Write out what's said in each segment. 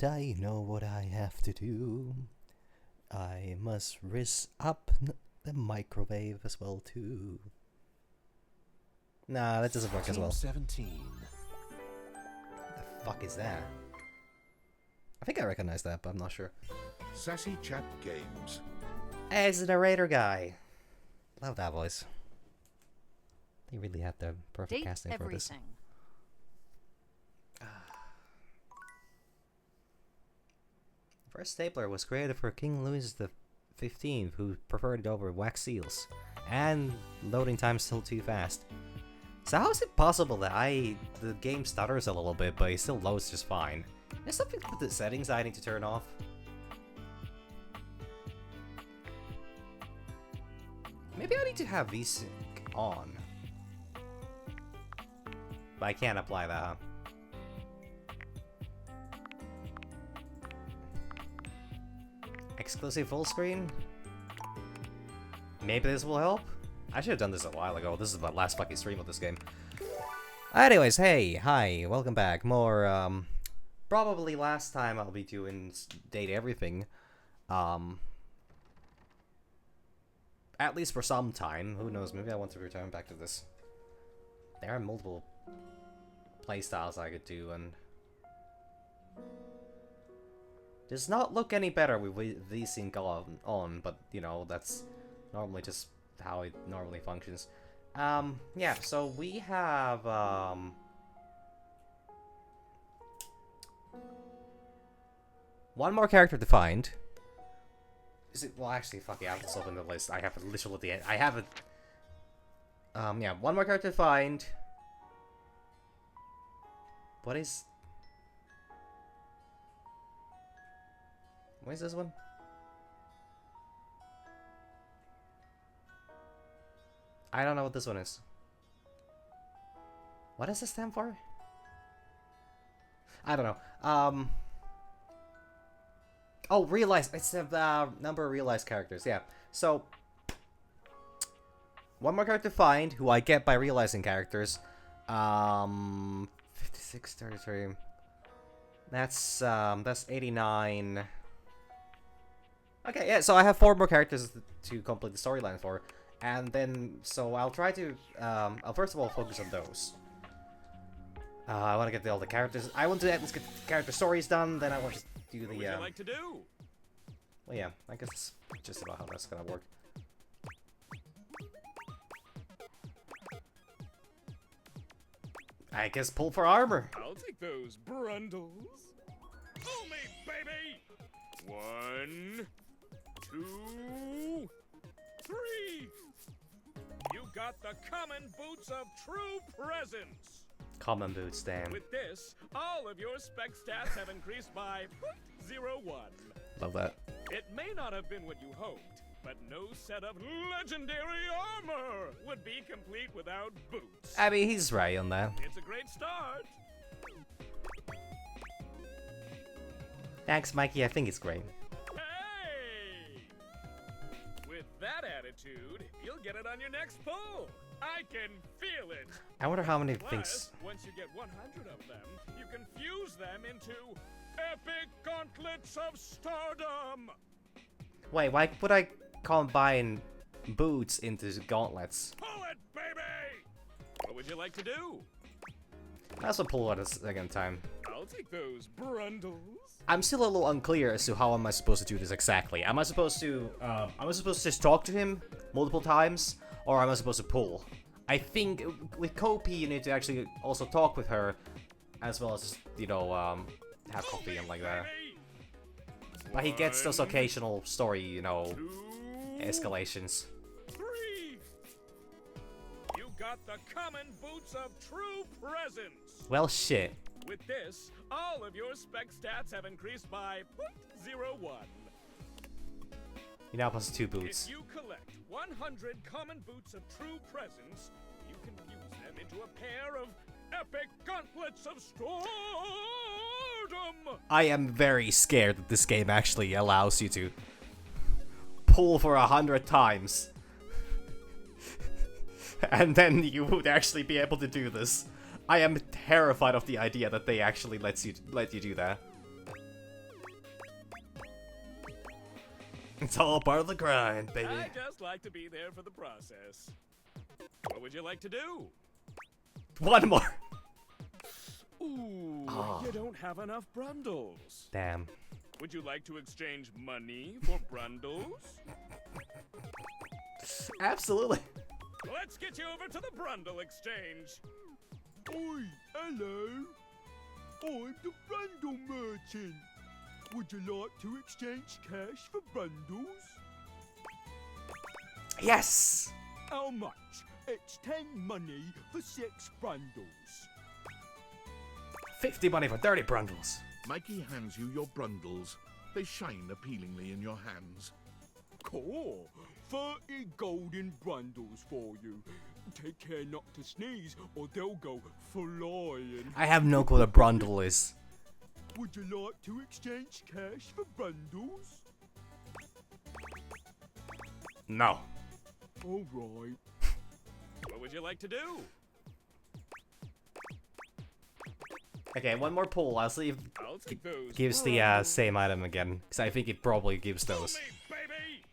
and I know what I have to do. I must risk up the microwave as well too. Nah, that doesn't work as well. 17. What the fuck is that? I think I recognize that, but I'm not sure. Sassy Chat Games. Hey, it's the narrator guy. Love that voice. They really had the perfect Date casting for this. everything. First stapler was created for King Louis XV, who preferred it over wax seals. And loading time's still too fast. So how is it possible that the game stutters a little bit, but it still loads just fine? There's something with the settings I need to turn off. Maybe I need to have VSync on. But I can't apply that, huh? Exclusive full screen? Maybe this will help? I should have done this a while ago. This is my last fucking stream of this game. Anyways, hey, hi, welcome back. More, probably last time I'll be doing Date Everything. At least for some time. Who knows, maybe I want to return back to this. There are multiple playstyles I could do, and does not look any better with VSync on, but you know, that's normally just how it normally functions. Yeah, so we have, one more character to find. Is it? Well, actually, fuck yeah, I'll just open the list. I have it literally at the end. I have it. Yeah, one more character to find. What is this one? I don't know what this one is. What does this stand for? I don't know. Oh, realize. It's the number of realized characters. Yeah. So, one more character to find, who I get by realizing characters. 56, 33. That's 89. Okay, yeah, so I have 4 more characters to complete the storyline for. And then, so I'll try to, I'll first of all focus on those. I want to get all the characters. I want to at least get the character stories done, then I want to do the, What would you like to do? Well, yeah, I guess that's just about how that's gonna work. I guess pull for armor. I'll take those brundles. Pull me, baby! 1, 2, 3! You got the common boots of true presence! Common boots, damn. With this, all of your spec stats have increased by 0.01. Love that. It may not have been what you hoped, but no set of legendary armor would be complete without boots. I mean, he's right on that. It's a great start. Thanks, Mikey. I think it's great. Hey! With that attitude, you'll get it on your next pull. I can feel it. I wonder how many Plus, things. once you get 100 of them, you can fuse them into epic gauntlets of stardom. Wait, why would I combine boots into gauntlets? Pull it, baby! What would you like to do? I also pull one a second time. I'll take those brundles. I'm still a little unclear as to how am I supposed to do this exactly. Am I supposed to just talk to him multiple times, or am I supposed to pull? I think with Kopi you need to actually also talk with her, as well as, you know, have coffee and like that. But he gets those occasional story, you know, escalations. 3! You got the common boots of true presence. Well, shit. With this, all of your spec stats have increased by 0.01. He now has 2 boots. If you collect 100 common boots of true presence, you can fuse them into a pair of epic gauntlets of stardom. I am very scared that this game actually allows you to pull for 100 times. And then you would actually be able to do this. I am terrified of the idea that they actually let you do that. It's all part of the grind, baby. I just like to be there for the process. What would you like to do? One more. Ooh, Oh. you don't have enough brundles. Damn. Would you like to exchange money for brundles? Absolutely. Let's get you over to the brundle exchange. Oi, hello. I'm the Brundle Merchant. Would you like to exchange cash for bundles? Yes. How much? It's 10 money for 6 bundles. 50 money for 30 brundles. Mikey hands you your brundles. They shine appealingly in your hands. Cool. 30 golden bundles for you. Take care not to sneeze or they'll go flying. I have no clue what a brundle is. Would you like to exchange cash for bundles? No. Alright. What would you like to do? Okay, one more pull. I'll see if it I'll take those. gives the same item again. Because I think it probably gives Pull those. me, baby.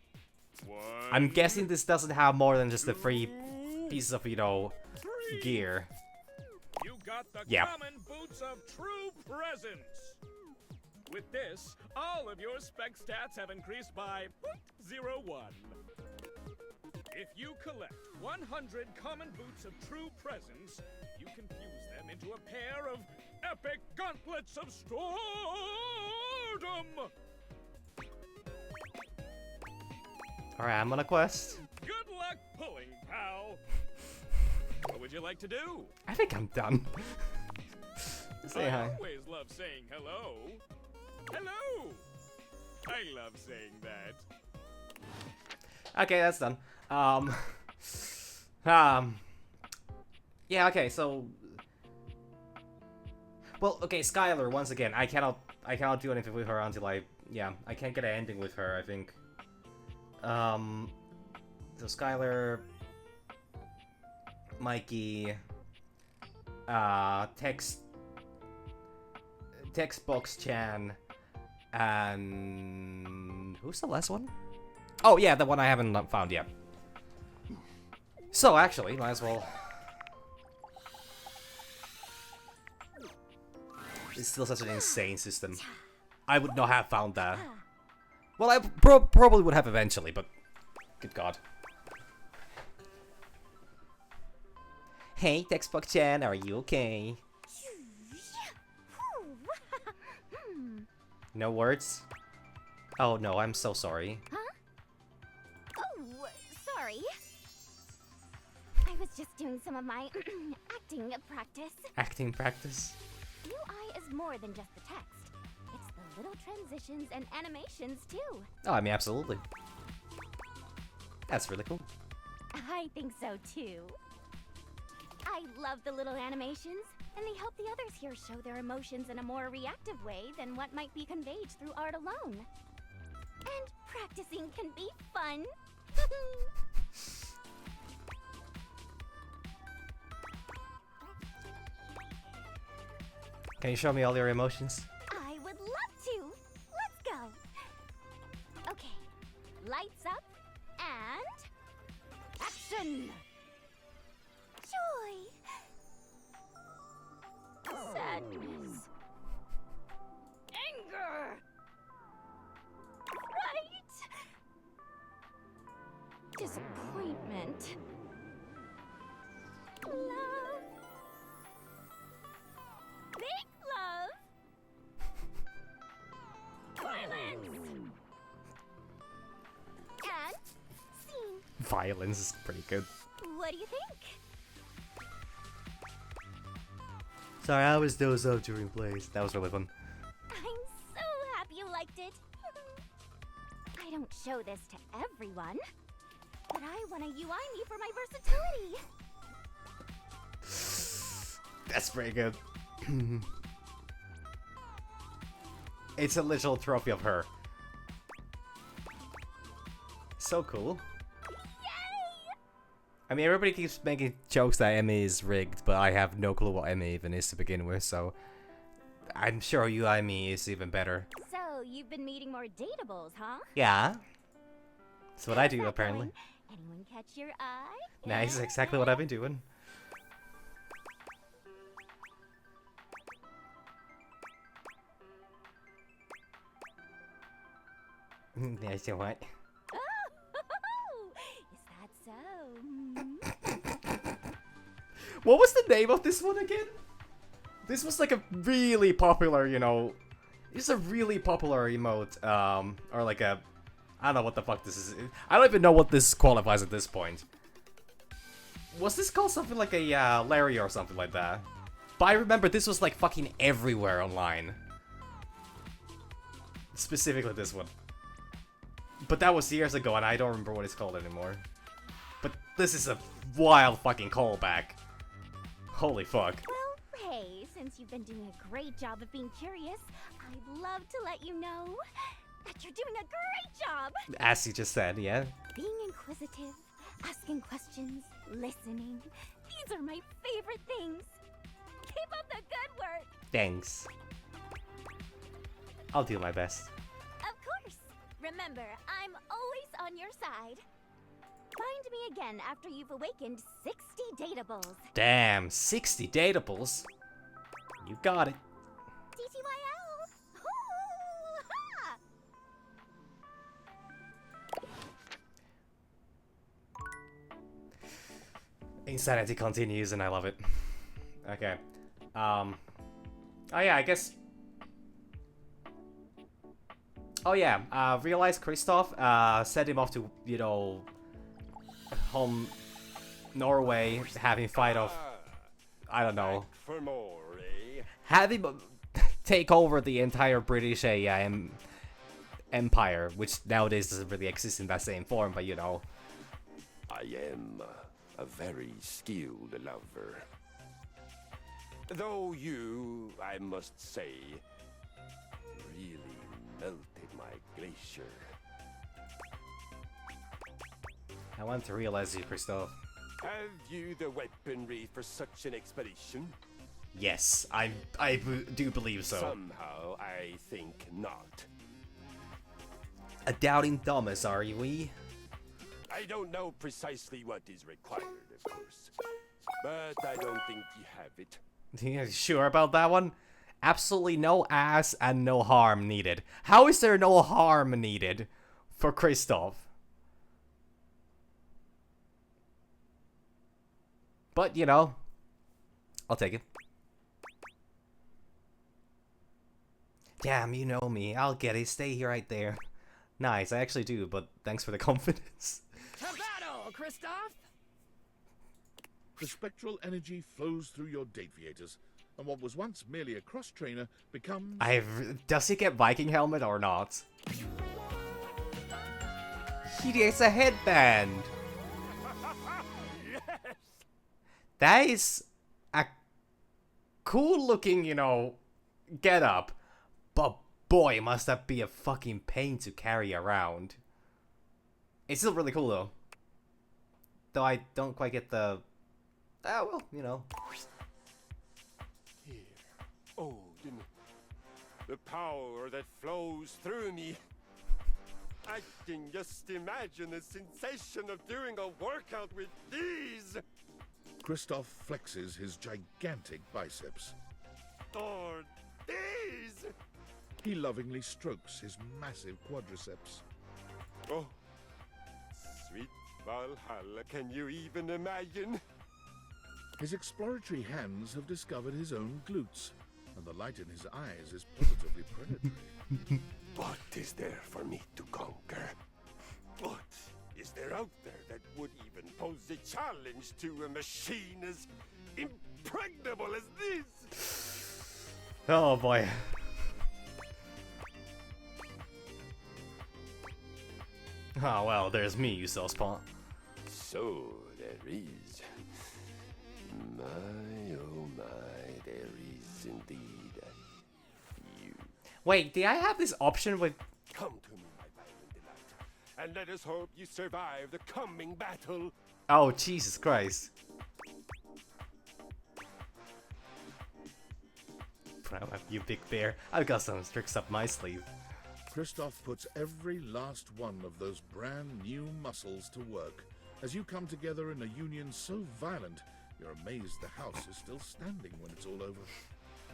One, I'm guessing this doesn't have more than just the 3 two, pieces of, you know, three. gear. You got the Yep. common boots of true presence. With this, all of your spec stats have increased by 0.01. If you collect 100 common boots of true presence, you can fuse them into a pair of epic gauntlets of stardom. Alright, I'm on a quest. Good luck pulling, pal. What would you like to do? I think I'm done. Say I hi. always love saying hello. Hello. I love saying that. Okay, that's done. Yeah, okay, so... Well, okay, Skylar, once again, I cannot do anything with her until I can't get an ending with her, I think. So Skylar... Mikey... Textbox Chan... And... Who's the last one? Oh, yeah, the one I haven't found yet. So, actually, might as well... It's still such an insane system. I would not have found that. Well, I probably would have eventually, but... Good God. Hey, Textbook Chan, are you okay? No words? Oh no, I'm so sorry. Oh, sorry. I was just doing some of my acting practice. Acting practice? UI is more than just the text. It's the little transitions and animations too. Oh, I mean, absolutely. That's really cool. I think so too. I love the little animations, and they help the others here show their emotions in a more reactive way than what might be conveyed through art alone. And practicing can be fun. Can you show me all your emotions? I would love to. Let's go. Okay. Lights up and action. Joy. Sadness. Anger. Fright. Disappointment. Love. Big love. Violence. And scene. Violence is pretty good. What do you think? Sorry, I was dozed off during plays. That was really fun. I'm so happy you liked it. I don't show this to everyone, but I want to UI me for my versatility. That's pretty good. It's a literal trophy of her. So cool. Yay! I mean, everybody keeps making jokes that Emmy is rigged, but I have no clue what Emmy even is to begin with, so... I'm sure UI me is even better. So, you've been meeting more dateables, huh? Yeah? That's what I do, How's that apparently. going? Anyone catch your eye? Nice, exactly what I've been doing. Yeah, so what? Oh, is that so? What was the name of this one again? This was like a really popular, you know... It's a really popular emote, or like a... I don't know what the fuck this is. I don't even know what this qualifies at this point. Was this called something like a, Larry or something like that? But I remember this was like fucking everywhere online. Specifically this one. But that was years ago and I don't remember what it's called anymore. But this is a wild fucking callback. Holy fuck. Well, Ray, since you've been doing a great job of being curious, I'd love to let you know that you're doing a great job! As you just said, yeah. Being inquisitive, asking questions, listening. These are my favorite things. Keep up the good work! Thanks. I'll do my best. Of course. Remember, I'm always on your side. Find me again after you've awakened 60 datables. Damn, 60 datables. You got it. TTYL! Hoo-ha! Insanity continues and I love it. Okay. Oh yeah, I guess... Oh yeah, realized Kristoff, sent him off to, you know... home... Norway, having fight off... I don't know. For more, eh? Have him take over the entire British Empire, which nowadays doesn't really exist in that same form, but you know. I am a very skilled lover. Though you, I must say, really melted my glacier. I want to realize you, Kristoff. Have you the weaponry for such an expedition? Yes, do believe so. Somehow, I think not. A doubting Thomas, are we? I don't know precisely what is required, of course. But I don't think you have it. Yeah, sure about that one? Absolutely no ass and no harm needed. How is there no harm needed for Kristoff? But, you know, I'll take it. Damn, you know me. I'll get it. Stay right there. Nice, I actually do, but thanks for the confidence. To battle, Kristoff! The spectral energy flows through your Dateviators, and what was once merely a cross-trainer becomes... Does he get Viking helmet or not? He gets a headband! That is a cool looking, you know, get up. But boy, must that be a fucking pain to carry around. It's still really cool though. Though I don't quite get the... Oh, well, you know. Here, Odin. The power that flows through me. I can just imagine the sensation of doing a workout with these. Kristoff flexes his gigantic biceps. Or these. He lovingly strokes his massive quadriceps. Oh, sweet Valhalla, can you even imagine? His exploratory hands have discovered his own glutes, and the light in his eyes is positively predatory. What is there for me to conquer? What is there out there that would even pose a challenge to a machine as impregnable as this? Oh boy. Oh well, there's me, you Spawn. So there is. My, oh my, there is indeed you. Wait, did I have this option with... Come to me, my violent delight, and let us hope you survive the coming battle. Oh, Jesus Christ. You big bear. I've got some tricks up my sleeve. Christoph puts every last one of those brand new muscles to work. As you come together in a union so violent, you're amazed the house is still standing when it's all over.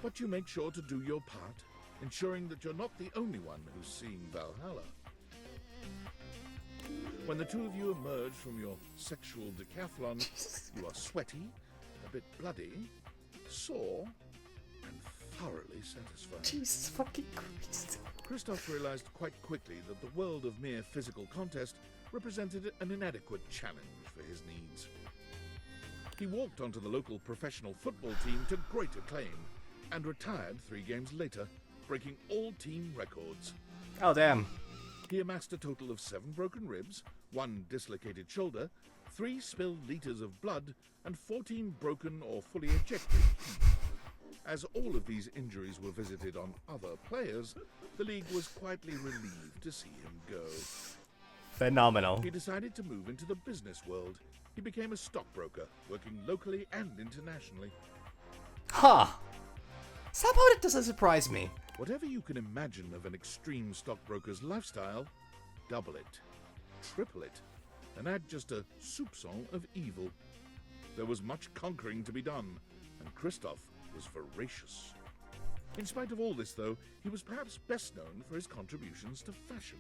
But you make sure to do your part, ensuring that you're not the only one who's seeing Valhalla. When the two of you emerge from your sexual decathlon, you are sweaty, a bit bloody, sore, and thoroughly satisfied. Jesus fucking Christ. Christoph realized quite quickly that the world of mere physical contest represented an inadequate challenge for his needs. He walked onto the local professional football team to great acclaim and retired 3 games later, breaking all team records. Oh, damn. He amassed a total of 7 broken ribs, 1 dislocated shoulder, 3 spilled liters of blood, and 14 broken or fully ejected teeth. As all of these injuries were visited on other players, the league was quietly relieved to see him go. Phenomenal. He decided to move into the business world. He became a stockbroker, working locally and internationally. Huh. Somehow that doesn't surprise me. Whatever you can imagine of an extreme stockbroker's lifestyle, double it, triple it, and add just a soupçon of evil. There was much conquering to be done, and Christoph was voracious. In spite of all this, though, he was perhaps best known for his contributions to fashion.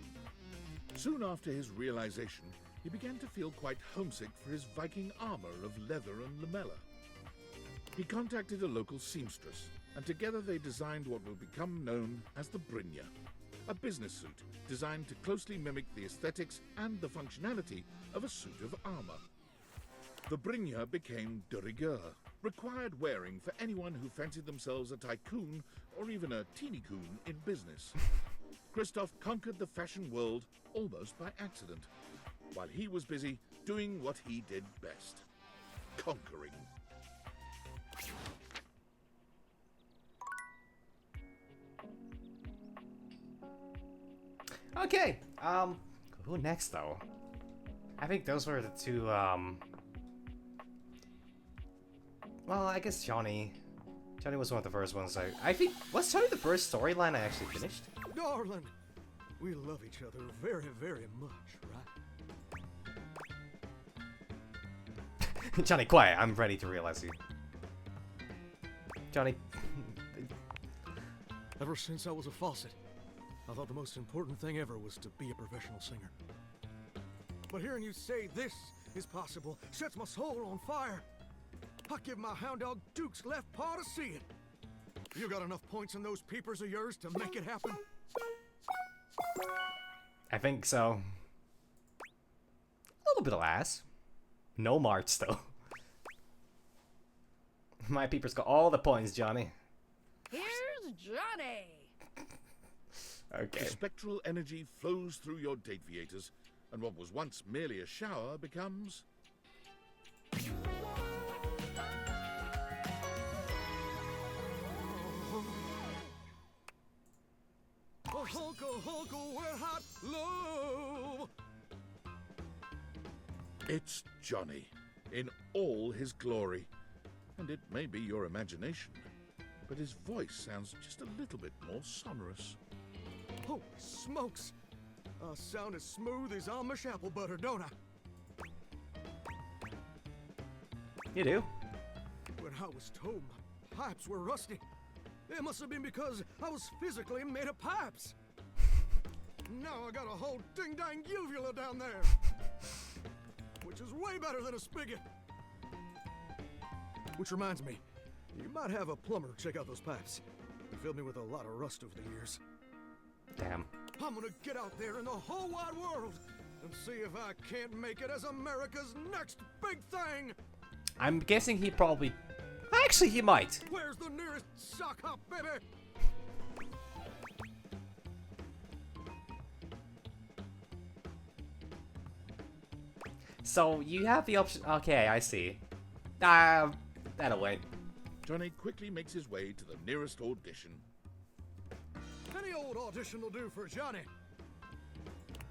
Soon after his realization, he began to feel quite homesick for his Viking armor of leather and lamella. He contacted a local seamstress, and together they designed what will become known as the Brynja, a business suit designed to closely mimic the aesthetics and the functionality of a suit of armor. The Brynja became de rigueur, required wearing for anyone who fancied themselves a tycoon or even a teeny-coon in business. Christoph conquered the fashion world almost by accident, while he was busy doing what he did best, conquering. Okay, who next though? I think those were the two, well, I guess Johnny. Johnny was one of the first ones I think, was Johnny the first storyline I actually finished? Darling, we love each other very, very much, right? Johnny, quiet, I'm ready to realize you. Johnny. Ever since I was a faucet, I thought the most important thing ever was to be a professional singer. But hearing you say this is possible sets my soul on fire. I give my hound dog Duke's left paw to see it. You got enough points in those peepers of yours to make it happen? I think so. A little bit of ass. No marks though. My peepers got all the points, Johnny. Here's Johnny! Okay. The spectral energy flows through your Dateviators, and what was once merely a shower becomes... A hulk of wet hot love! It's Johnny, in all his glory. And it may be your imagination, but his voice sounds just a little bit more sonorous. Holy smokes! I sound as smooth as Amish apple butter, don't I? You do? When I was told my pipes were rusty, it must have been because I was physically made of pipes. Now I got a whole ding-dang uvula down there, which is way better than a spigot. Which reminds me, you might have a plumber check out those pipes. They filled me with a lot of rust over the years. Damn. I'm gonna get out there in the whole wide world and see if I can't make it as America's next big thing. I'm guessing he probably... Actually, he might. Where's the nearest sock hop, baby? So, you have the option... Okay, I see. That'll wait. Johnny quickly makes his way to the nearest audition. Any old audition will do for Johnny.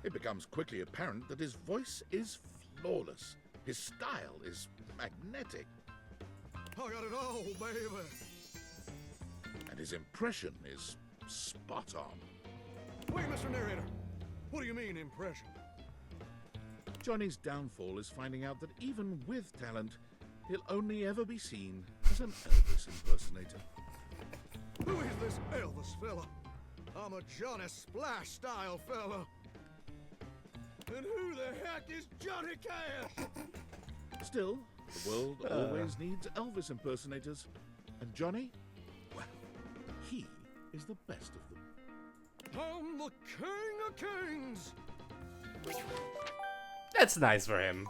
It becomes quickly apparent that his voice is flawless. His style is magnetic. I got it all, baby. And his impression is spot on. Wait, Mr. Mr. Narrator, what do you mean, impression? Johnny's downfall is finding out that even with talent, he'll only ever be seen as an Elvis impersonator. Who is this Elvis fella? I'm a Johnny Splash style fella. And who the heck is Johnny Cash? Still, the world always needs Elvis impersonators. And Johnny, well, he is the best of them. I'm the king of kings. That's nice for him.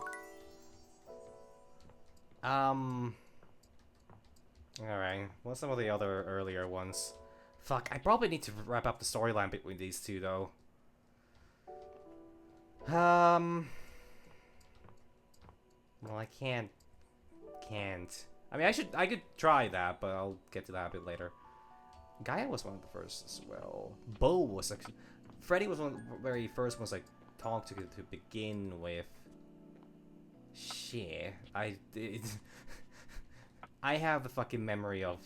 Alright, what's some of the other earlier ones? Fuck, I probably need to wrap up the storyline between these two, though. Well, I can't. I mean, I could try that, but I'll get to that a bit later. Gaia was one of the first as well. Bo was actually... Freddy was one of the very first ones I talked to begin with. Shit. I have the fucking memory of...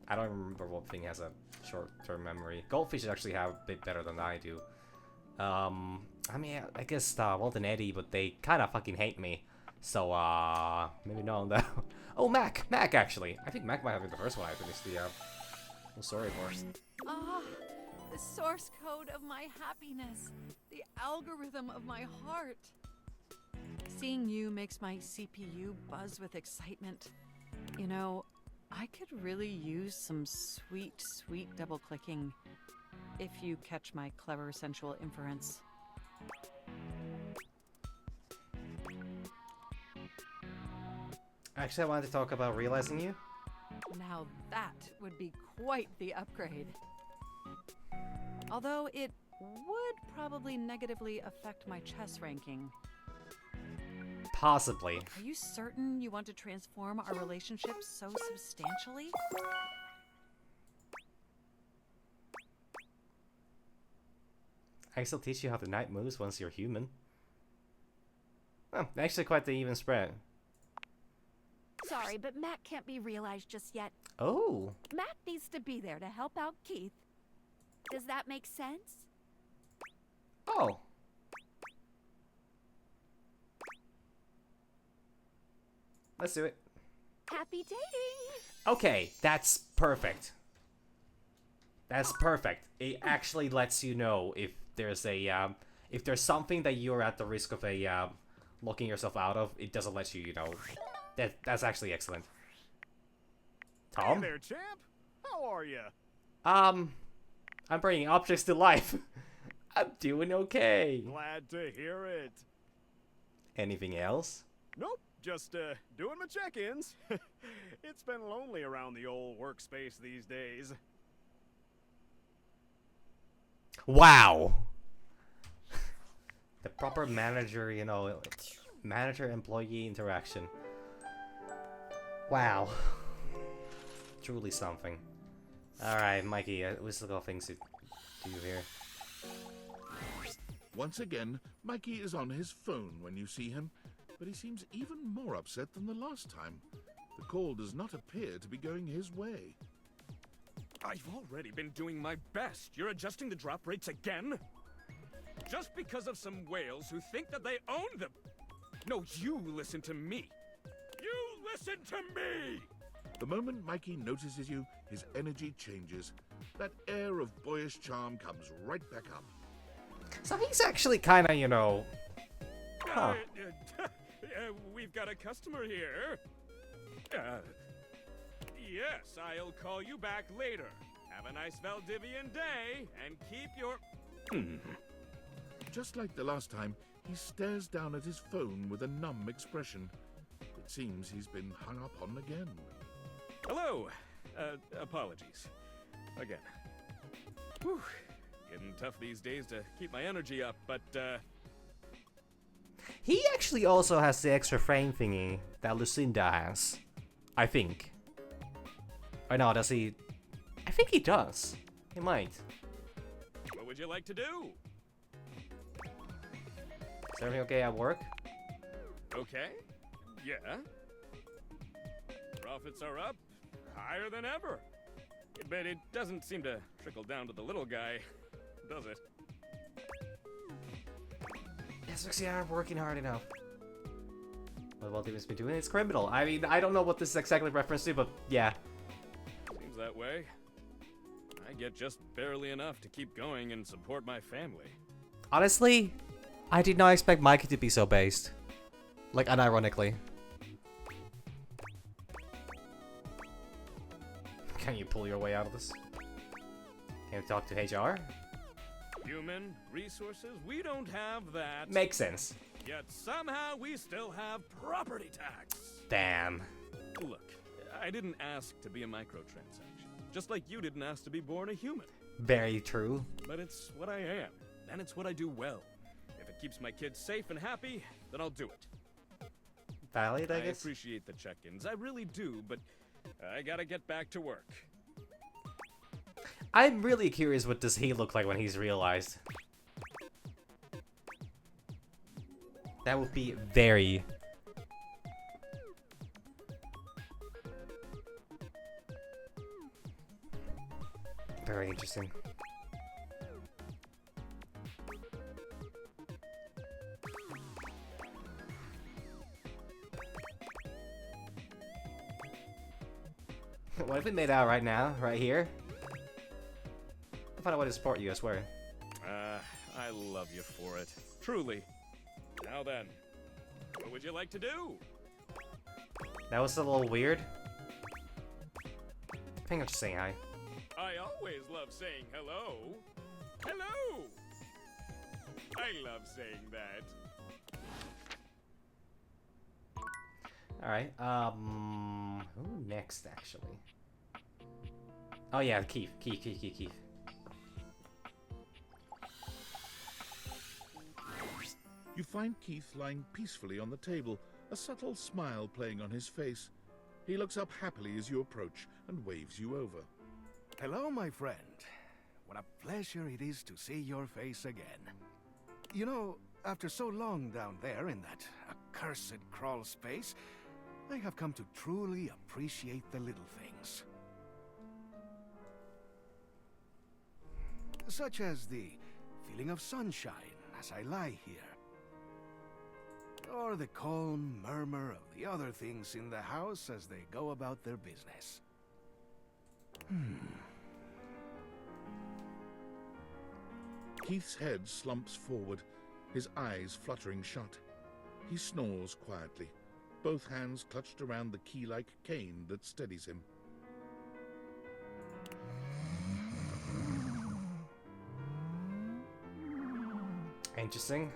I don't remember what thing has a short-term memory. Goldfish actually have a bit better than I do. I mean, I guess Walt and Eddie, but they kind of fucking hate me. So, maybe no. Oh, Mac, actually. I think Mac might have been the first one I finished the whole story for. Ah, the source code of my happiness, the algorithm of my heart. Seeing you makes my CPU buzz with excitement. You know, I could really use some sweet double-clicking if you catch my clever sensual inference. Actually, I wanted to talk about realizing you. Now that would be quite the upgrade. Although it would probably negatively affect my chess ranking. Possibly. Are you certain you want to transform our relationship so substantially? I can still teach you how the knight moves once you're human. Oh, actually quite the even spread. Sorry, but Matt can't be realized just yet. Oh. Matt needs to be there to help out Keith. Does that make sense? Oh. Let's do it. Happy dating! Okay, that's perfect. That's perfect. It actually lets you know if there's something that you're at the risk of locking yourself out of. It doesn't let you, you know. That's actually excellent. Tom? Hey there, champ. How are you? I'm bringing objects to life. I'm doing okay. Glad to hear it. Anything else? Nope, just doing my check-ins. It's been lonely around the old workspace these days. Wow. The proper manager, you know, manager-employee interaction. Wow. Truly something. Alright, Mikey, we still got things to do here. Once again, Mikey is on his phone when you see him, but he seems even more upset than the last time. The call does not appear to be going his way. I've already been doing my best. You're adjusting the drop rates again? Just because of some whales who think that they own them. No, you listen to me. You listen to me! The moment Mikey notices you, his energy changes. That air of boyish charm comes right back up. So he's actually kind of, you know... Huh. We've got a customer here. Yes, I'll call you back later. Have a nice Valdivian day, and keep your... Just like the last time, he stares down at his phone with a numb expression. It seems he's been hung up on again. Hello. Apologies. Again. Whew. Getting tough these days to keep my energy up, but, He actually also has the extra frame thingy that Lucinda has. I think. Or no, does he? I think he does. He might. what would you like to do? Is everything okay at work? Okay. Yeah. Profits are up, higher than ever. But it doesn't seem to trickle down to the little guy, does it? Sucks, you aren't working hard enough. What Walt been doing? It's criminal. I mean, I don't know what this is exactly reference to, but yeah. Seems that way. I get just barely enough to keep going and support my family. Honestly, I did not expect Mikey to be so based. Like, unironically. Can you pull your way out of this? Can you talk to HR? Human resources? We don't have that. Makes sense. Yet somehow we still have property tax. Damn. Look, I didn't ask to be a microtransaction. Just like you didn't ask to be born a human. Very true. But it's what I am, and it's what I do well. If it keeps my kids safe and happy, then I'll do it. Valid, I I guess? appreciate the check-ins, I really do, but I gotta get back to work. I'm really curious what does he look like when he's realized. That would be very... very interesting. What if we made out right now, right here? I'll find a way to support you, I swear. I love you for it. Truly. Now then, what would you like to do? That was a little weird. I think I'm just saying hi. I always love saying hello. Hello! I love saying that. Alright, who next, actually? Oh yeah, Keith. You find Keith lying peacefully on the table, a subtle smile playing on his face. He looks up happily as you approach and waves you over. Hello, my friend. What a pleasure it is to see your face again. You know, after so long down there in that accursed crawl space, I have come to truly appreciate the little things. Such as the feeling of sunshine as I lie here. Or the calm murmur of the other things in the house as they go about their business. Keith's head slumps forward, his eyes fluttering shut. He snores quietly, both hands clutched around the key-like cane that steadies him. Interesting.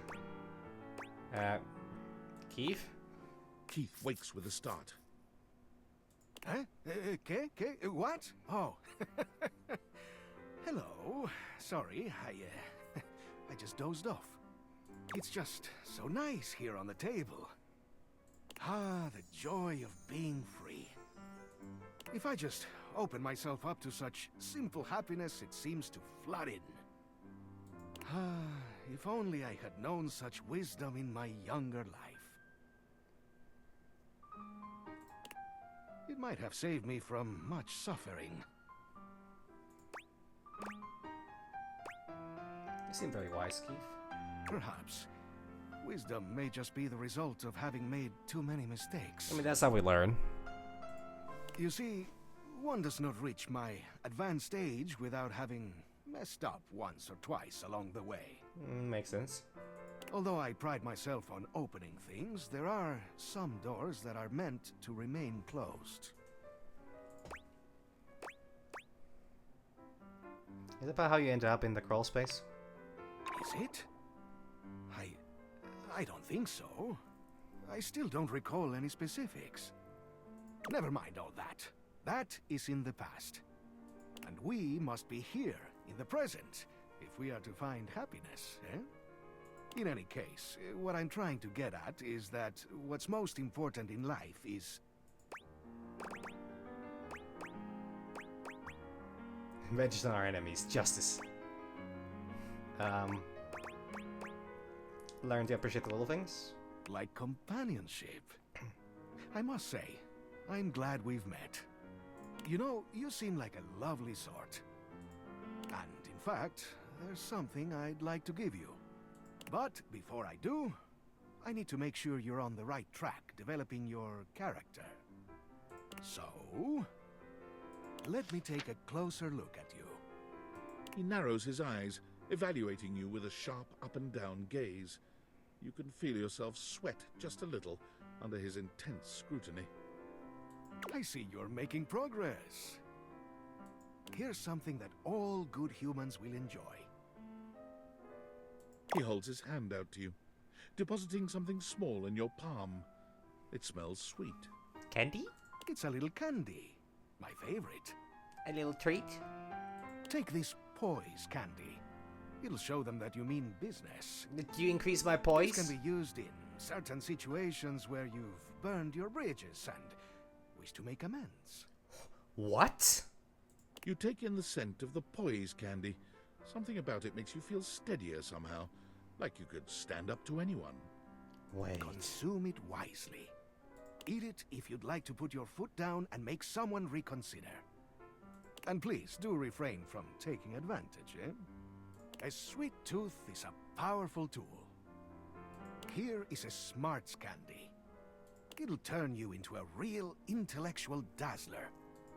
Keith? Keith wakes with a start. Huh? What? Oh. Hello. Sorry, I just dozed off. It's just so nice here on the table. Ah, the joy of being free. If I just open myself up to such simple happiness, it seems to flood in. Ah, if only I had known such wisdom in my younger life. It might have saved me from much suffering. You seem very wise, Keith. Perhaps. Wisdom may just be the result of having made too many mistakes. I mean, that's how we learn. You see, one does not reach my advanced age without having messed up once or twice along the way. Makes sense. Although I pride myself on opening things, there are some doors that are meant to remain closed. Is it about how you ended up in the crawl space? Is it? I don't think so. I still don't recall any specifics. Never mind all that. That is in the past. And we must be here, in the present, if we are to find happiness, eh? In any case, what I'm trying to get at is that what's most important in life is... Vengeance on our enemies. Justice. Learn to appreciate the little things. like companionship. I must say, I'm glad we've met. You know, you seem like a lovely sort. And in fact, there's something I'd like to give you. But before I do, I need to make sure you're on the right track developing your character. So, let me take a closer look at you. He narrows his eyes, evaluating you with a sharp up-and-down gaze. You can feel yourself sweat just a little under his intense scrutiny. I see you're making progress. Here's something that all good humans will enjoy. He holds his hand out to you, depositing something small in your palm. It smells sweet. Candy? It's a little candy. My favorite. A little treat? Take this poise candy. It'll show them that you mean business. Do you increase my poise? This can be used in certain situations where you've burned your bridges and wish to make amends. What? You take in the scent of the poise candy. Something about it makes you feel steadier somehow, like you could stand up to anyone. Wait. Consume it wisely. Eat it if you'd like to put your foot down and make someone reconsider. And please do refrain from taking advantage, eh? A sweet tooth is a powerful tool. Here is a smarts candy. It'll turn you into a real intellectual dazzler.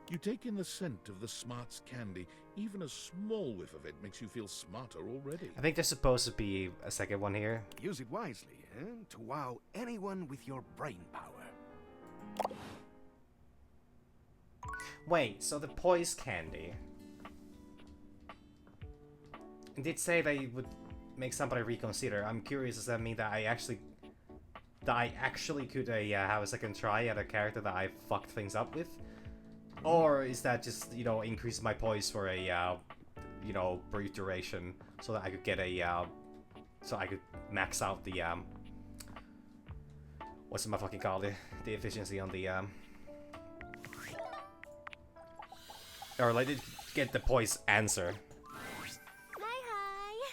You take in the scent of the smarts candy. Even a small whiff of it makes you feel smarter already. I think there's supposed to be a second one here. Use it wisely, eh? To wow anyone with your brain power. Wait, so the poise candy. It did say they would make somebody reconsider. I'm curious, does that mean that I actually could have a second try at a character that I fucked things up with? Or is that just, you know, increase my poise for a, you know, brief duration so that I could get a, so I could max out the, what's my fucking call it? The efficiency on the, or like, get the poise answer. Hi.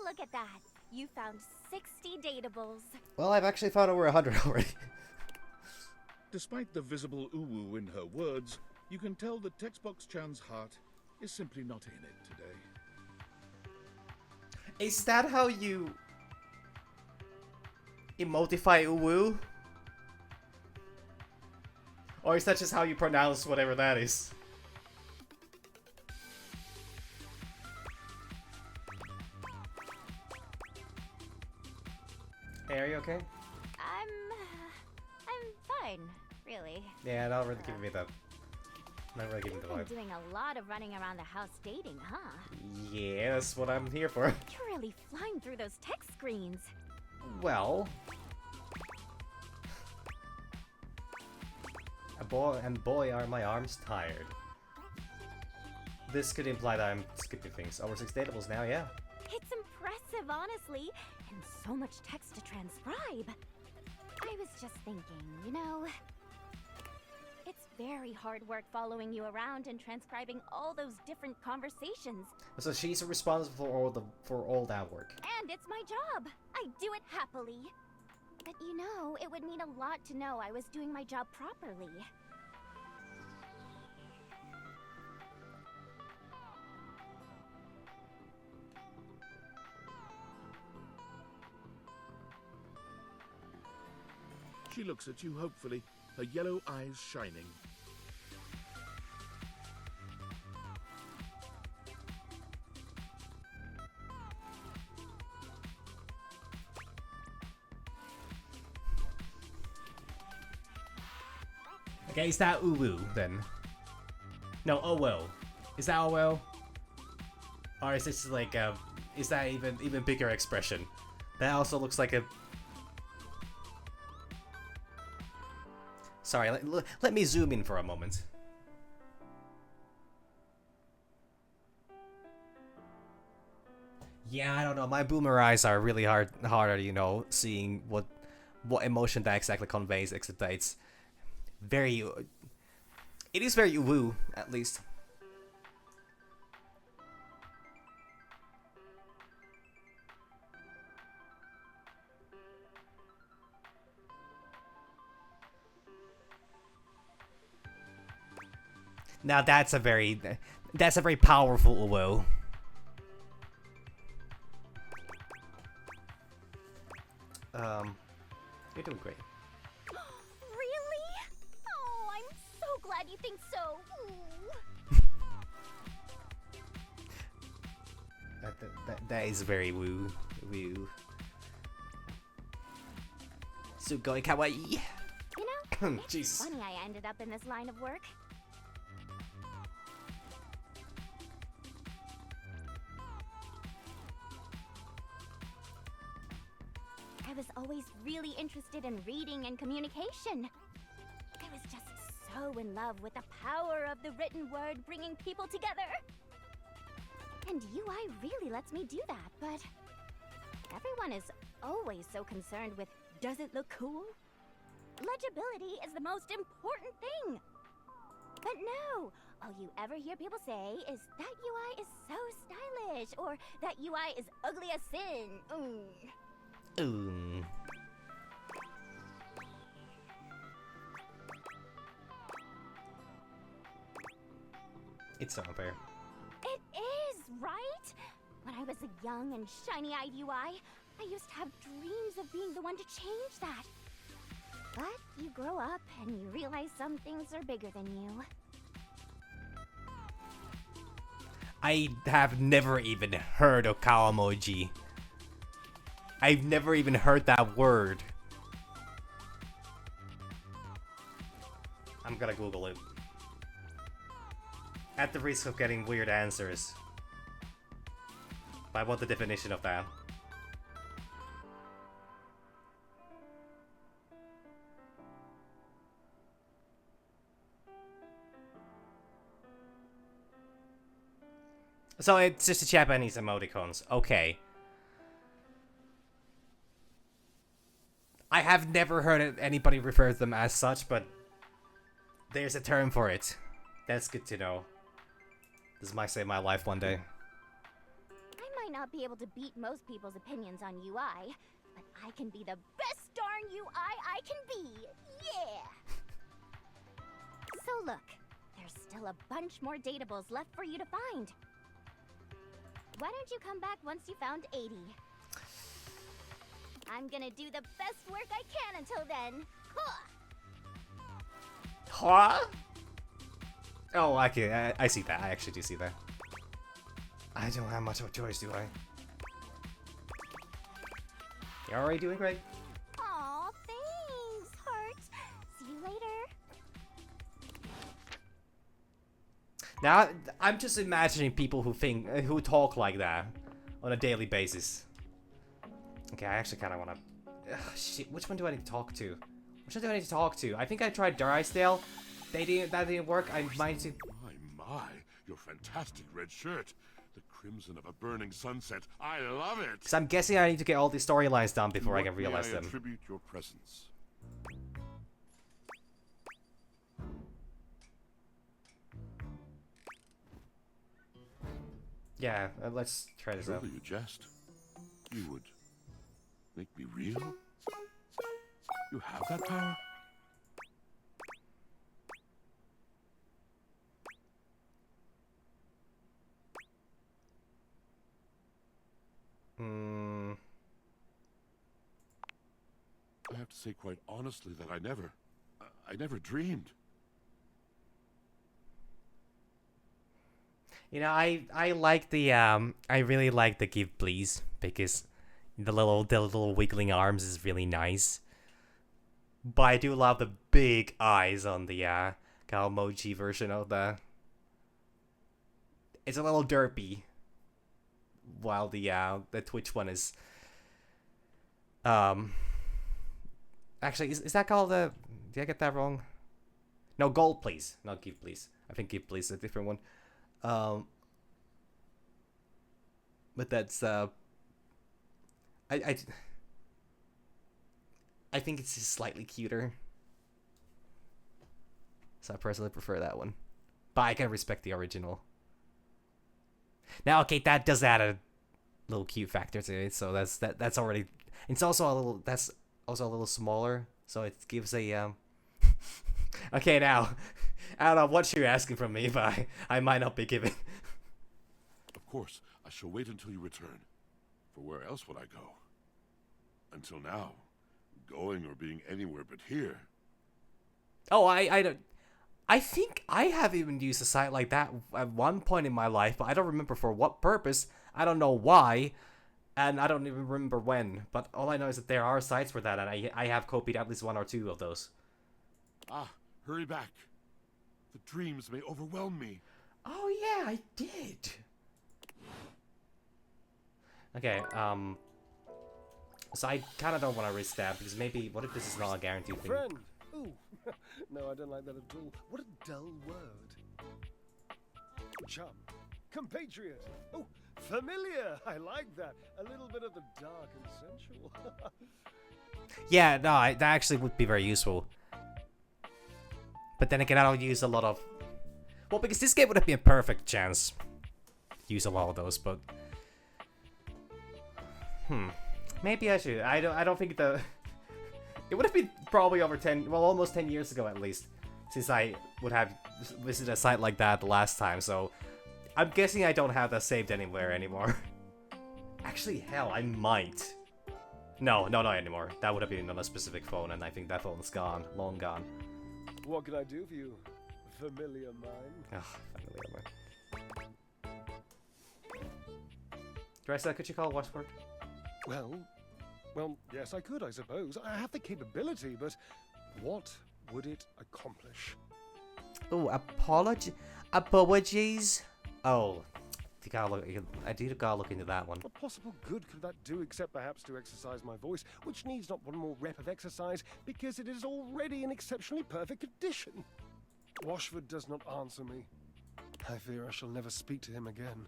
Look at that. You found 60 datables. Well, I've actually found over 100 already. Despite the visible uwu in her words, you can tell that Textbox-chan's heart is simply not in it today. Is that how you emotify uwu? Or is that just how you pronounce whatever that is? Hey, are you okay? I'm fine, really. Yeah, not really giving me that. Not really giving You've the been vibe. doing a lot of running around the house dating, huh? Yeah, that's what I'm here for. You're really flying through those text screens. Well, boy are my arms tired. This could imply that I'm skipping things. Over 6 datables now, yeah. It's impressive, honestly. And so much text to transcribe. I was just thinking, you know, it's very hard work following you around and transcribing all those different conversations. So she's responsible for all that work. And it's my job. I do it happily. But you know, it would mean a lot to know I was doing my job properly. She looks at you hopefully, her yellow eyes shining. Okay, is that uwu then? No, oh well. Is that oh well? Or is this like a? Is that even bigger expression? That also looks like a. Sorry, let me zoom in for a moment. Yeah, I don't know. My boomer eyes are really harder, you know, seeing what emotion that exactly conveys, except that it's very. It is very woo, at least. Now that's a very powerful woo. You're doing great. Really? Oh, I'm so glad you think so. Ooh. That is very woo. Woo. Sugoi kawaii. You know, it's Jesus. funny I ended up in this line of work. I was always really interested in reading and communication. I was just so in love with the power of the written word bringing people together. And UI really lets me do that, but everyone is always so concerned with, does it look cool? Legibility is the most important thing. But no, all you ever hear people say is that UI is so stylish, or that UI is ugly as sin. Ooh. It's not fair. It is, right? When I was a young and shiny-eyed UI, I used to have dreams of being the one to change that. But you grow up and you realize some things are bigger than you. I have never even heard of Kawamoji. I've never even heard that word. I'm gonna Google it. At the risk of getting weird answers. But I want the definition of that. So it's just a Japanese emoticons. Okay. I have never heard anybody refer to them as such, but there's a term for it. That's good to know. This might save my life one day. I might not be able to beat most people's opinions on UI, but I can be the best darn UI I can be! Yeah! So look, there's still a bunch more datables left for you to find. Why don't you come back once you found 80? I'm gonna do the best work I can until then. Huh? Oh, I see that. I actually do see that. I don't have much of a choice, do I? You're already doing great. Aw, thanks, Heart. See you later. Now, I'm just imagining people who talk like that on a daily basis. Okay, I actually kind of want to... Shit, which one do I need to talk to? Which one do I need to talk to? I think I tried Drysdale. That didn't work. I might to... My, your fantastic red shirt. The crimson of a burning sunset. I love it. Because I'm guessing I need to get all these storylines done before I can What may realize I them. attribute your presence? Yeah, let's try this out. Surely you jest. You would make me real? You have that power? I have to say quite honestly that I never dreamed. You know, I like the I really like the give please because the little wiggling arms is really nice. But I do love the big eyes on the Kawamoji version of the. It's a little derpy. While the Twitch one is actually is that called the, did I get that wrong? No, gold please, not give please. I think give please is a different one. But that's I think it's just slightly cuter. So I personally prefer that one. But I can respect the original. Now, okay, that does add a little cute factor to it, so that's already. It's also a little smaller, so it gives a Okay, now I don't know what you're asking from me, but I might not be giving. Of course, I shall wait until you return. For where else would I go? Until now. going or being anywhere but here. Oh, I don't. I think I have even used a site like that at one point in my life, but I don't remember for what purpose. I don't know why, and I don't even remember when. But all I know is that there are sites for that, and I have copied at least 1 or 2 of those. Ah, hurry back. The dreams may overwhelm me. Oh yeah, I did. Okay, so I kind of don't want to risk that, because maybe, what if this is not a guaranteed thing? Friend. Ooh, no, I don't like that at all. What a dull word. Chum. Compatriot. Oh, familiar. I like that. A little bit of the dark and sensual. Yeah, no, that actually would be very useful. But then again, I don't use a lot of... Well, because this game would have been a perfect chance to use a lot of those, but... Maybe I should. I don't think the... It would have been probably over 10... Well, almost 10 years ago at least, since I would have visited a site like that the last time, so... I'm guessing I don't have that saved anywhere anymore. Actually, hell, I might. No, not anymore. That would have been on a specific phone, and I think that phone's gone. Long gone. What can I do for you, familiar mind? Ugh, familiar mind. Dresser, could you call Washford? Well, yes, I could, I suppose. I have the capability, but what would it accomplish? Oh, apologies. Oh, I do gotta look into that one. What possible good could that do except perhaps to exercise my voice, which needs not one more rep of exercise because it is already in exceptionally perfect condition? Washford does not answer me. I fear I shall never speak to him again.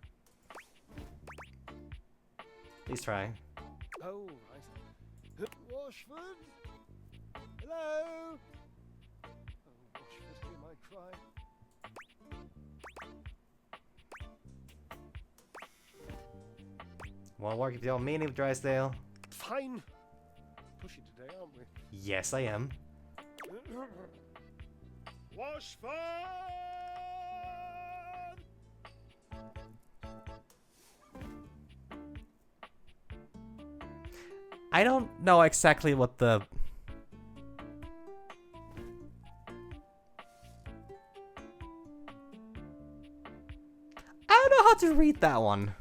Please try. Oh, right. Washford? Hello? Oh, Washford, hear my cry. Won't work if you don't mean it, Drysdale. Fine. Pushy today, aren't we? Yes, I am. Washford! I don't know exactly what the... I don't know how to read that one.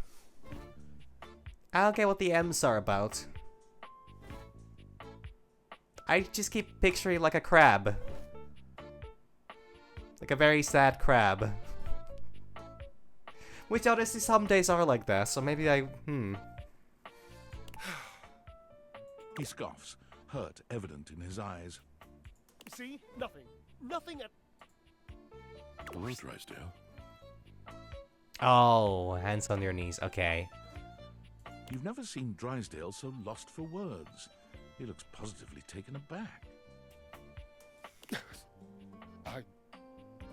I don't get what the M's are about. I just keep picturing like a crab. Like a very sad crab. Which honestly some days are like that, so maybe He scoffs, hurt evident in his eyes. See? Nothing. Nothing at... Hello, Drysdale. Oh, hands on your knees, okay. You've never seen Drysdale so lost for words. He looks positively taken aback.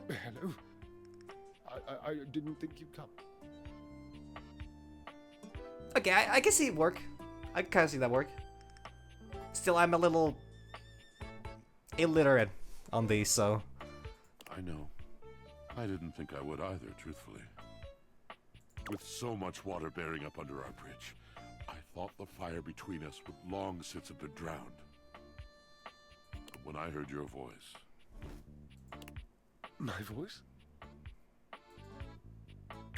Hello? I didn't think you'd come. Okay, I can see it work. I can kind of see that work. Still, I'm a little illiterate on these, so... I know. I didn't think I would either, truthfully. With so much water bearing up under our bridge, I thought the fire between us would long since have been drowned. But when I heard your voice... My voice?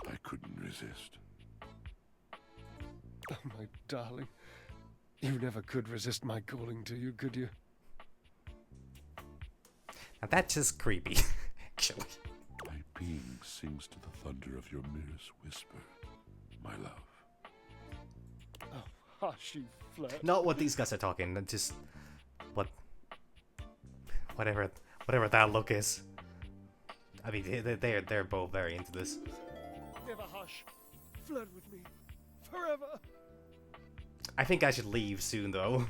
I couldn't resist. Oh, my darling. You never could resist my calling to you, could you? Now that's just creepy, actually. My being sings to the thunder of your merest whisper, my love. Oh, hush, you flirt. Not what these guys are talking, just... Whatever that look is. I mean, they're both very into this. Never hush. Flirt with me. Forever. I think I should leave soon, though.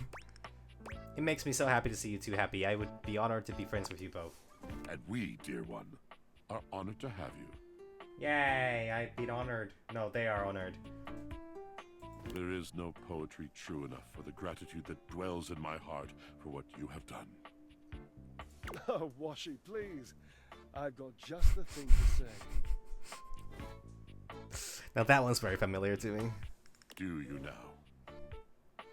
It makes me so happy to see you two happy. I would be honored to be friends with you both. And we, dear one, are honored to have you. Yay, I've been honored. No, they are honored. There is no poetry true enough for the gratitude that dwells in my heart for what you have done. Oh, Washy, please. I've got just the thing to say. Now that one's very familiar to me. Do you now?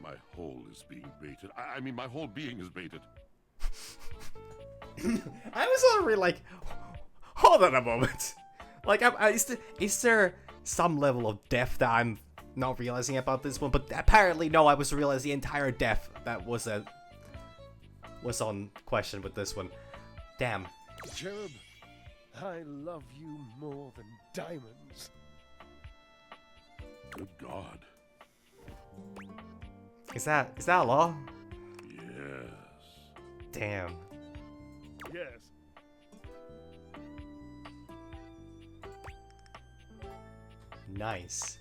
My My whole is being baited. I mean, my whole being is baited. I was already like, hold on a moment. Like, is there some level of depth that I'm not realizing about this one? But apparently, no. I was realizing the entire depth that was on question with this one. Damn. Cherub, I love you more than diamonds. Good God. Is that a law? Yes. Damn. Yes. Nice.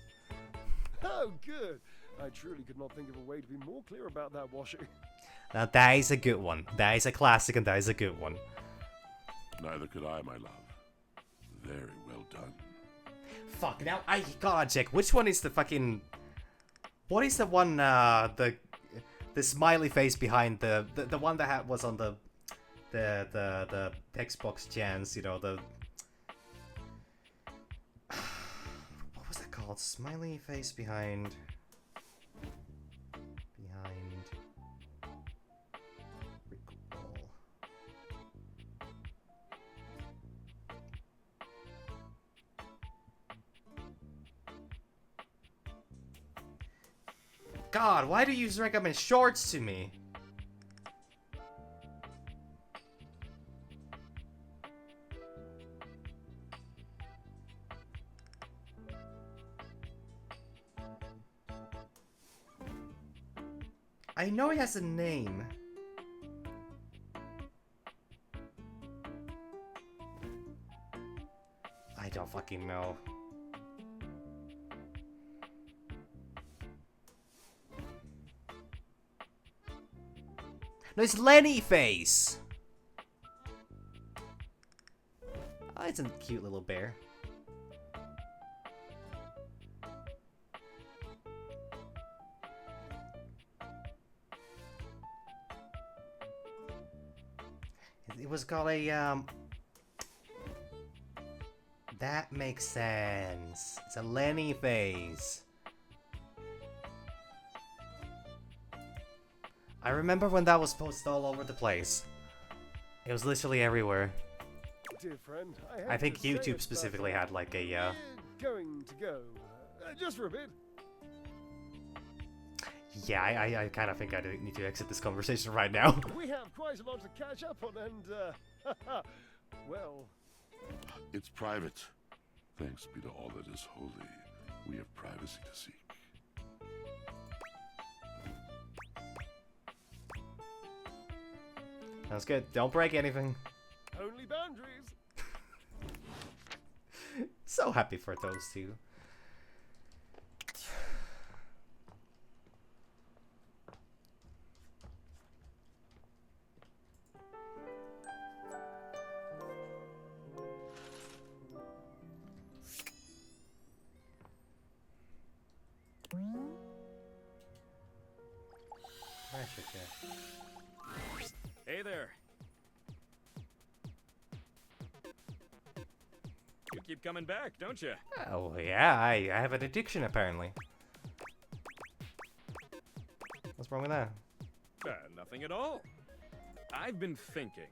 Oh, good. I truly could not think of a way to be more clear about that, Washi. Now that is a good one. That is a classic, and that is a good one. Neither could I, my love. Very well done. Fuck. Now I gotta check. Which one is the fucking? What is the one? The smiley face behind the one that was on the text box chance. You know the. What was that called? Smiley face behind. Recall. God, why do you recommend shorts to me? I know he has a name. I don't fucking know. No, it's Lenny Face! Oh, it's a cute little bear. It was called a, That makes sense. It's a Lenny Face. I remember when that was posted all over the place. It was literally everywhere. Dear friend, I think hate to say YouTube it, specifically but, had like a, we're going to go. Just for a bit. Yeah, I kind of think I need to exit this conversation right now. We have quite a lot to catch up on and, well... It's private. Thanks be to all that is holy. We have privacy to seek. Sounds good. Don't break anything. Only boundaries. So happy for those two. Hey there. You keep coming back, don't you? Oh yeah, I have an addiction apparently. What's wrong with that? Nothing at all. I've been thinking.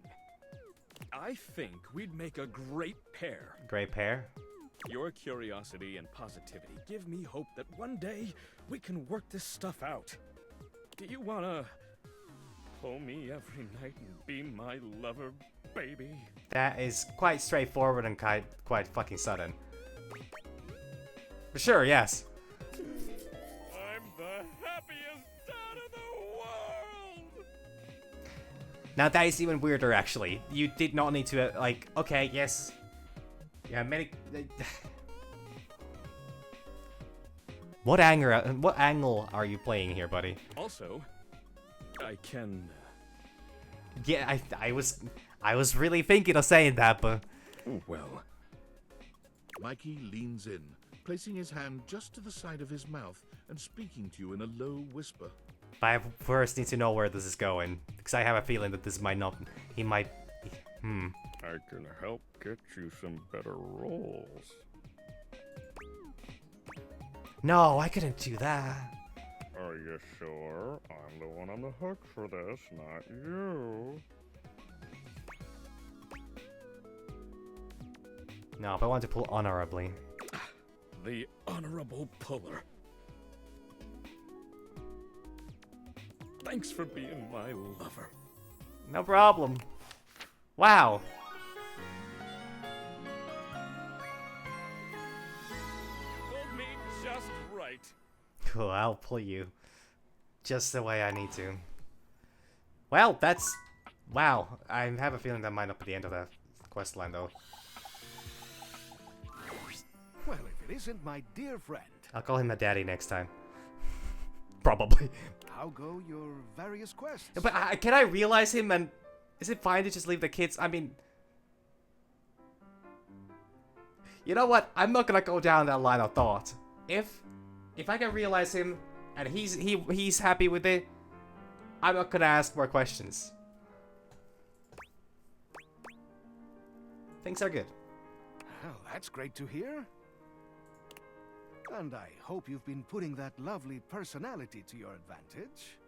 I think we'd make a great pair. Great pair? Your curiosity and positivity give me hope that one day we can work this stuff out. Do you wanna pull me every night and be my lover, baby? That is quite straightforward and quite fucking sudden. For sure, yes. I'm the happiest dad in the world! Now that is even weirder, actually. You did not need to, like, okay, yes. Yeah, many... What angle are you playing here, buddy? Also, I can... Yeah, I was really thinking of saying that, but... Well... Mikey leans in, placing his hand just to the side of his mouth and speaking to you in a low whisper. But I first need to know where this is going, because I have a feeling that this might not... He might... I can help get you some better roles. No, I couldn't do that. Are you sure? I'm the one on the hook for this, not you. No, if I want to pull honorably. The honorable puller. Thanks for being my lover. No problem. Wow. Pulled me just right. Cool, I'll pull you. Just the way I need to. Well, that's... Wow, I have a feeling that might not be the end of that quest line, though. Well, if it isn't my dear friend. I'll call him my daddy next time. Probably. How go your various quests? But can I realize him and... Is it fine to just leave the kids? I mean... You know what? I'm not gonna go down that line of thought. If I can realize him and he's happy with it, I'm not gonna ask more questions. Things are good. Well, that's great to hear. And I hope you've been putting that lovely personality to your advantage.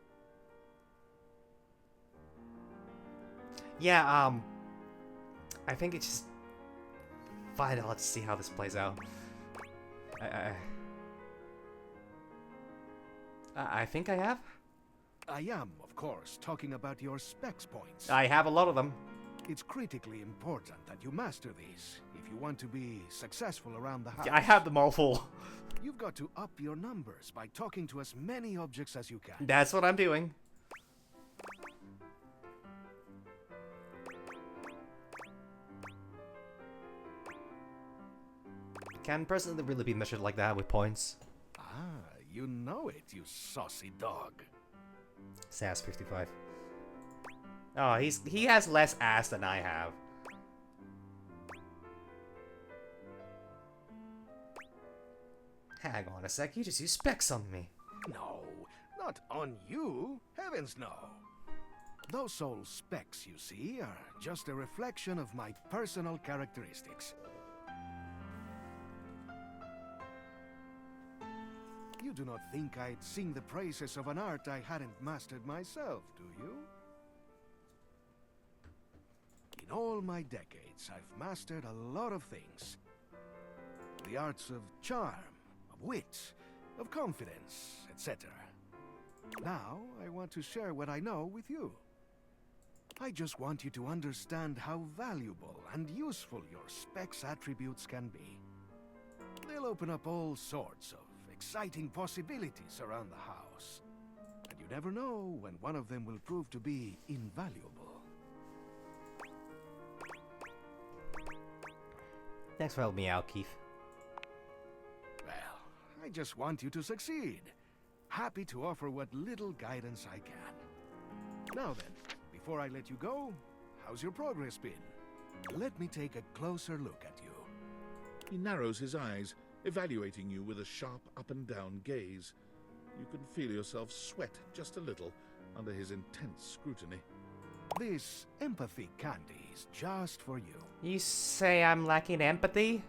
Yeah, I think it's just fine. Let's see how this plays out. I think I have. I am, of course, talking about your specs points. I have a lot of them. It's critically important that you master these if you want to be successful around the house. I have them all full. You've got to up your numbers by talking to as many objects as you can. That's what I'm doing. Can personally really be measured like that with points? Ah, you know it, you saucy dog. Sass 55. Oh, he has less ass than I have. Hang on a sec, you just use specs on me. No, not on you. Heavens no. Those old specs you see are just a reflection of my personal characteristics. You do not think I'd sing the praises of an art I hadn't mastered myself, do you? In all my decades, I've mastered a lot of things. The arts of charm, of wit, of confidence, etc. Now, I want to share what I know with you. I just want you to understand how valuable and useful your specs attributes can be. They'll open up all sorts of exciting possibilities around the house. And you never know when one of them will prove to be invaluable. Thanks for helping me out, Keith. Well, I just want you to succeed. Happy to offer what little guidance I can. Now then, before I let you go, how's your progress been? Let me take a closer look at you. He narrows his eyes, evaluating you with a sharp up-and-down gaze. You can feel yourself sweat just a little under his intense scrutiny. This empathy candy is just for you. You say I'm lacking empathy?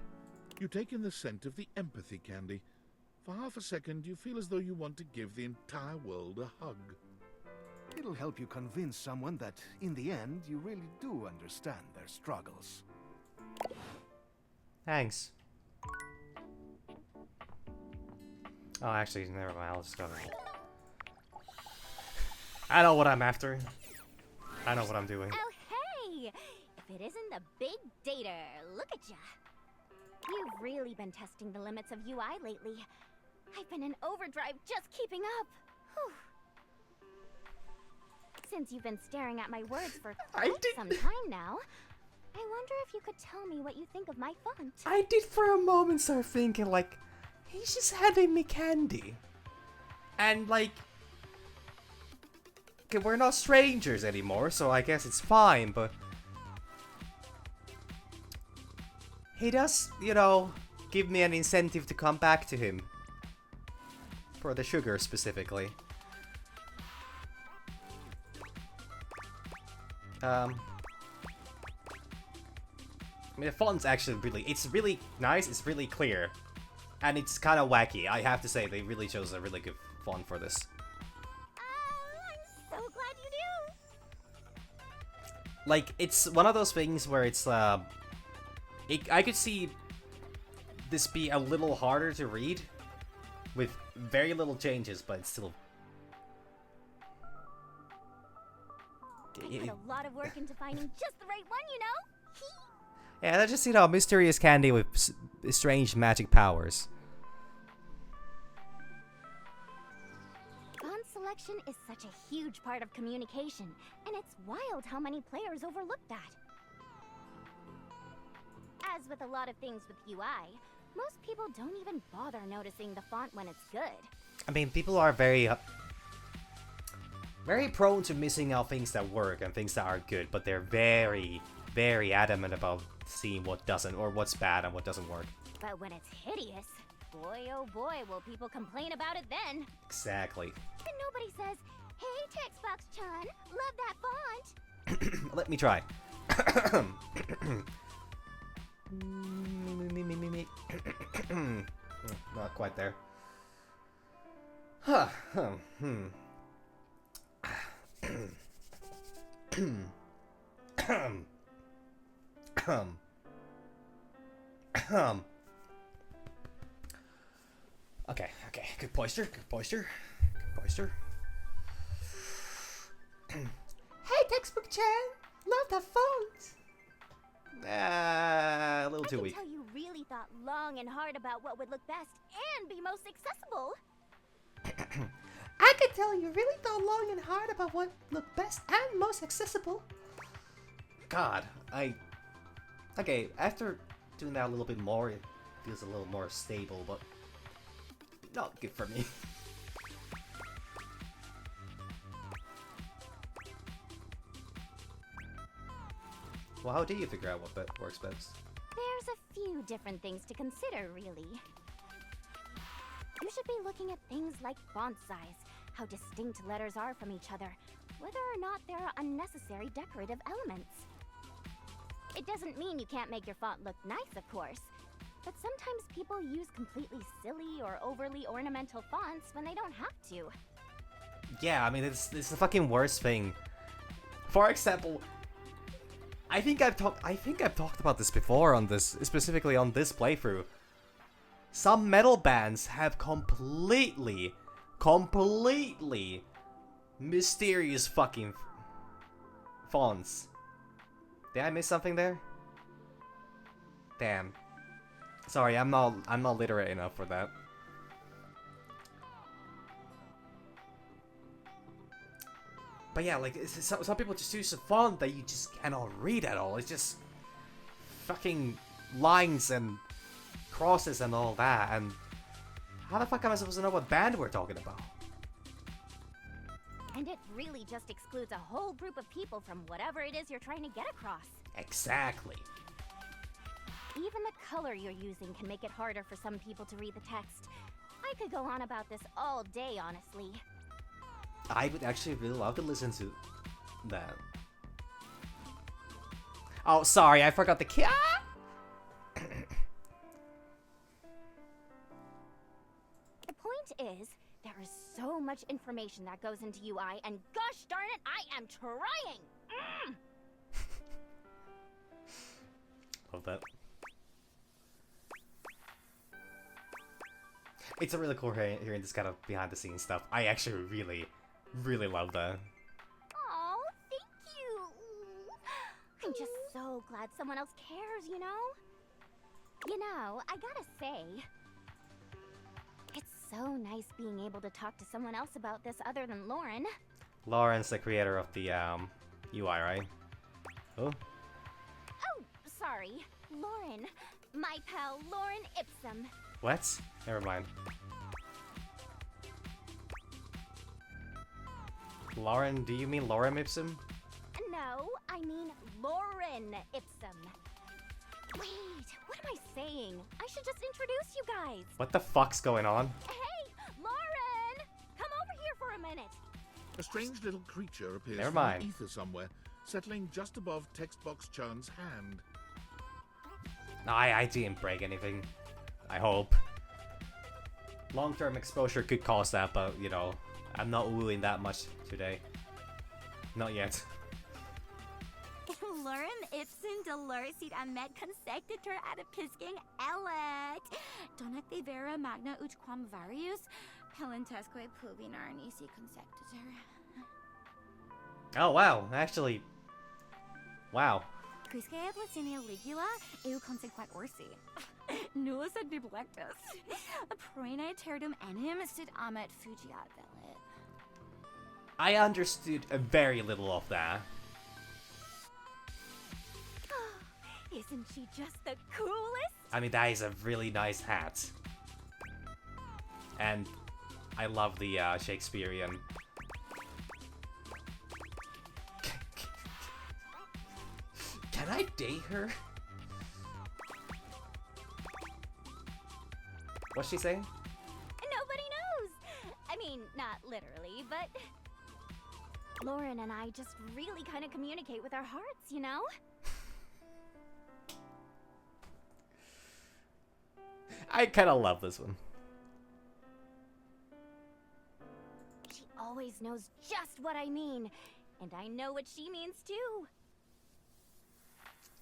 You take in the scent of the empathy candy. For half a second, you feel as though you want to give the entire world a hug. It'll help you convince someone that, in the end, you really do understand their struggles. Thanks. Oh, actually, never mind. I'll just go. I know what I'm after. I know what I'm doing. Oh, hey! If it isn't the big dater, look at ya. You've really been testing the limits of UI lately. I've been in overdrive just keeping up. Whew. Since you've been staring at my words for quite some time now, I wonder if you could tell me what you think of my font. I did for a moment start thinking, like, he's just handing me candy. And, like, okay, we're not strangers anymore, so I guess it's fine, but he does, you know, give me an incentive to come back to him. For the sugar, specifically. I mean, the font's actually it's really nice, it's really clear. And it's kind of wacky. I have to say, they really chose a really good font for this. like, it's one of those things where it's, I could see this be a little harder to read with very little changes, but it's still... I put a lot of work into finding just the right one, you know? Yeah, that's just, mysterious candy with strange magic powers. Font selection is such a huge part of communication, and it's wild how many players overlook that. As with a lot of things with UI, most people don't even bother noticing the font when it's good. I mean, people are very prone to missing out things that work and things that are good, but they're very, very adamant about seeing what doesn't, or what's bad and what doesn't work. But when it's hideous, boy oh boy will people complain about it then. Exactly. And nobody says, hey Textbox-chan, love that font. Let me try. Not quite there. Huh. Okay. Good posture. Hey, Textbook-chan! Love that font! A little too weak. I can tell you really thought long and hard about what would look best and be most accessible. I could tell you really thought long and hard about what looked best and most accessible. God, Okay, after doing that a little bit more, it feels a little more stable, but not good for me. Well, how do you figure out what works best? There's a few different things to consider, really. You should be looking at things like font size, how distinct letters are from each other, whether or not there are unnecessary decorative elements. It doesn't mean you can't make your font look nice, of course, but sometimes people use completely silly or overly ornamental fonts when they don't have to. Yeah, I mean, it's the fucking worst thing. For example, I think I've talked about this before on this, specifically on this playthrough. Some metal bands have completely mysterious fucking fonts. Did I miss something there? Damn. Sorry, I'm not literate enough for that. But yeah, like, some people just use a font that you just cannot read at all. It's just fucking lines and crosses and all that. And how the fuck am I supposed to know what band we're talking about? And it really just excludes a whole group of people from whatever it is you're trying to get across. Exactly. Even the color you're using can make it harder for some people to read the text. I could go on about this all day, honestly. I would actually really love to listen to that. Oh, sorry, I forgot the key. Ah! The point is, there is so much information that goes into UI, and gosh darn it, I am trying! Love that. It's a really cool hearing this kind of behind-the-scenes stuff. I actually really love that. Oh, thank you! I'm just so glad someone else cares, you know? You know, I gotta say, it's so nice being able to talk to someone else about this other than Lauren. Lauren's the creator of the UI, right? Oh? Oh, sorry. Lauren. My pal, Lauren Ipsum. What? Never mind. Lauren, do you mean Lorem Ipsum? No, I mean Lauren Ipsum. Wait, what am I saying? I should just introduce you guys. What the fuck's going on? Hey, Lauren! Come over here for a minute. A strange little creature appears Never from mind. the ether somewhere, settling just above Textbox-chan's hand. I didn't break anything. I hope. Long-term exposure could cause that, but, you know, I'm not wooing that much today. Not yet. Lauren Ipsen Dolorsid Ahmed Consectator Adipsking Elet. Donac de Vera Magna Uchquam Varius. Helentesque Pluvinar Nisi Consectator. Oh, wow. Actually. Wow. Quisque Eblicinia Ligula, Eu Consequat Orsi. Nullus ad Biblectus. Praene Terdum Enim Sid Amet Fugiat Velit. I understood a very little of that. Isn't she just the coolest? I mean, that is a really nice hat. And I love the Shakespearean. Can I date her? What's she saying? Nobody knows. I mean, not literally, but Lauren and I just really kind of communicate with our hearts, you know? I kind of love this one. She always knows just what I mean, and I know what she means too.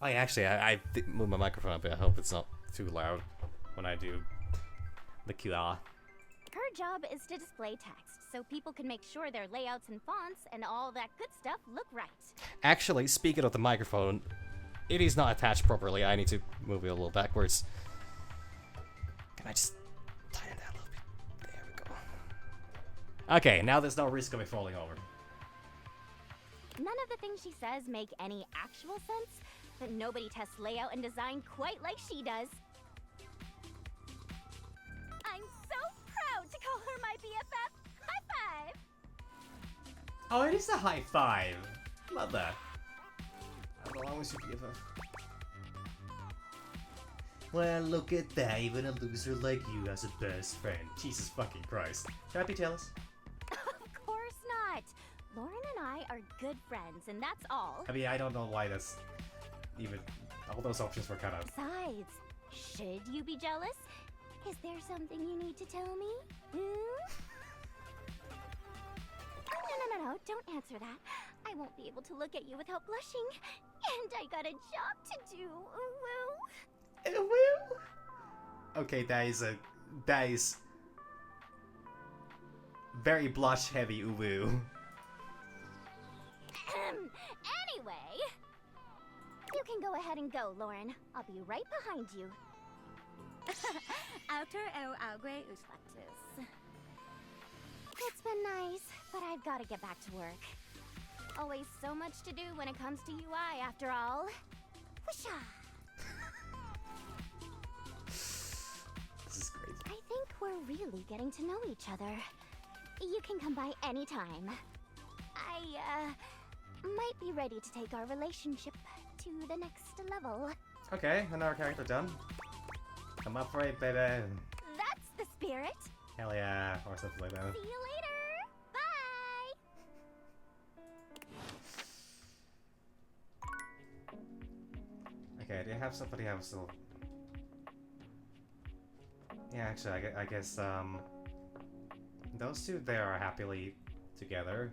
I move my microphone a bit. I hope it's not too loud when I do the QR. Her job is to display text, so people can make sure their layouts and fonts and all that good stuff look right. Actually, speaking of the microphone, it is not attached properly. I need to move it a little backwards. Can I just tighten that a little bit? There we go. Okay, now there's no risk of it falling over. None of the things she says make any actual sense, but nobody tests layout and design quite like she does. I'm so proud to call her my BFF. High five! Oh, it is a high five. Love that. How long was your BFF? Well, look at that. Even a loser like you has a best friend. Jesus fucking Christ. Should I be jealous? Of course not. Lauren and I are good friends, and that's all. I mean, I don't know why that's even. All those options were kind of. Besides, should you be jealous? Is there something you need to tell me? Hmm? Oh, no, don't answer that. I won't be able to look at you without blushing. And I got a job to do. Ooh, Woo! Okay, that is very blush heavy uwu. Anyway, you can go ahead and go, Lauren. I'll be right behind you. Outer o augue usfactus. It's been nice, but I've got to get back to work. Always so much to do when it comes to UI, after all. Whoosha! This is great. I think we're really getting to know each other. You can come by anytime. I, might be ready to take our relationship to the next level. Okay, another character done. I'm up for it, baby. That's the spirit. Hell yeah, or something like that. See you later. Bye. Okay, do you have somebody else still? Yeah, actually, I guess, those two there are happily together.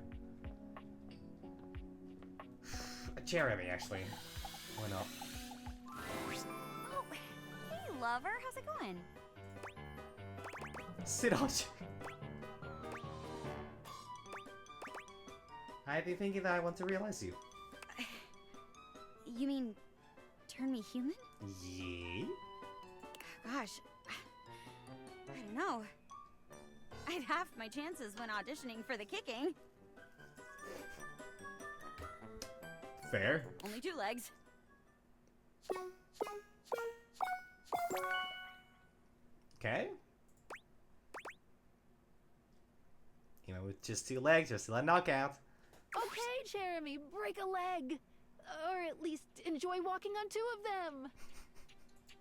Jeremy, actually. Why not? Oh, hey, lover. How's it going? Sit on. I've been thinking that I want to realize you. You mean turn me human? Yeah? Gosh, I don't know. I'd half my chances when auditioning for the kicking. Fair. Only 2 legs. Okay. You know, with just 2 legs, you're still a knockout. Okay, Jeremy, break a leg. Or at least enjoy walking on 2 of them.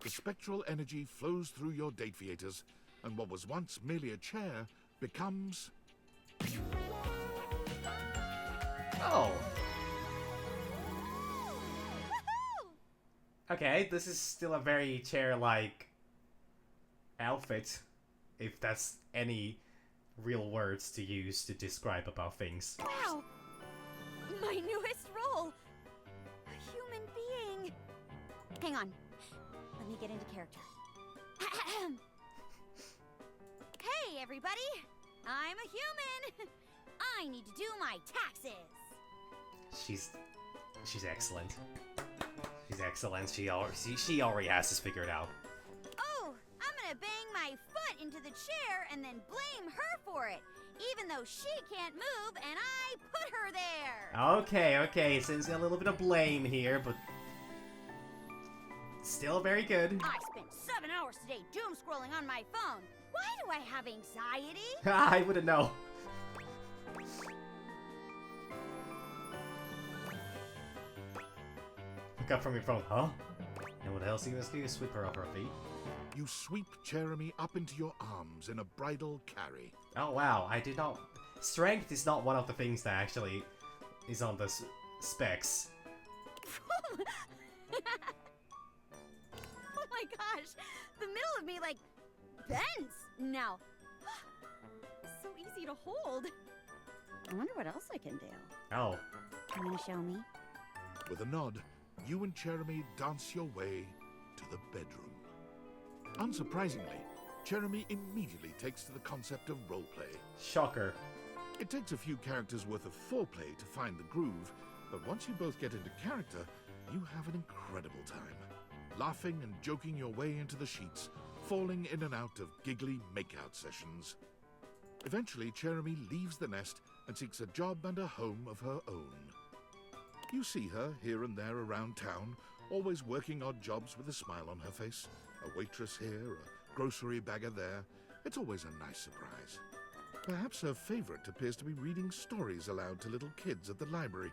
The spectral energy flows through your date theaters, and what was once merely a chair becomes... Oh. Okay, this is still a very chair-like outfit, if that's any real words to use to describe about things. Wow! My newest role! A human being. Hang on. Let me get into character. Hey, everybody! I'm a human! I need to do my taxes! She's excellent. She's excellent. She already has this figured out. Oh, I'm gonna bang my foot into the chair and then blame her for it, even though she can't move and I put her there! Okay, since a little bit of blame here, but still very good. I spent 7 hours today doom scrolling on my phone. Why do I have anxiety? I wouldn't know. Look up from your phone, huh? And what else are you gonna do? Sweep her off her feet? You sweep Jeremy up into your arms in a bridal carry. Oh wow, I did not... Strength is not one of the things that actually is on the specs. Oh my gosh, the middle of me like bends now. So easy to hold. I wonder what else I can do. Oh. You wanna show me? With a nod, you and Jeremy dance your way to the bedroom. Unsurprisingly, Jeremy immediately takes to the concept of roleplay. Shocker. It takes a few characters worth of foreplay to find the groove, but once you both get into character, you have an incredible time. Laughing and joking your way into the sheets, falling in and out of giggly make-out sessions. Eventually, Jeremy leaves the nest and seeks a job and a home of her own. You see her here and there around town, always working odd jobs with a smile on her face. A waitress here, a grocery bagger there. It's always a nice surprise. Perhaps her favorite appears to be reading stories aloud to little kids at the library.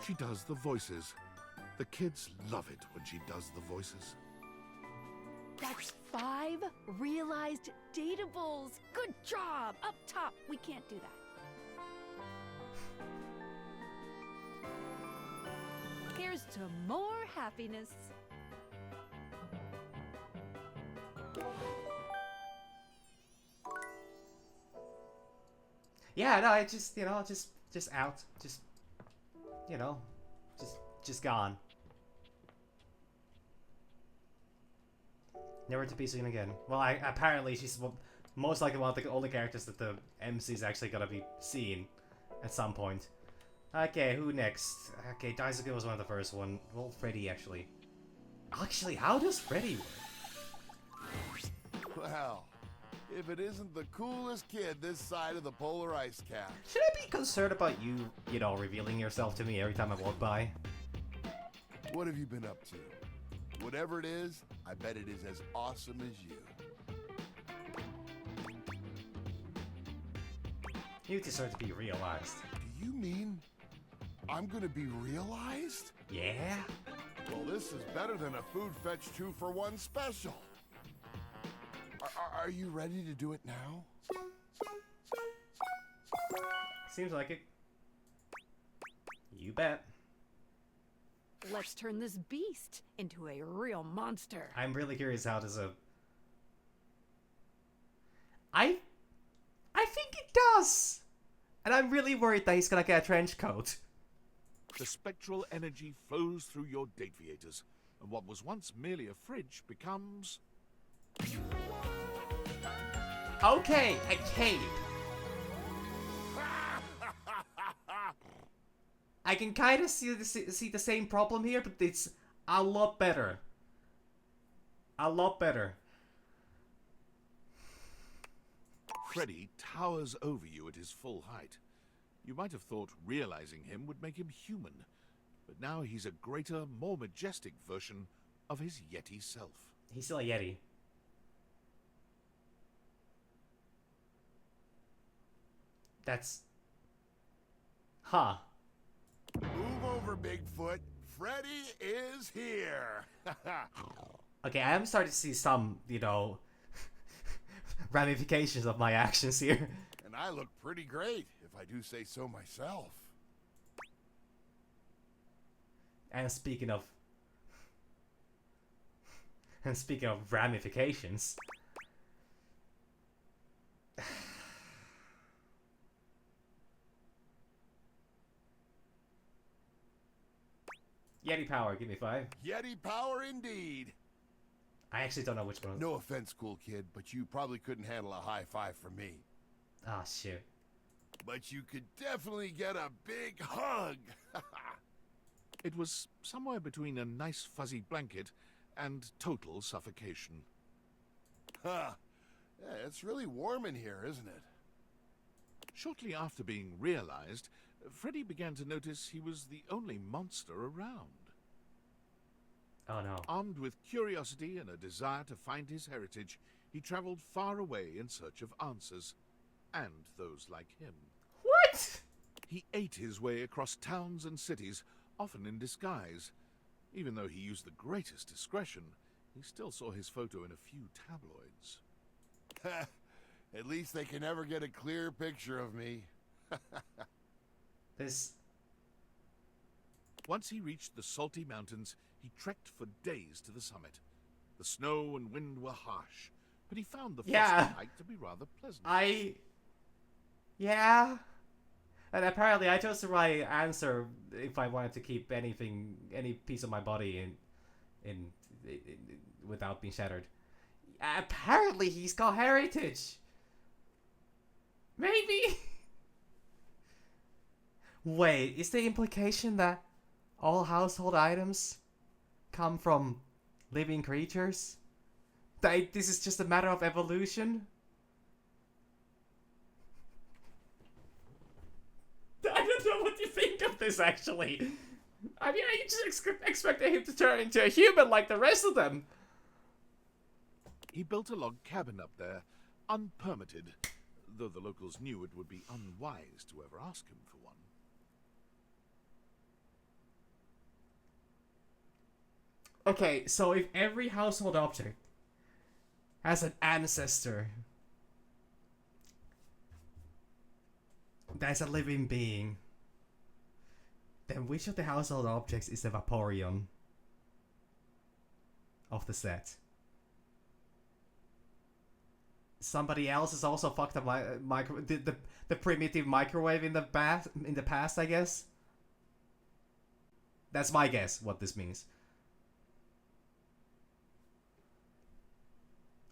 She does the voices. The kids love it when she does the voices. That's 5 realized datables. Good job. Up top. We can't do that. Here's to more happiness. Yeah, no, I just, just out. Just, just gone. Never to be seen again. Well, apparently she's most likely one of the only characters that the MC is actually gonna be seeing at some point. Okay, who next? Okay, Daisuke was one of the first one. Well, Freddy, actually. Actually, how does Freddy work? Well, if it isn't the coolest kid this side of the polar ice cap. Should I be concerned about you, revealing yourself to me every time I walk by? What have you been up to? Whatever it is, I bet it is as awesome as you. You deserve to be realized. Do you mean I'm gonna be realized? Yeah? Well, this is better than a Food Fetch 2-for-1 special. Are you ready to do it now? Seems like it. You bet. Let's turn this beast into a real monster. I'm really curious how does a... I think it does! And I'm really worried that he's gonna get a trench coat. The spectral energy flows through your Dateviators, and what was once merely a fridge becomes... Okay, a cape. I can kind of see the same problem here, but it's a lot better. A lot better. Freddy towers over you at his full height. You might have thought realizing him would make him human, but now he's a greater, more majestic version of his Yeti self. He's still a Yeti. That's... Huh. Move over, Bigfoot. Freddy is here. Okay, I am starting to see some, ramifications of my actions here. And I look pretty great, if I do say so myself. And speaking of ramifications, Yeti power, give me 5. Yeti power indeed. I actually don't know which one. No offense, cool kid, but you probably couldn't handle a high five from me. Ah, shoot. But you could definitely get a big hug. It was somewhere between a nice fuzzy blanket and total suffocation. Huh. Yeah, it's really warm in here, isn't it? Shortly after being realized, Freddy began to notice he was the only monster around. Oh no. Armed with curiosity and a desire to find his heritage, he traveled far away in search of answers, and those like him. What? He ate his way across towns and cities, often in disguise. Even though he used the greatest discretion, he still saw his photo in a few tabloids. At least they can never get a clear picture of me. This... Once he reached the Salty Mountains, he trekked for days to the summit. The snow and wind were harsh, but he found the frosty hike to be rather pleasant. Yeah. And apparently I chose the right answer if I wanted to keep anything, any piece of my body in without being shattered. Apparently he's got heritage. Maybe. Wait, is the implication that all household items come from living creatures? That this is just a matter of evolution? I don't know what you think of this, actually. I mean, I just expected him to turn into a human like the rest of them. He built a log cabin up there, unpermitted, though the locals knew it would be unwise to ever ask him for one. Okay, so if every household object has an ancestor that's a living being, then which of the household objects is the Vaporeon of the set? Somebody else has also fucked up the primitive microwave in the past, I guess. That's my guess what this means.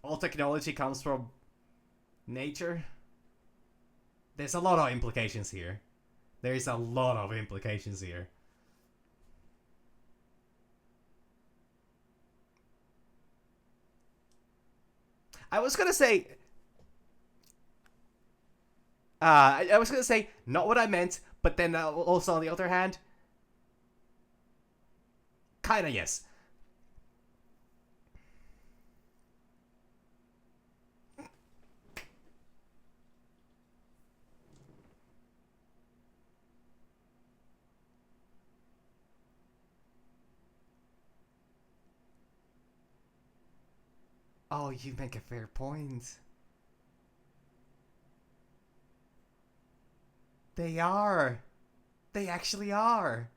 All technology comes from nature. There's a lot of implications here. There's a lot of implications here. I was gonna say... I was gonna say, not what I meant, but then also on the other hand... Kinda yes. Oh, you make a fair point. They are. They actually are.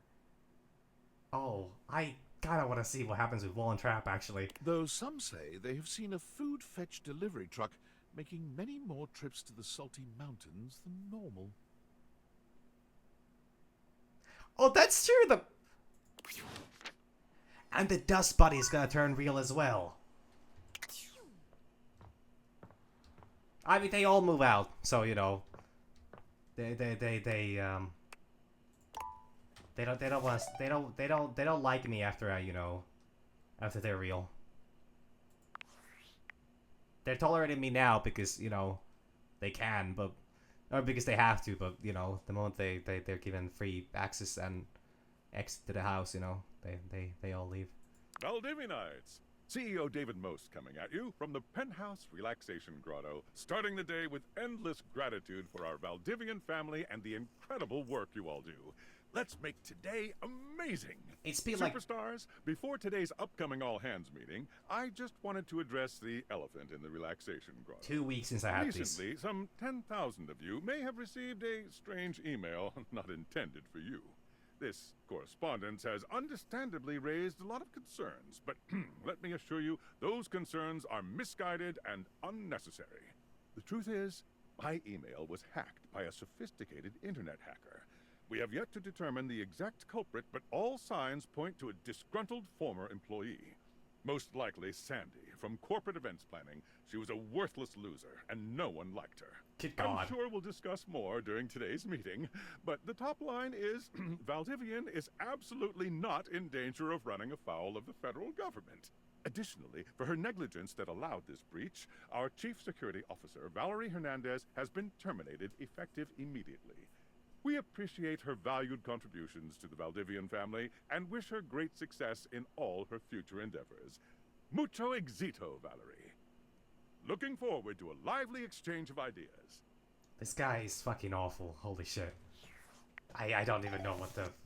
Oh, I kinda want to see what happens with Wall and Trap, actually. Though some say they have seen a food fetch delivery truck making many more trips to the Salty Mountains than normal. Oh, that's true. And the Dust Buddy is gonna turn real as well. I mean, they all move out, so you know. They don't like me after you know, after they're real. They're tolerating me now because you know, they can, but or because they have to, but you know, the moment they're given free access and exit to the house, you know, they all leave. Valdivianites! CEO David Most coming at you from the Penthouse Relaxation Grotto, starting the day with endless gratitude for our Valdivian family and the incredible work you all do. Let's make today amazing! It's been Superstars, before today's upcoming all-hands meeting, I just wanted to address the elephant in the Relaxation Grotto. 2 weeks since I had these. Recently, some 10,000 of you may have received a strange email not intended for you. This correspondence has understandably raised a lot of concerns, but let me assure you, those concerns are misguided and unnecessary. The truth is, my email was hacked by a sophisticated internet hacker. We have yet to determine the exact culprit, but all signs point to a disgruntled former employee. Most likely Sandy, from corporate events planning. She was a worthless loser, and no one liked her. Good God. I'm sure we'll discuss more during today's meeting, but the top line is Valdivian is absolutely not in danger of running afoul of the federal government. Additionally, for her negligence that allowed this breach, our Chief Security Officer, Valerie Hernandez, has been terminated effective immediately. We appreciate her valued contributions to the Valdivian family and wish her great success in all her future endeavors. Mucho éxito, Valerie. Looking forward to a lively exchange of ideas. This guy is fucking awful. Holy shit. I don't even know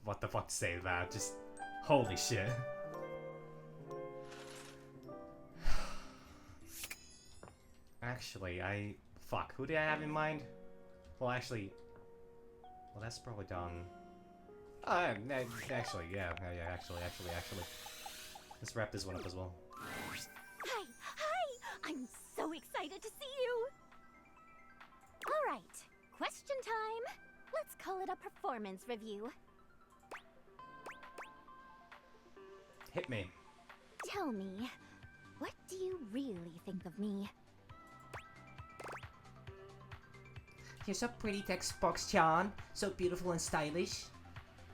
what the fuck to say to that. Just holy shit. Actually, fuck. Who did I have in mind? Well, actually, well, that's probably done. Actually, yeah, actually. Let's wrap this one up as well. Hi! I'm so excited to see you! Alright, question time. Let's call it a performance review. Hit me. Tell me, what do you really think of me? You're so pretty, Textbox-chan. So beautiful and stylish.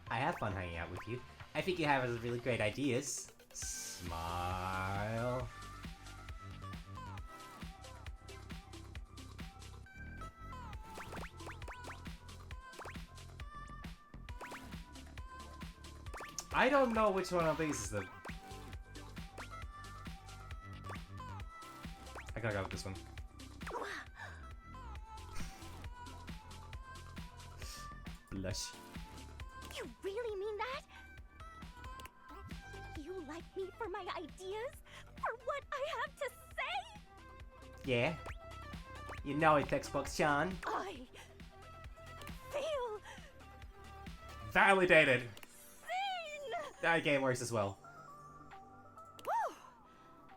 I have fun hanging out with you. I think you have really great ideas. Smile. I don't know which one of these is the... I gotta go with this one. Blush. You really mean that? You like me for my ideas? For what I have to say? Yeah. You know it, Textbox-chan. I feel validated. seen! That game works as well. Whew.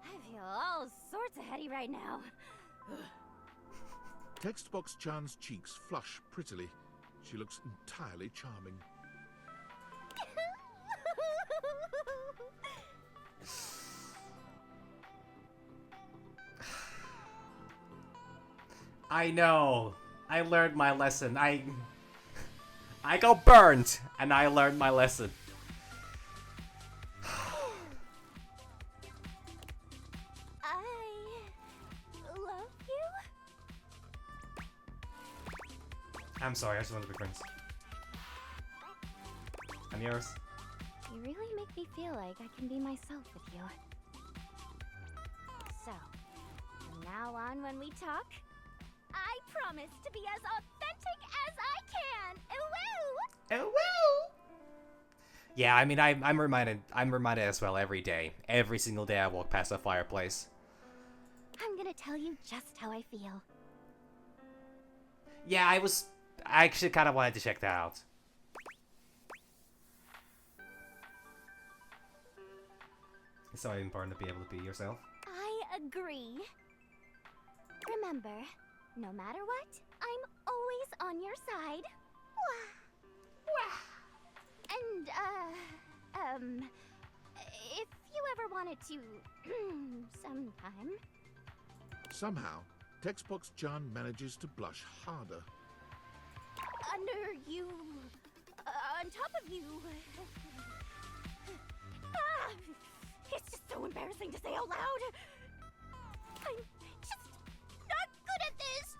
I feel all sorts of heady right now. Textbox-chan's cheeks flush prettily. She looks entirely charming. I know. I learned my lesson. I got burned, and I learned my lesson. I love you? I'm sorry, I just wanted to be friends. I'm yours. You really make me feel like I can be myself with you. So, from now on when we talk, I promise to be as authentic as I can. Ooh-woo! Ooh-woo! Yeah, I mean, I'm reminded as well every day. Every single day I walk past a fireplace. I'm gonna tell you just how I feel. Yeah, I actually kind of wanted to check that out. It's so important to be able to be yourself. I agree. Remember, no matter what, I'm always on your side. And, if you ever wanted to, sometime. Somehow, Textbox-chan manages to blush harder. Under you, on top of you. Ah, it's just so embarrassing to say out loud. I'm just not good at this.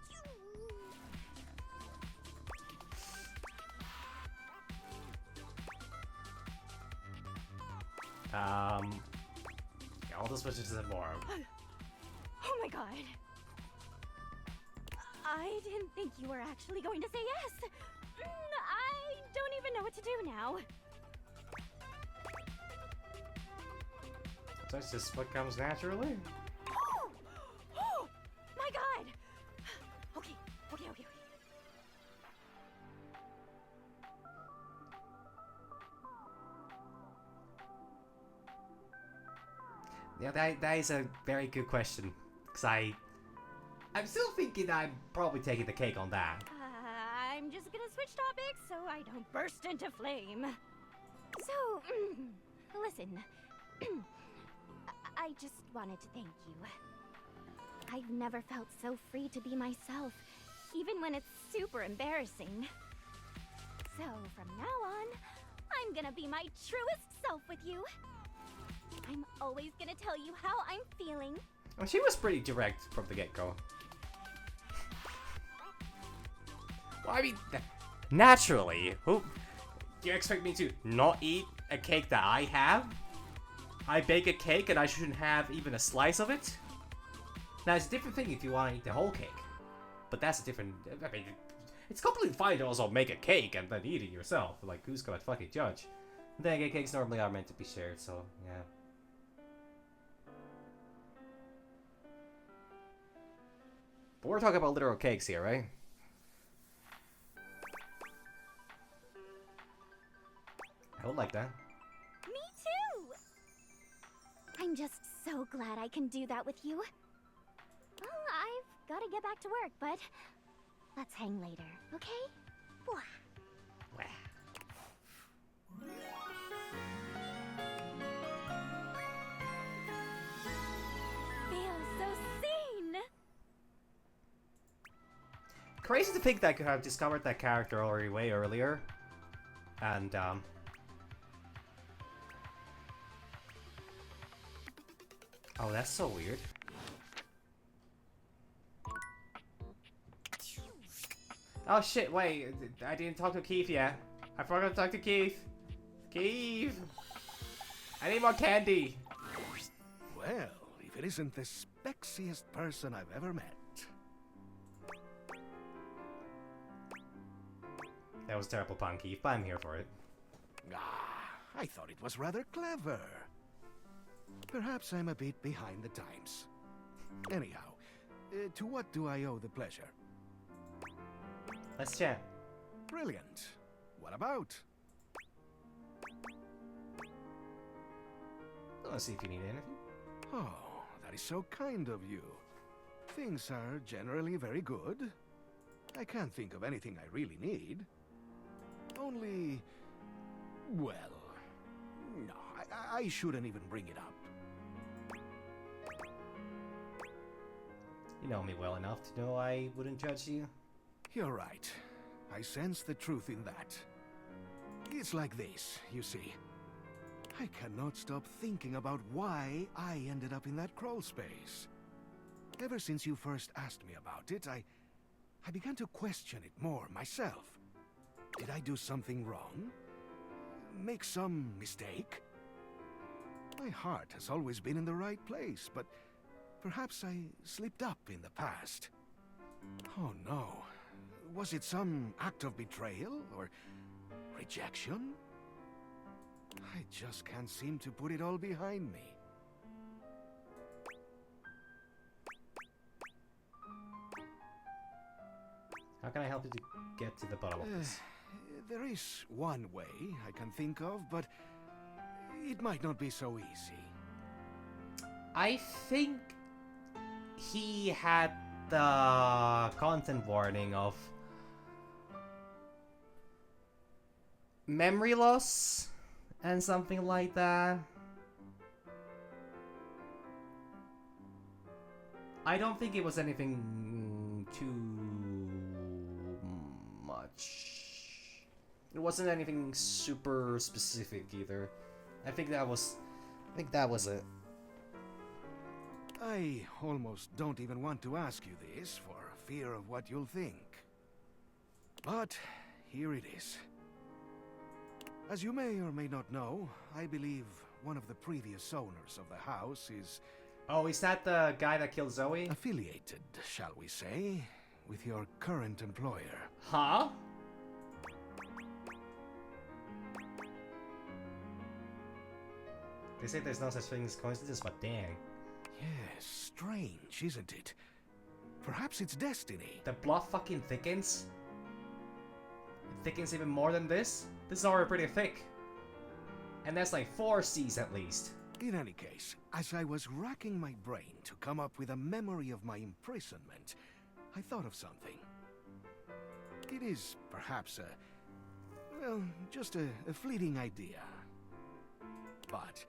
All the switches and more. Oh my god. I didn't think you were actually going to say yes. I don't even know what to do now. That's just what comes naturally. Oh my god. Okay. Yeah, that is a very good question. Because I'm still thinking I'm probably taking the cake on that. I'm just gonna switch topics so I don't burst into flame. So, listen. I just wanted to thank you. I've never felt so free to be myself, even when it's super embarrassing. So, from now on, I'm gonna be my truest self with you. I'm always gonna tell you how I'm feeling. Well, she was pretty direct from the get-go. Well, I mean, naturally, who do you expect me to not eat a cake that I have? I bake a cake and I shouldn't have even a slice of it? Now, it's a different thing if you want to eat the whole cake. But that's a different... I mean, it's completely fine to also make a cake and then eat it yourself. Like, who's gonna fucking judge? And then again, cakes normally are meant to be shared, so, yeah. But we're talking about literal cakes here, right? I would like that. Me too! I'm just so glad I can do that with you. Well, I've got to get back to work, but let's hang later, okay? Blah. Feels so seen! Crazy to think that I could have discovered that character already way earlier. And, oh, that's so weird. Oh shit, wait, I didn't talk to Keith yet. I forgot to talk to Keith. Keith! I need more candy! Well, if it isn't the spexiest person I've ever met. That was a terrible pun, Keith, but I'm here for it. Ah, I thought it was rather clever. Perhaps I'm a bit behind the times. Anyhow, to what do I owe the pleasure? Let's chat. Brilliant. What about? Let's see if you need anything. Oh, that is so kind of you. Things are generally very good. I can't think of anything I really need. Only... well... no, I shouldn't even bring it up. You know me well enough to know I wouldn't judge you. You're right. I sense the truth in that. It's like this, you see. I cannot stop thinking about why I ended up in that crawl space. Ever since you first asked me about it, I began to question it more myself. Did I do something wrong? Make some mistake? My heart has always been in the right place, but perhaps I slipped up in the past. Oh no. Was it some act of betrayal or rejection? I just can't seem to put it all behind me. How can I help you to get to the bottom of this? There is one way I can think of, but it might not be so easy. I think he had the content warning of memory loss and something like that. I don't think it was anything too much. It wasn't anything super specific either. I think that was it. I almost don't even want to ask you this for fear of what you'll think. But here it is. As you may or may not know, I believe one of the previous owners of the house is... Oh, is that the guy that killed Zoe? Affiliated, shall we say, with your current employer. Huh? They say there's no such thing as coincidence, but dang. Yes, strange, isn't it? Perhaps it's destiny. The plot fucking thickens? It thickens even more than this? This is already pretty thick. And that's like 4 C's at least. In any case, as I was racking my brain to come up with a memory of my imprisonment, I thought of something. It is perhaps a Well, just a fleeting idea. But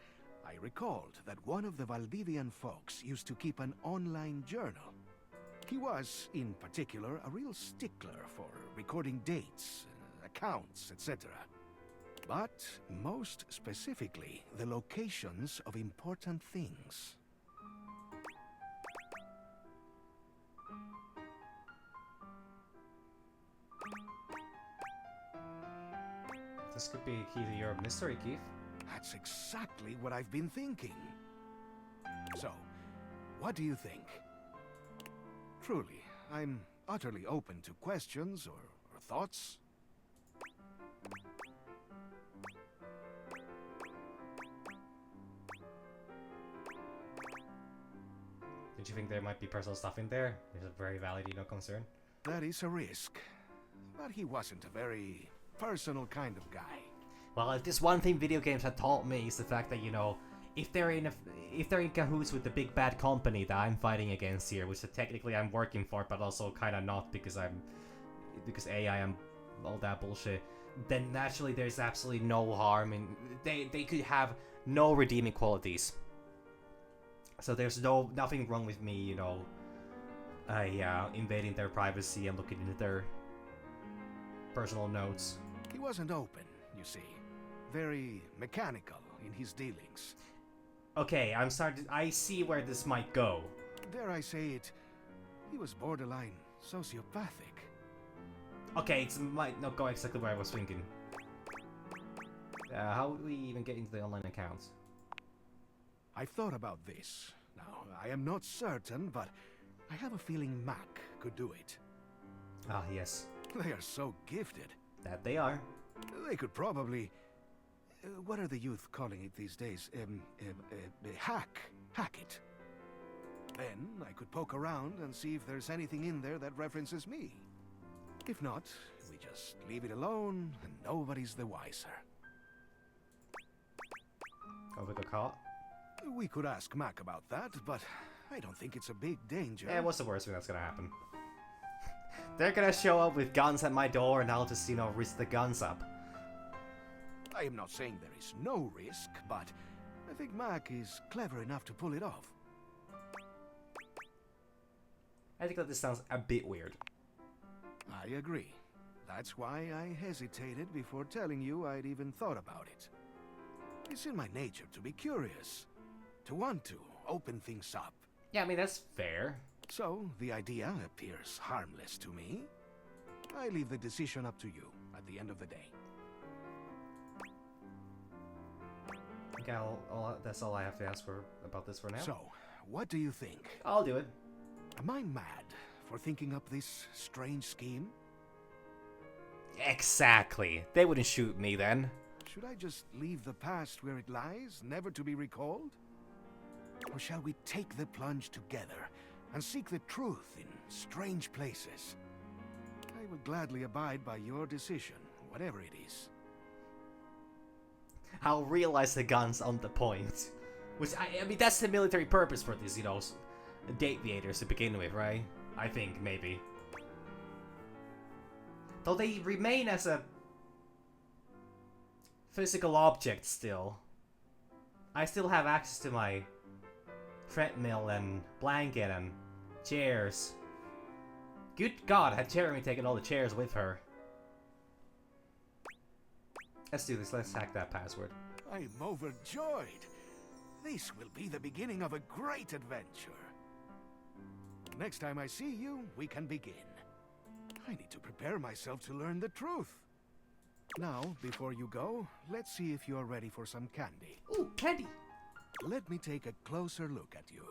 I recalled that one of the Valdivian folks used to keep an online journal. He was, in particular, a real stickler for recording dates, accounts, etc. But most specifically, the locations of important things. This could be a key to your mystery, Keith. That's exactly what I've been thinking. So, what do you think? Truly, I'm utterly open to questions or thoughts. Did you think there might be personal stuff in there? There's a very valid, concern. That is a risk. But he wasn't a very personal kind of guy. Well, if there's one thing video games have taught me is the fact that, if they're in cahoots with the big bad company that I'm fighting against here, which technically I'm working for, but also kind of not because AI am all that bullshit, then naturally there's absolutely no harm in they could have no redeeming qualities. So there's nothing wrong with me, invading their privacy and looking into their personal notes. He wasn't open, you see. Very mechanical in his dealings. Okay, I see where this might go. Dare I say it, he was borderline sociopathic. Okay, it might not go exactly where I was thinking. How would we even get into the online accounts? I've thought about this. Now, I am not certain, but I have a feeling Mac could do it. Ah, yes. They are so gifted. That they are. They could probably... what are the youth calling it these days? Hack it. Then I could poke around and see if there's anything in there that references me. If not, we just leave it alone and nobody's the wiser. Oh, we got caught? We could ask Mac about that, but I don't think it's a big danger. Yeah, what's the worst thing that's gonna happen? They're gonna show up with guns at my door and I'll just, risk the guns up. I am not saying there is no risk, but I think Mac is clever enough to pull it off. I think that this sounds a bit weird. I agree. That's why I hesitated before telling you I'd even thought about it. It's in my nature to be curious, to want to open things up. Yeah, I mean, that's fair. So, the idea appears harmless to me. I leave the decision up to you at the end of the day. Okay, that's all I have to ask for about this for now. So, what do you think? I'll do it. Am I mad for thinking up this strange scheme? Exactly. They wouldn't shoot me then. Should I just leave the past where it lies, never to be recalled? Or shall we take the plunge together and seek the truth in strange places? I would gladly abide by your decision, whatever it is. I'll realize the gun's on the point. Which, I mean, that's the military purpose for this, Aviators to begin with, right? I think, maybe. Though they remain as a physical object still. I still have access to my treadmill and blanket and chairs. Good God, had Jeremy taken all the chairs with her? Let's do this, let's hack that password. I'm overjoyed. This will be the beginning of a great adventure. Next time I see you, we can begin. I need to prepare myself to learn the truth. Now, before you go, let's see if you're ready for some candy. Ooh, candy! Let me take a closer look at you.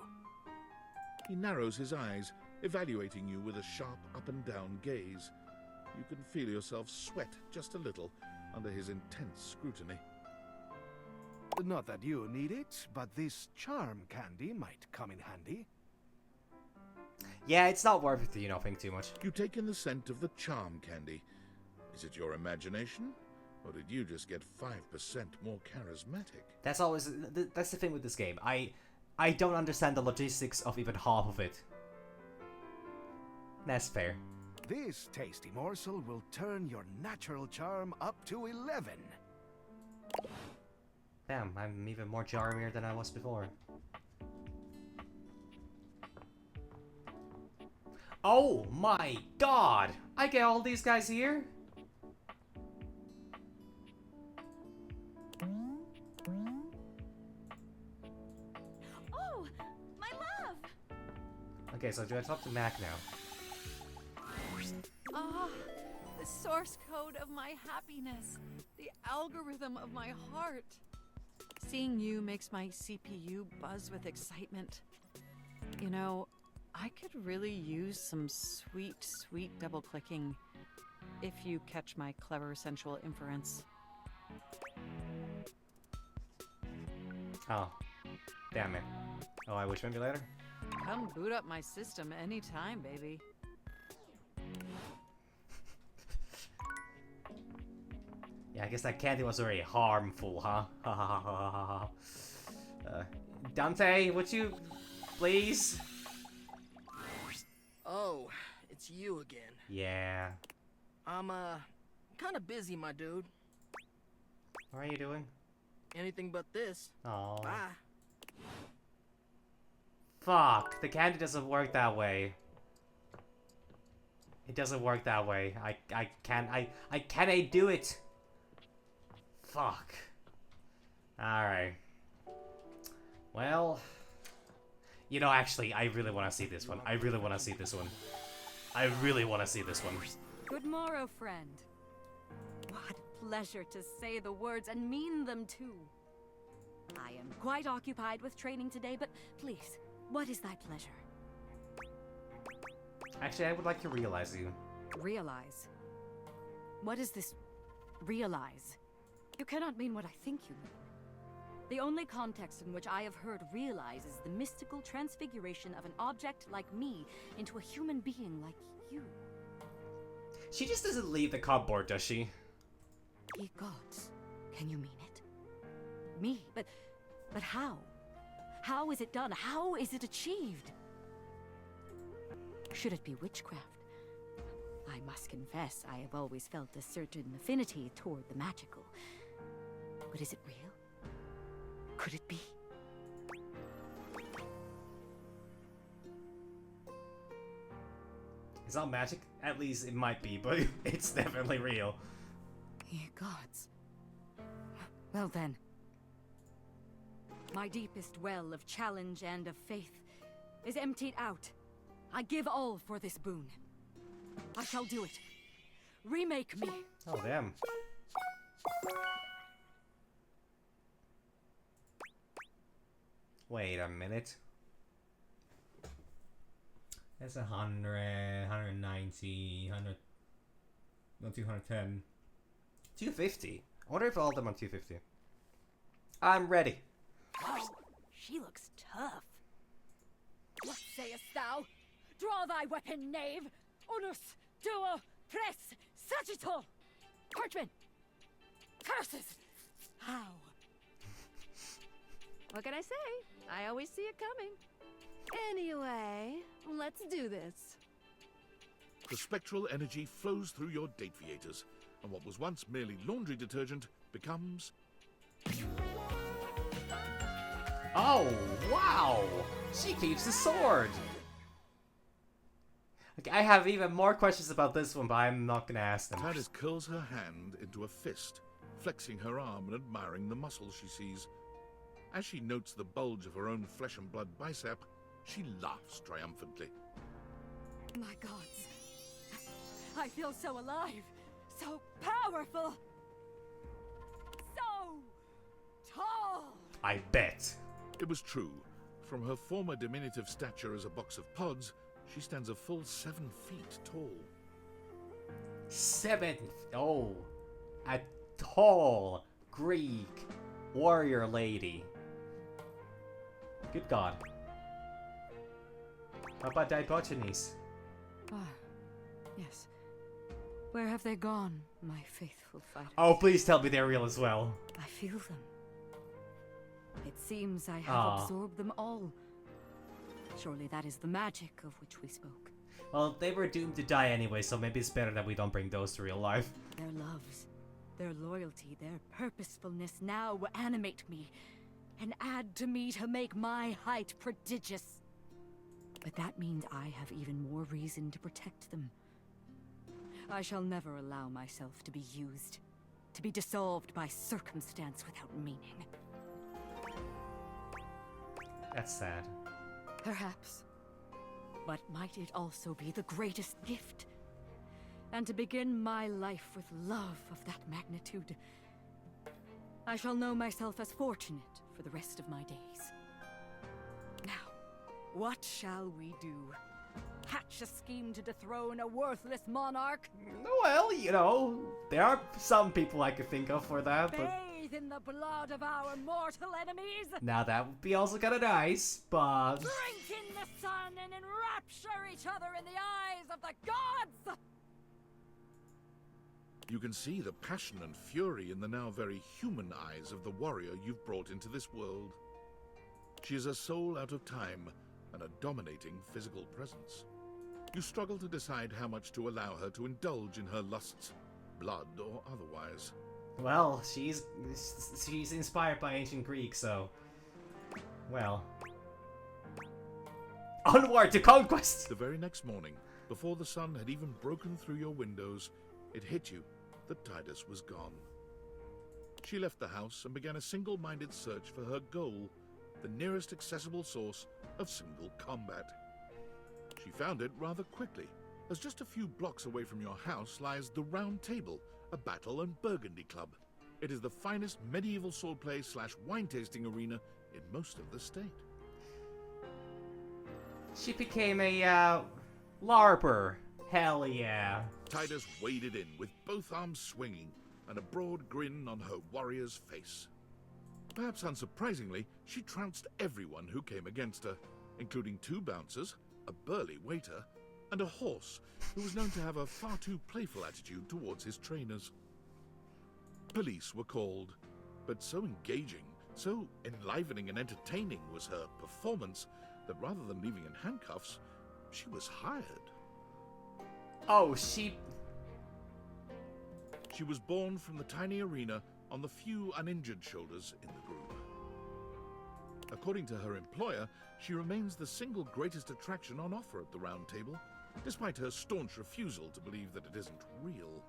He narrows his eyes, evaluating you with a sharp up-and-down gaze. You can feel yourself sweat just a little under his intense scrutiny. Not that you need it, but this charm candy might come in handy. Yeah, it's not worth it to, think too much. You take in the scent of the charm candy. Is it your imagination? Or did you just get 5% more charismatic? That's always... that's the thing with this game. I don't understand the logistics of even half of it. That's fair. This tasty morsel will turn your natural charm up to 11. Damn, I'm even more Jaromir than I was before. Oh my god! I get all these guys here? Oh, my love! Okay, so do I talk to Mac now? Ah, the source code of my happiness, the algorithm of my heart. Seeing you makes my CPU buzz with excitement. You know, I could really use some sweet, sweet double-clicking if you catch my clever sensual inference. Oh. Damn it. Oh, I wish maybe later? Come boot up my system anytime, baby. Yeah, I guess that candy was very harmful, huh? Ha ha ha ha ha ha. Dante, would you please? Oh, it's you again. Yeah. I'm, kinda busy, my dude. What are you doing? Anything but this. Oh. Bye. Fuck, the candy doesn't work that way. It doesn't work that way. I can't do it. Fuck. Alright. Well, you know, actually, I really want to see this one. I really want to see this one. I really want to see this one. Good morrow, friend. What pleasure to say the words and mean them too. I am quite occupied with training today, but please, what is thy pleasure? Actually, I would like to realize you. Realize? What is this realize? You cannot mean what I think you mean. The only context in which I have heard realize is the mystical transfiguration of an object like me into a human being like you. She just doesn't leave the cupboard, does she? Ye gods, can you mean it? Me? But how? How is it done? How is it achieved? Should it be witchcraft? I must confess, I have always felt a certain affinity toward the magical. But is it real? Could it be? It's not magic. At least it might be, but it's definitely real. Ye gods. Well then. My deepest well of challenge and of faith is emptied out. I give all for this boon. I shall do it. Remake me. Oh, damn. Wait a minute. That's 100, 190, 100, no, 210. 250? I wonder if all of them are 250. I'm ready. Oh, she looks tough. What sayest thou? Draw thy weapon, knave! Unus, duo, pres, sagittal! Parchment! Curses! How? What can I say? I always see it coming. Anyway, let's do this. The spectral energy flows through your Dateviators, and what was once merely laundry detergent becomes... Oh, wow! She keeps the sword! Okay, I have even more questions about this one, but I'm not gonna ask them. Titus curls her hand into a fist, flexing her arm and admiring the muscle she sees. As she notes the bulge of her own flesh and blood bicep, she laughs triumphantly. My gods. I feel so alive, so powerful, so tall. I bet. It was true. From her former diminutive stature as a box of pods, she stands a full 7 feet tall. 7? Oh. A tall Greek warrior lady. Good God. How about Diogenes? Ah, yes. Where have they gone, my faithful fighters? Oh, please tell me they're real as well. I feel them. It seems I have absorbed them all. Surely that is the magic of which we spoke. Well, they were doomed to die anyway, so maybe it's better that we don't bring those to real life. Their loves, their loyalty, their purposefulness now will animate me and add to me to make my height prodigious. But that means I have even more reason to protect them. I shall never allow myself to be used, to be dissolved by circumstance without meaning. That's sad. Perhaps. But might it also be the greatest gift? And to begin my life with love of that magnitude, I shall know myself as fortunate for the rest of my days. Now, what shall we do? Hatch a scheme to dethrone a worthless monarch? Well, you know, there are some people I could think of for that, but... Bathe in the blood of our mortal enemies? Now that would be also kind of nice, but... Drink in the sun and enrapture each other in the eyes of the gods! You can see the passion and fury in the now very human eyes of the warrior you've brought into this world. She is a soul out of time and a dominating physical presence. You struggle to decide how much to allow her to indulge in her lusts, blood or otherwise. Well, she's inspired by ancient Greek, so... Well... Onward to conquest! The very next morning, before the sun had even broken through your windows, it hit you that Tidus was gone. She left the house and began a single-minded search for her goal, the nearest accessible source of single combat. She found it rather quickly, as just a few blocks away from your house lies the Round Table, a battle and burgundy club. It is the finest medieval swordplay / wine tasting arena in most of the state. She became a, LARPer. Hell yeah. Tidus waded in with both arms swinging and a broad grin on her warrior's face. Perhaps unsurprisingly, she trounced everyone who came against her, including 2 bouncers, a burly waiter, and a horse who was known to have a far too playful attitude towards his trainers. Police were called, but so engaging, so enlivening and entertaining was her performance that rather than leaving in handcuffs, she was hired. Oh, she was born from the tiny arena on the few uninjured shoulders in the group. According to her employer, she remains the single greatest attraction on offer at the Round Table, despite her staunch refusal to believe that it isn't real.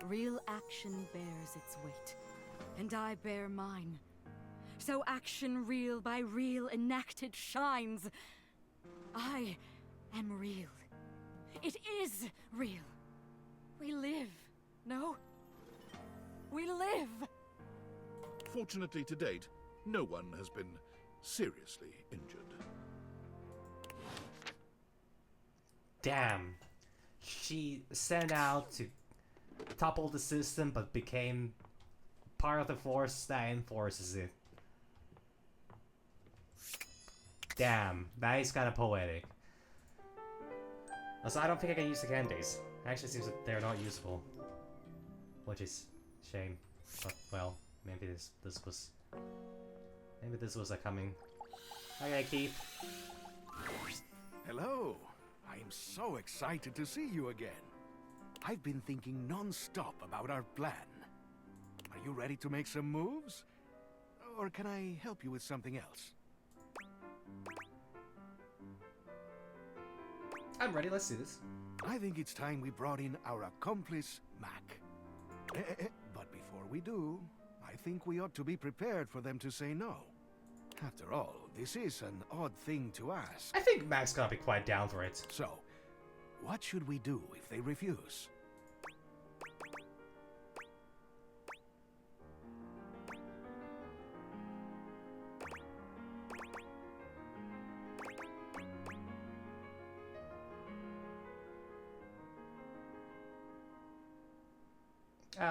Real action bears its weight, and I bear mine. So action real by real enacted shines. I am real. It is real. We live, no? We live! Fortunately to date, no one has been seriously injured. Damn. She set out to topple the system, but became part of the force that enforces it. Damn, that is kind of poetic. Also, I don't think I can use the candies. Actually, seems that they're not useful, which is a shame. But well, maybe this was a coming. Okay, Keith. Hello. I'm so excited to see you again. I've been thinking non-stop about our plan. Are you ready to make some moves? Or can I help you with something else? I'm ready, let's do this. I think it's time we brought in our accomplice, Mac. But before we do, I think we ought to be prepared for them to say no. After all, this is an odd thing to ask. I think Mac's gonna be quite down for it. So, what should we do if they refuse?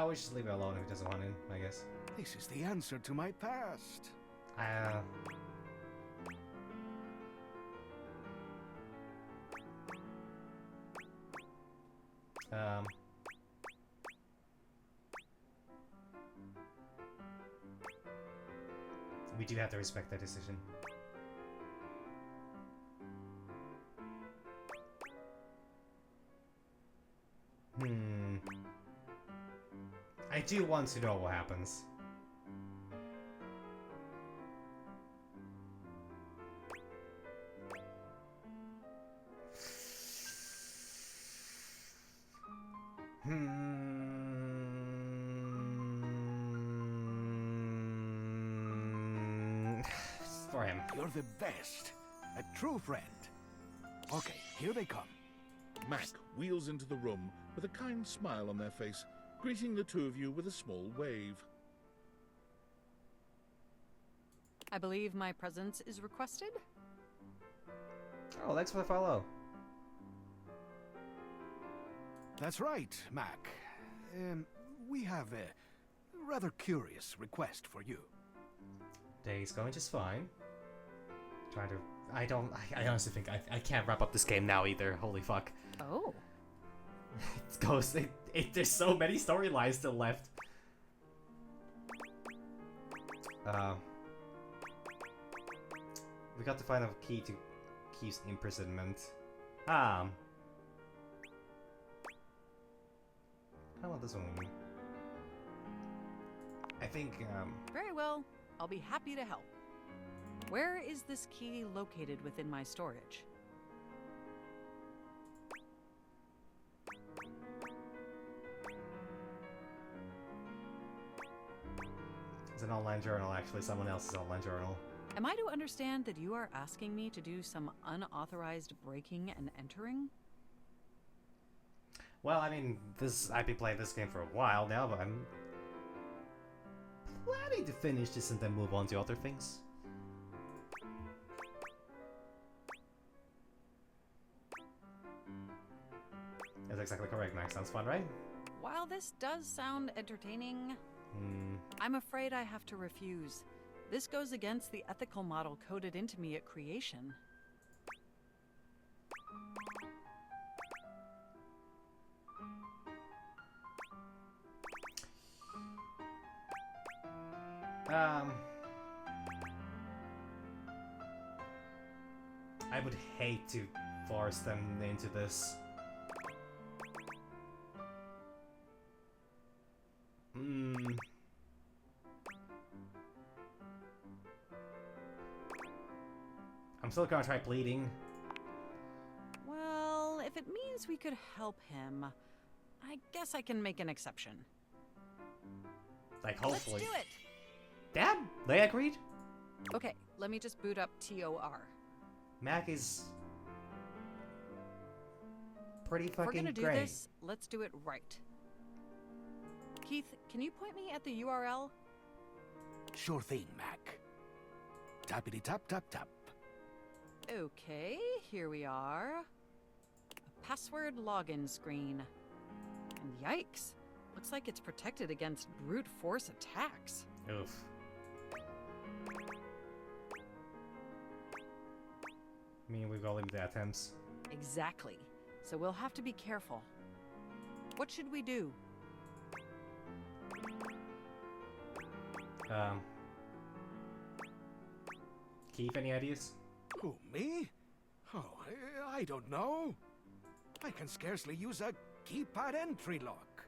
We should leave it alone if he doesn't want in, I guess. This is the answer to my past. We do have to respect that decision. do want to know what happens. For him. You're the best. A true friend. Okay, here they come. Mac wheels into the room with a kind smile on their face, greeting the two of you with a small wave. I believe my presence is requested? Oh, thanks for the follow. That's right, Mac. We have a rather curious request for you. Day's going just fine. Trying to... I honestly think I can't wrap up this game now either. Holy fuck. Oh. It goes... there's so many storylines still left. We got to find a key to Keith's imprisonment. I want this one. I think, Very well. I'll be happy to help. Where is this key located within my storage? It's an online journal, actually. Someone else's online journal. Am I to understand that you are asking me to do some unauthorized breaking and entering? Well, I mean, I've been playing this game for a while now, but I'm planning to finish this and then move on to other things. That's exactly correct, Max. Sounds fun, right? While this does sound entertaining, I'm afraid I have to refuse. This goes against the ethical model coded into me at creation. I would hate to force them into this. I'm still gonna try pleading. Well, if it means we could help him, I guess I can make an exception. Like, hopefully. Let's do it! Damn! They agreed? Okay, let me just boot up TOR. Mac is pretty If we're fucking gonna do great. this, let's do it right. Keith, can you point me at the URL? Sure thing, Mac. Tappity tap tap tap. Okay, here we are. A password login screen. And yikes, looks like it's protected against brute force attacks. Oof. I mean, we've got limited attempts. Exactly. So we'll have to be careful. What should we do? Keith, any ideas? Who, me? Oh, I don't know. I can scarcely use a keypad entry lock.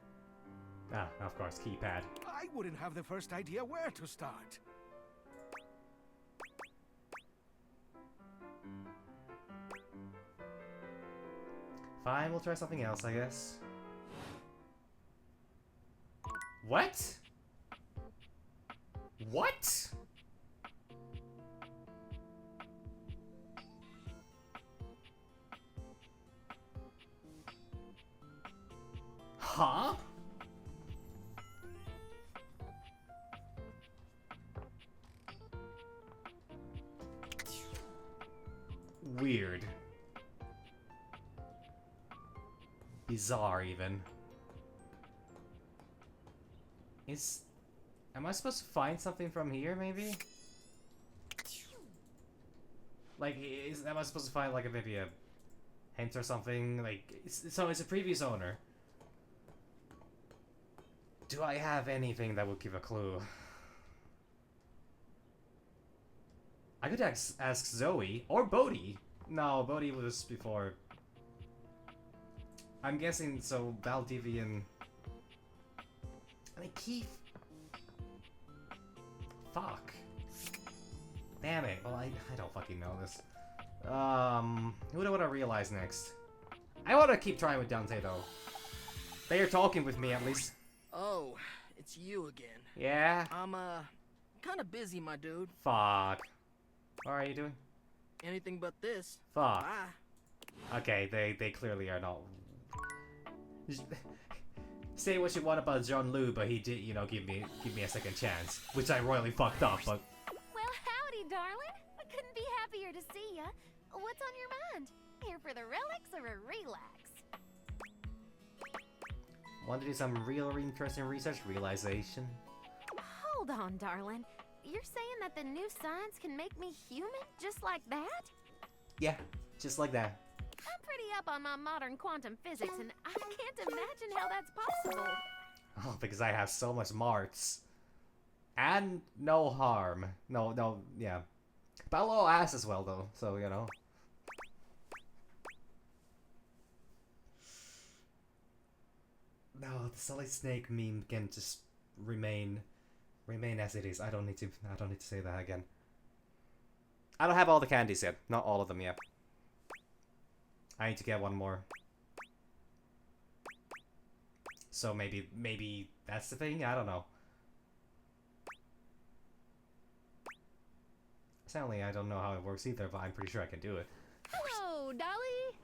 Ah, of course, keypad. I wouldn't have the first idea where to start. Fine, we'll try something else, I guess. What? What? Huh? Weird. Bizarre, even. Am I supposed to find something from here, maybe? Like, am I supposed to find, like, maybe a hint or something? Like, so it's a previous owner. Do I have anything that would give a clue? I could ask Zoe, or Bodhi. No, Bodhi was before. I'm guessing, so Valdivian... I keep... Fuck. Damn it. Well, I don't fucking know this. Who do I want to realize next? I want to keep trying with Dante, though. They are talking with me, at least. Oh, it's you again. Yeah? I'm, kind of busy, my dude. Fuck. What are you doing? Anything but this. Fuck. Bye. Okay, they clearly are not... Say what you want about John Liu, but he did, you know, give me a second chance. Which I royally fucked up, but... Well, howdy, darling. I couldn't be happier to see ya. What's on your mind? Here for the relics or a relax? Want to do some real interesting research? Realization? Hold on, darling. You're saying that the new science can make me human just like that? Yeah, just like that. I'm pretty up on my modern quantum physics, and I can't imagine how that's possible. Oh, because I have so much smarts. And no harm. No, yeah. But a little ass as well, though, so, you know. No, the Solid Snake meme can just remain as it is. I don't need to say that again. I don't have all the candies yet. Not all of them yet. I need to get one more. So maybe that's the thing? I don't know. Sadly, I don't know how it works either, but I'm pretty sure I can do it. Hello, Dolly!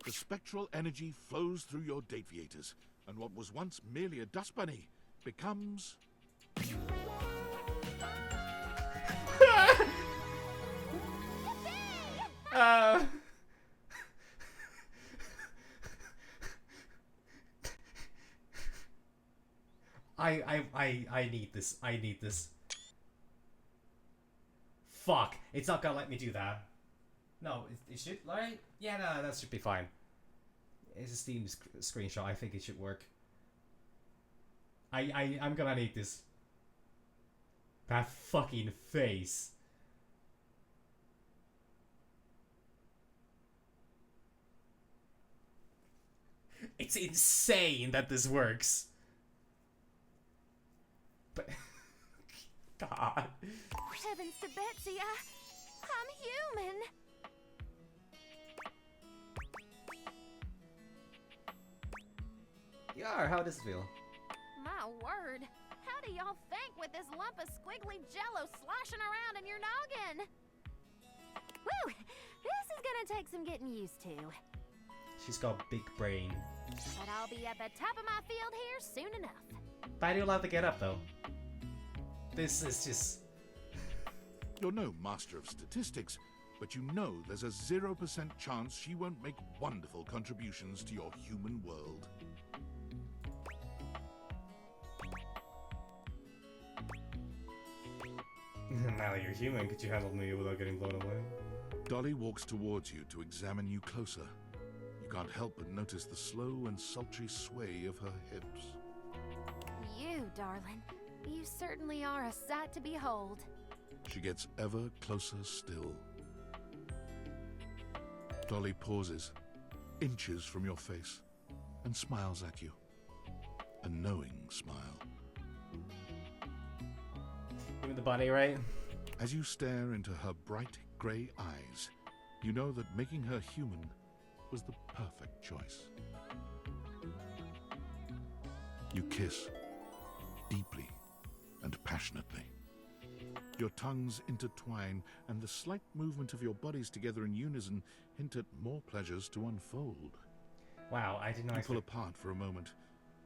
The spectral energy flows through your Dateviators, and what was once merely a dust bunny becomes... I need this. I need this. Fuck. It's not gonna let me do that. No, it should, right? Yeah, no, that should be fine. It's a Steam screenshot. I think it should work. I'm gonna need this. That fucking face. It's insane that this works. But God. Heavens to Betsy, I'm human. You are. How does it feel? My word. How do y'all think with this lump of squiggly jello sloshing around in your noggin? Woo! This is gonna take some getting used to. She's got a big brain. But I'll be at the top of my field here soon enough. But I do love to get up, though. This is just... You're no master of statistics, but you know there's a 0% chance she won't make wonderful contributions to your human world. Now that you're human, could you handle me without getting blown away? Dolly walks towards you to examine you closer. You can't help but notice the slow and sultry sway of her hips. You, darling. You certainly are a sight to behold. She gets ever closer still. Dolly pauses, inches from your face, and smiles at you. A knowing smile. Give me the bunny, right? As you stare into her bright grey eyes, you know that making her human was the perfect choice. You kiss, deeply and passionately. Your tongues intertwine, and the slight movement of your bodies together in unison hint at more pleasures to unfold. Wow, I did not You pull apart for a moment.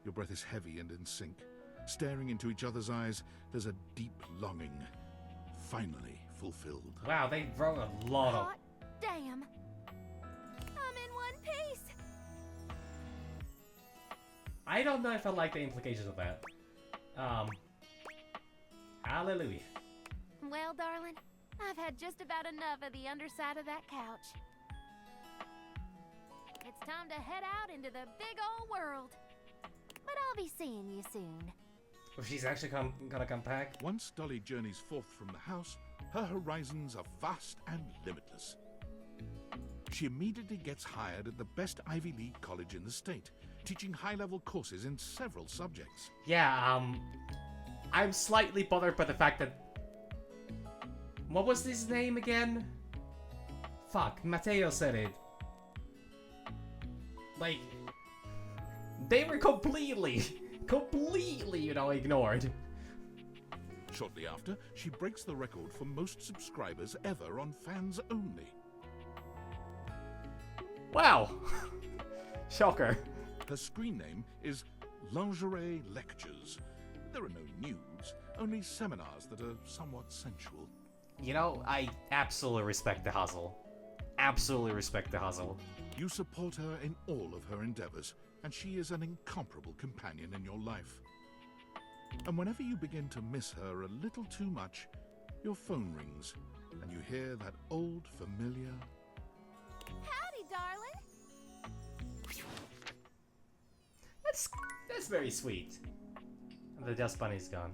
Your breath is heavy and in sync. Staring into each other's eyes, there's a deep longing, finally fulfilled. Wow, they wrote a lot of... Hot damn. I'm in one piece. I don't know if I like the implications of that. Hallelujah. Well, darling, I've had just about enough of the underside of that couch. It's time to head out into the big old world. But I'll be seeing you soon. Well, she's actually gonna come back. Once Dolly journeys forth from the house, her horizons are vast and limitless. She immediately gets hired at the best Ivy League college in the state, teaching high-level courses in several subjects. Yeah, I'm slightly bothered by the fact that... What was his name again? Fuck, Matteo said it. Like... They were completely, you know, ignored. Shortly after, she breaks the record for most subscribers ever on Fans Only. Wow! Shocker. Her screen name is Lingerie Lectures. There are no nudes, only seminars that are somewhat sensual. You know, I absolutely respect the hustle. Absolutely respect the hustle. You support her in all of her endeavors, and she is an incomparable companion in your life. And whenever you begin to miss her a little too much, your phone rings, and you hear that old familiar... Howdy, darling! That's very sweet. And the dust bunny's gone.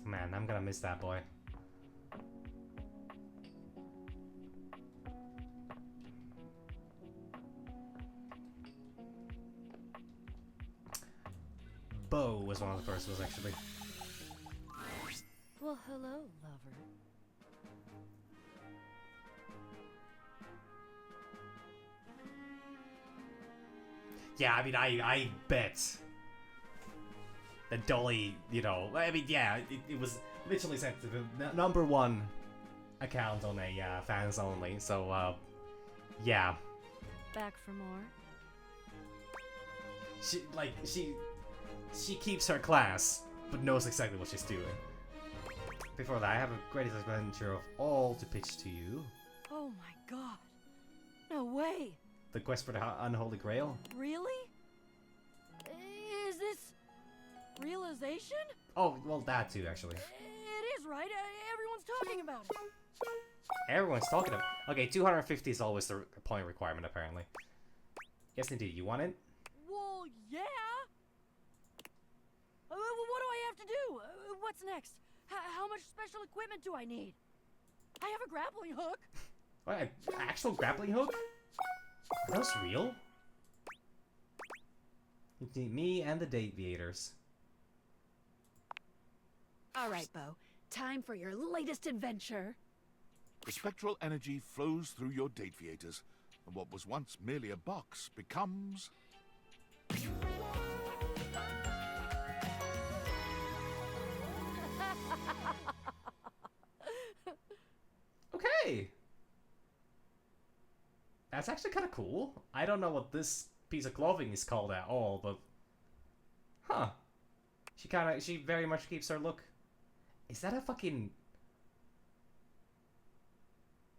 Man, I'm gonna miss that boy. Bo was one of the first ones, actually. Well, hello, lover. Yeah, I mean, I bet that Dolly, you know, I mean, yeah, it was literally sent to the #1 account on a Fans Only, so, yeah. Back for more? She keeps her class, but knows exactly what she's doing. Before that, I have a greatest adventure of all to pitch to you. Oh my god. No way. The quest for the Unholy Grail. Really? Is this realization? Oh, well, that too, actually. It is, right? Everyone's talking about it. Everyone's talking about it. Okay, 250 is always the point requirement, apparently. Yes, indeed. You want it? Well, yeah. What do I have to do? What's next? How much special equipment do I need? I have a grappling hook. What, an actual grappling hook? Are those real? You need me and the Dateviators. All right, Bo. Time for your latest adventure. The spectral energy flows through your Dateviators, and what was once merely a box becomes... Okay! That's actually kind of cool. I don't know what this piece of clothing is called at all, but... Huh. She very much keeps her look. Is that a fucking...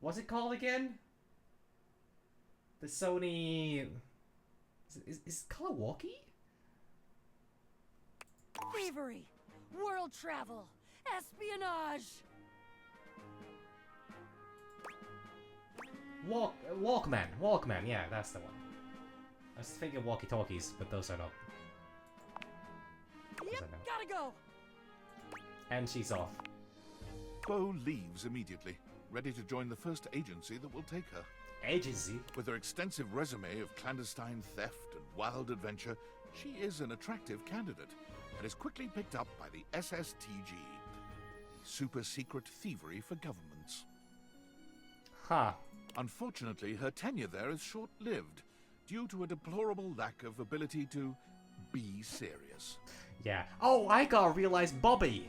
What's it called again? The Sony... Is it called a walkie? Thievery, world travel, espionage. Walkman, yeah, that's the one. I was thinking walkie-talkies, but those are not. Yep, gotta go. And she's off. Bo leaves immediately, ready to join the first agency that will take her. Agency? With her extensive resume of clandestine theft and wild adventure, she is an attractive candidate and is quickly picked up by the SSTG, super secret thievery for governments. Huh. Unfortunately, her tenure there is short-lived, due to a deplorable lack of ability to be serious. Yeah. Oh, I gotta realize Bobby!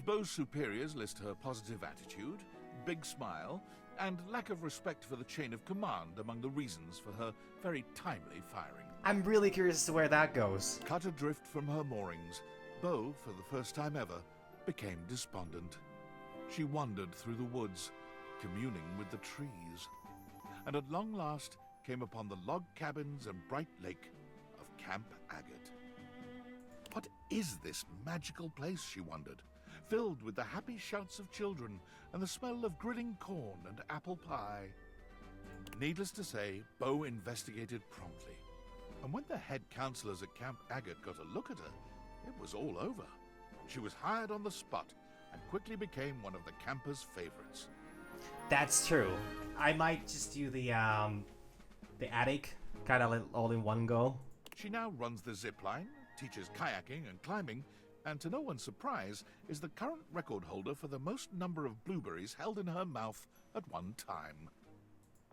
Bo's superiors list her positive attitude, big smile, and lack of respect for the chain of command among the reasons for her very timely firing. I'm really curious as to where that goes. Cut adrift from her moorings, Bo, for the first time ever, became despondent. She wandered through the woods, communing with the trees, and at long last came upon the log cabins and bright lake of Camp Agate. What is this magical place, she wondered, filled with the happy shouts of children and the smell of grilling corn and apple pie? Needless to say, Bo investigated promptly, and when the head counselors at Camp Agate got a look at her, it was all over. She was hired on the spot and quickly became one of the campers' favorites. That's true. I might just do the attic, kind of all in one go. She now runs the zip line, teaches kayaking and climbing, and to no one's surprise, is the current record holder for the most number of blueberries held in her mouth at one time.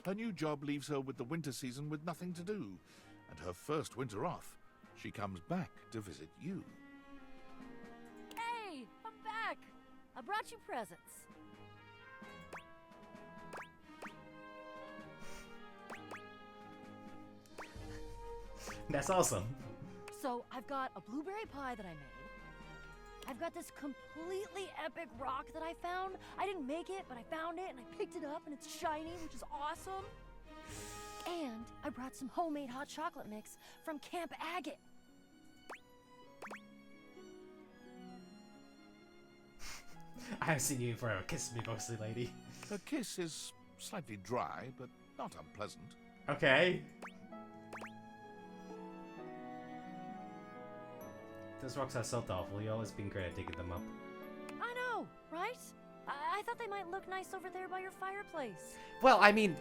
Her new job leaves her with the winter season with nothing to do, and her first winter off, she comes back to visit you. Hey, I'm back. I brought you presents. That's awesome. So I've got a blueberry pie that I made. I've got this completely epic rock that I found. I didn't make it, but I found it and I picked it up and it's shiny, which is awesome. And I brought some homemade hot chocolate mix from Camp Agate. I haven't seen you in forever. Kiss me, mostly, lady. Her kiss is slightly dry, but not unpleasant. Okay. Those rocks are so thoughtful. You've always been great at digging them up. I know, right? I thought they might look nice over there by your fireplace. Well, I mean,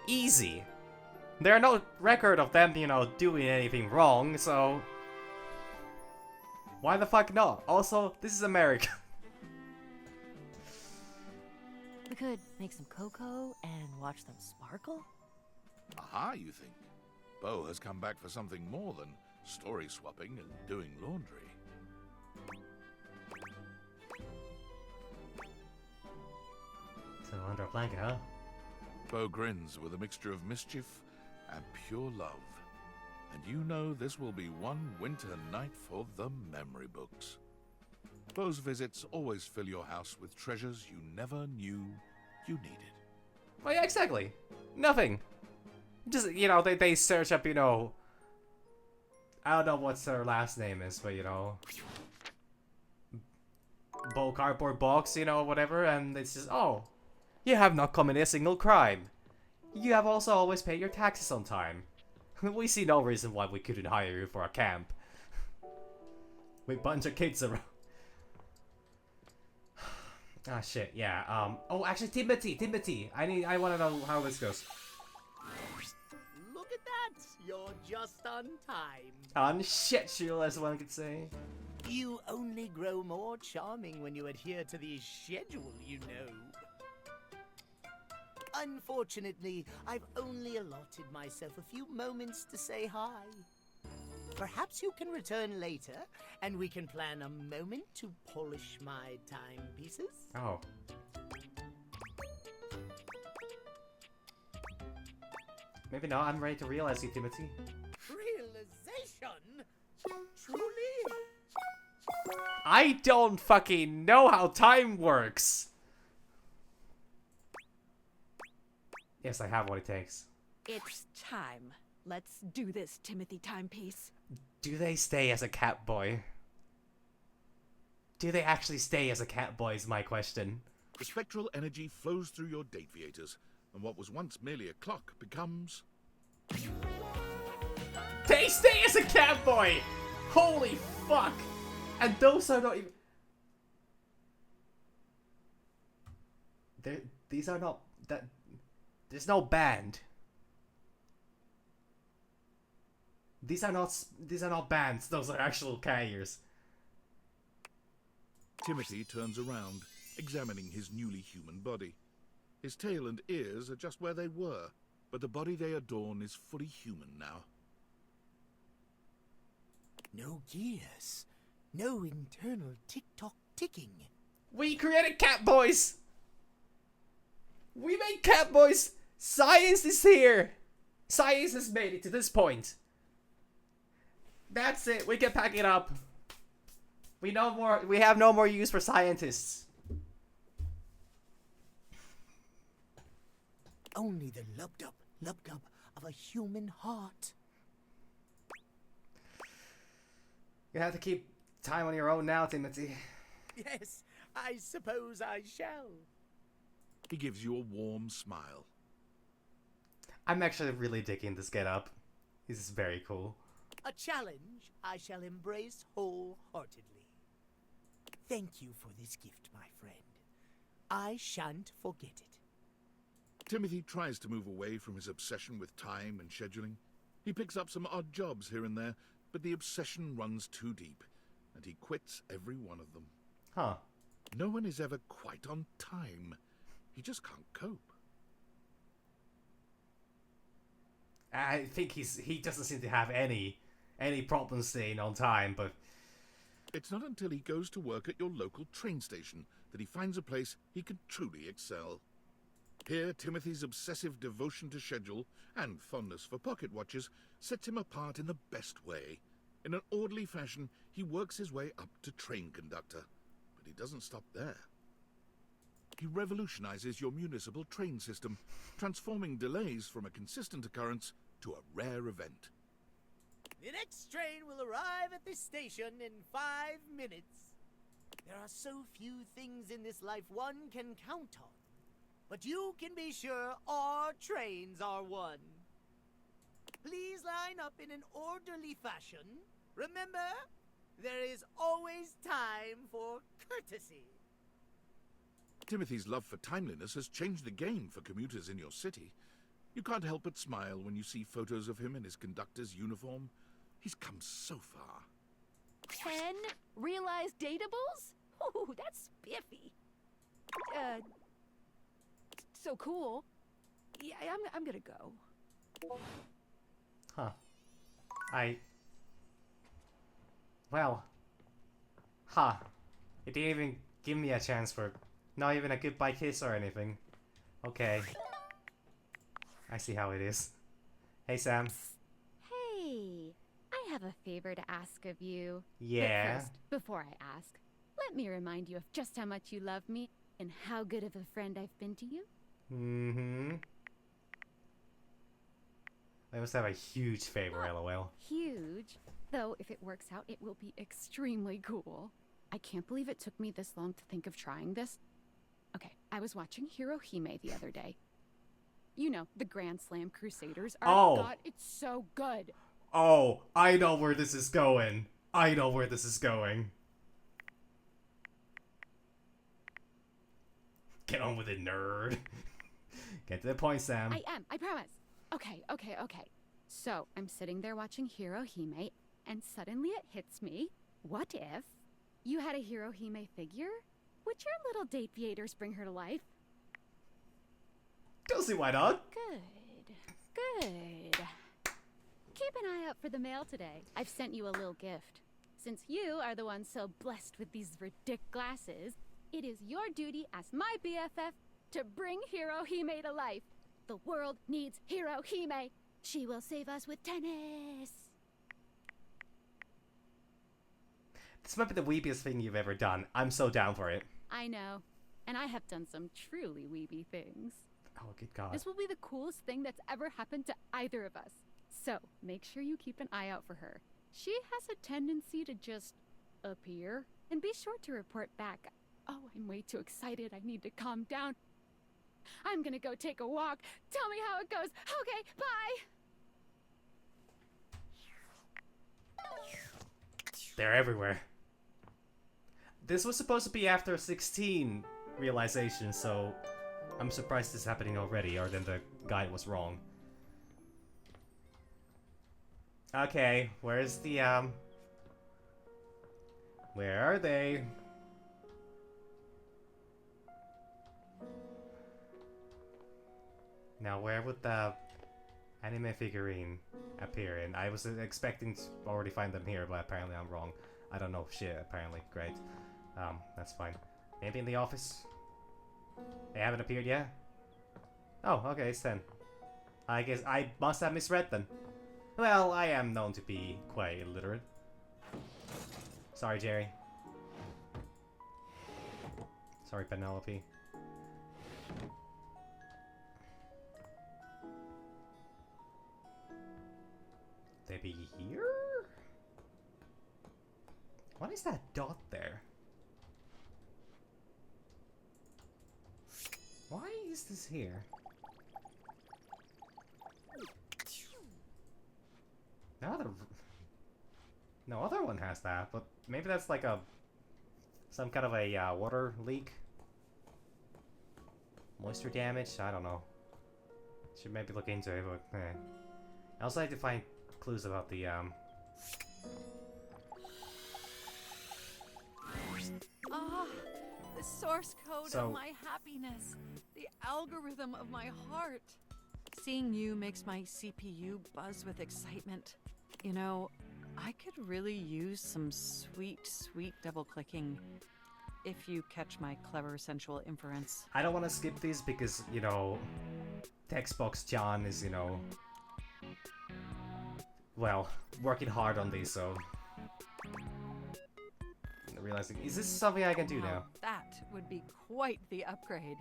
easy. There are no record of them, you know, doing anything wrong, so... Why the fuck not? Also, this is America. We could make some cocoa and watch them sparkle? Aha, you think? Bo has come back for something more than story swapping and doing laundry. So under a blanket, huh? Bo grins with a mixture of mischief and pure love. And you know this will be one winter night for the memory books. Bo's visits always fill your house with treasures you never knew you needed. Oh yeah, exactly. Nothing. Just, you know, they search up, you know... I don't know what her last name is, but, you know... Bo cardboard box, you know, whatever, and it's just, oh... You have not committed a single crime. You have also always paid your taxes on time. We see no reason why we couldn't hire you for a camp. With a bunch of kids around. Ah, shit, yeah, oh, actually, Timothy! I wanna know how this goes. Look at that! You're just on time. On shit, Sheila, as one could say. You only grow more charming when you adhere to the schedule, you know. Unfortunately, I've only allotted myself a few moments to say hi. Perhaps you can return later, and we can plan a moment to polish my timepieces. Oh. Maybe not. I'm ready to realize you, Timothy. Realization? Truly? I don't fucking know how time works. Yes, I have what it takes. It's time. Let's do this, Timothy Timepiece. Do they stay as a cat boy? Do they actually stay as a cat boy is my question. The spectral energy flows through your Dateviators, and what was once merely a clock becomes... They stay as a cat boy! Holy fuck! And those are not even... These are not... There's no band. These are not bands. Those are actual carriers. Timothy turns around, examining his newly human body. His tail and ears are just where they were, but the body they adorn is fully human now. No gears. No internal tick-tock ticking. We created cat boys! We made cat boys! Science is here! Science has made it to this point. That's it. We can pack it up. We have no more use for scientists. Only the lub-dub of a human heart. You have to keep time on your own now, Timothy. Yes, I suppose I shall. He gives you a warm smile. I'm actually really digging this get-up. This is very cool. A challenge I shall embrace wholeheartedly. Thank you for this gift, my friend. I shan't forget it. Timothy tries to move away from his obsession with time and scheduling. He picks up some odd jobs here and there, but the obsession runs too deep, and he quits every one of them. Huh. No one is ever quite on time. He just can't cope. I think he doesn't seem to have any problems staying on time, but it's not until he goes to work at your local train station that he finds a place he can truly excel. Here, Timothy's obsessive devotion to schedule and fondness for pocket watches sets him apart in the best way. In an orderly fashion, he works his way up to train conductor, but he doesn't stop there. He revolutionizes your municipal train system, transforming delays from a consistent occurrence to a rare event. The next train will arrive at this station in 5 minutes. There are so few things in this life one can count on, but you can be sure our trains are one. Please line up in an orderly fashion. Remember, there is always time for courtesy. Timothy's love for timeliness has changed the game for commuters in your city. You can't help but smile when you see photos of him in his conductor's uniform. He's come so far. 10 realized datables? Ooh, that's spiffy. So cool. Yeah, I'm gonna go. Huh. Well. Huh. It didn't even give me a chance for... Not even a goodbye kiss or anything. Okay. I see how it is. Hey, Sam. Hey, I have a favor to ask of you. Yeah? But first, before I ask, let me remind you of just how much you love me and how good of a friend I've been to you. Mm-hmm. I must have a huge favor, LOL. Huge. Though, if it works out, it will be extremely cool. I can't believe it took me this long to think of trying this. Okay, I was watching Hirohime the other day. You know, the Grand Slam Crusaders. Oh. God, it's so good. Oh, I know where this is going. I know where this is going. Get on with it, nerd. Get to the point, Sam. I am, I promise. Okay. So, I'm sitting there watching Hirohime, and suddenly it hits me. What if you had a Hirohime figure? Would your little date viators bring her to life? Don't see why not. Good. Keep an eye out for the mail today. I've sent you a little gift. Since you are the one so blessed with these ridiculous glasses, it is your duty as my BFF to bring Hirohime to life. The world needs Hirohime. She will save us with tennis. This might be the weebiest thing you've ever done. I'm so down for it. I know. And I have done some truly weeby things. Oh, good God. This will be the coolest thing that's ever happened to either of us. So, make sure you keep an eye out for her. She has a tendency to just appear. And be sure to report back. Oh, I'm way too excited. I need to calm down. I'm gonna go take a walk. Tell me how it goes. Okay, bye! They're everywhere. This was supposed to be after 16 realization, so I'm surprised this is happening already, or then the guide was wrong. Okay, where's the, where are they? Now, where would the anime figurine appear in? I was expecting to already find them here, but apparently I'm wrong. I don't know shit, apparently. Great. That's fine. Maybe in the office? They haven't appeared yet? Oh, okay, it's 10. I guess I must have misread them. Well, I am known to be quite illiterate. Sorry, Jerry. Sorry, Penelope. They be here? What is that dot there? Why is this here? No other one has that, but maybe that's like some kind of a water leak? Moisture damage? I don't know. Should maybe look into it, but I also like to find clues about the The source code So- of my happiness. The algorithm of my heart. Seeing you makes my CPU buzz with excitement. You know, I could really use some sweet, sweet double-clicking. If you catch my clever sensual inference. I don't want to skip these because, you know, Textbox John is, you know, well, working hard on these, so realizing, is this something I can do now? That would be quite the upgrade.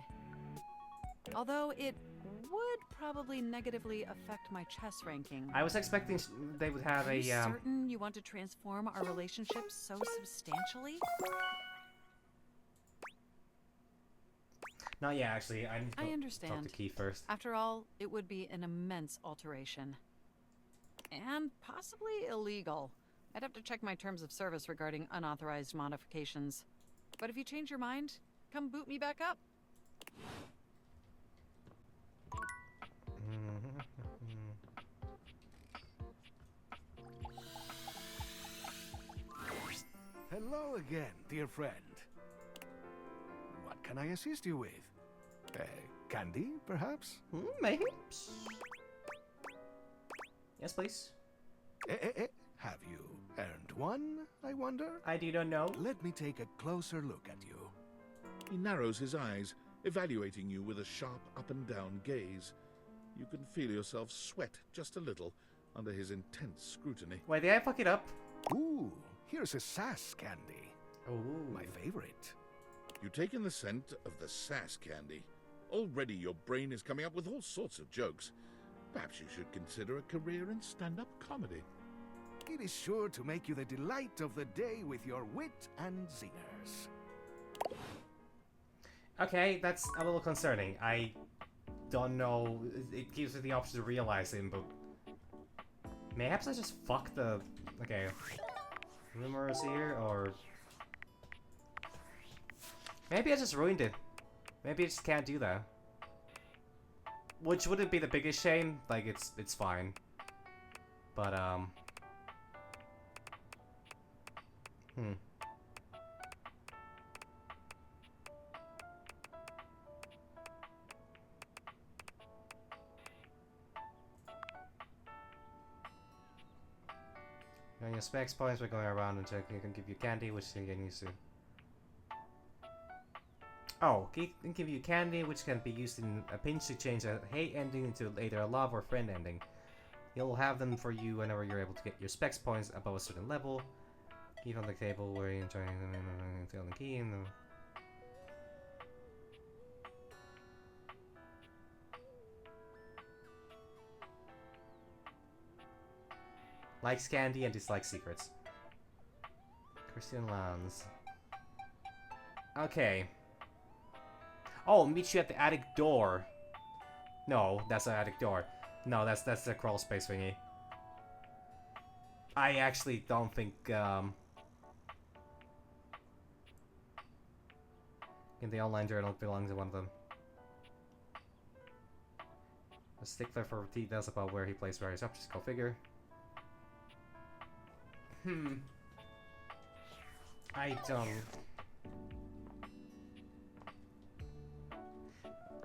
Although it would probably negatively affect my chess ranking. I was expecting they would have Are you a certain you want to transform our relationship so substantially? Not yet, actually. I need to talk understand. to Keith first. After all, it would be an immense alteration. And possibly illegal. I'd have to check my terms of service regarding unauthorized modifications. But if you change your mind, come boot me back up. Hello again, dear friend. What can I assist you with? Candy, perhaps? Maybe. Yes, please. Have you earned one, I wonder? I do not know. Let me take a closer look at you. He narrows his eyes, evaluating you with a sharp up-and-down gaze. You can feel yourself sweat just a little under his intense scrutiny. Wait, did I fuck it up? Ooh, here's a sass candy. Ooh. My favorite. You take in the scent of the sass candy. Already your brain is coming up with all sorts of jokes. Perhaps you should consider a career in stand-up comedy. It is sure to make you the delight of the day with your wit and zingers. Okay, that's a little concerning. I don't know. It gives me the option to realize him, but perhaps I just fucked the. Okay, rumors here, or maybe I just ruined it. Maybe I just can't do that. Which wouldn't be the biggest shame. Like it's fine. But And your specs points by going around and checking. It can give you candy, which you can use to. Oh, it can give you candy, which can be used in a pinch to change a hate ending into either a love or friend ending. You'll have them for you whenever you're able to get your specs points above a certain level. Keep on the table where you're trying to the key and the. Likes candy and dislikes secrets. Christian Lanz. Okay. Oh, meet you at the attic door. No, that's the attic door. No, that's the crawl space thingy. I actually don't think in the online journal belongs to one of them. A stickler for details about where he plays various objects. Go figure. I don't.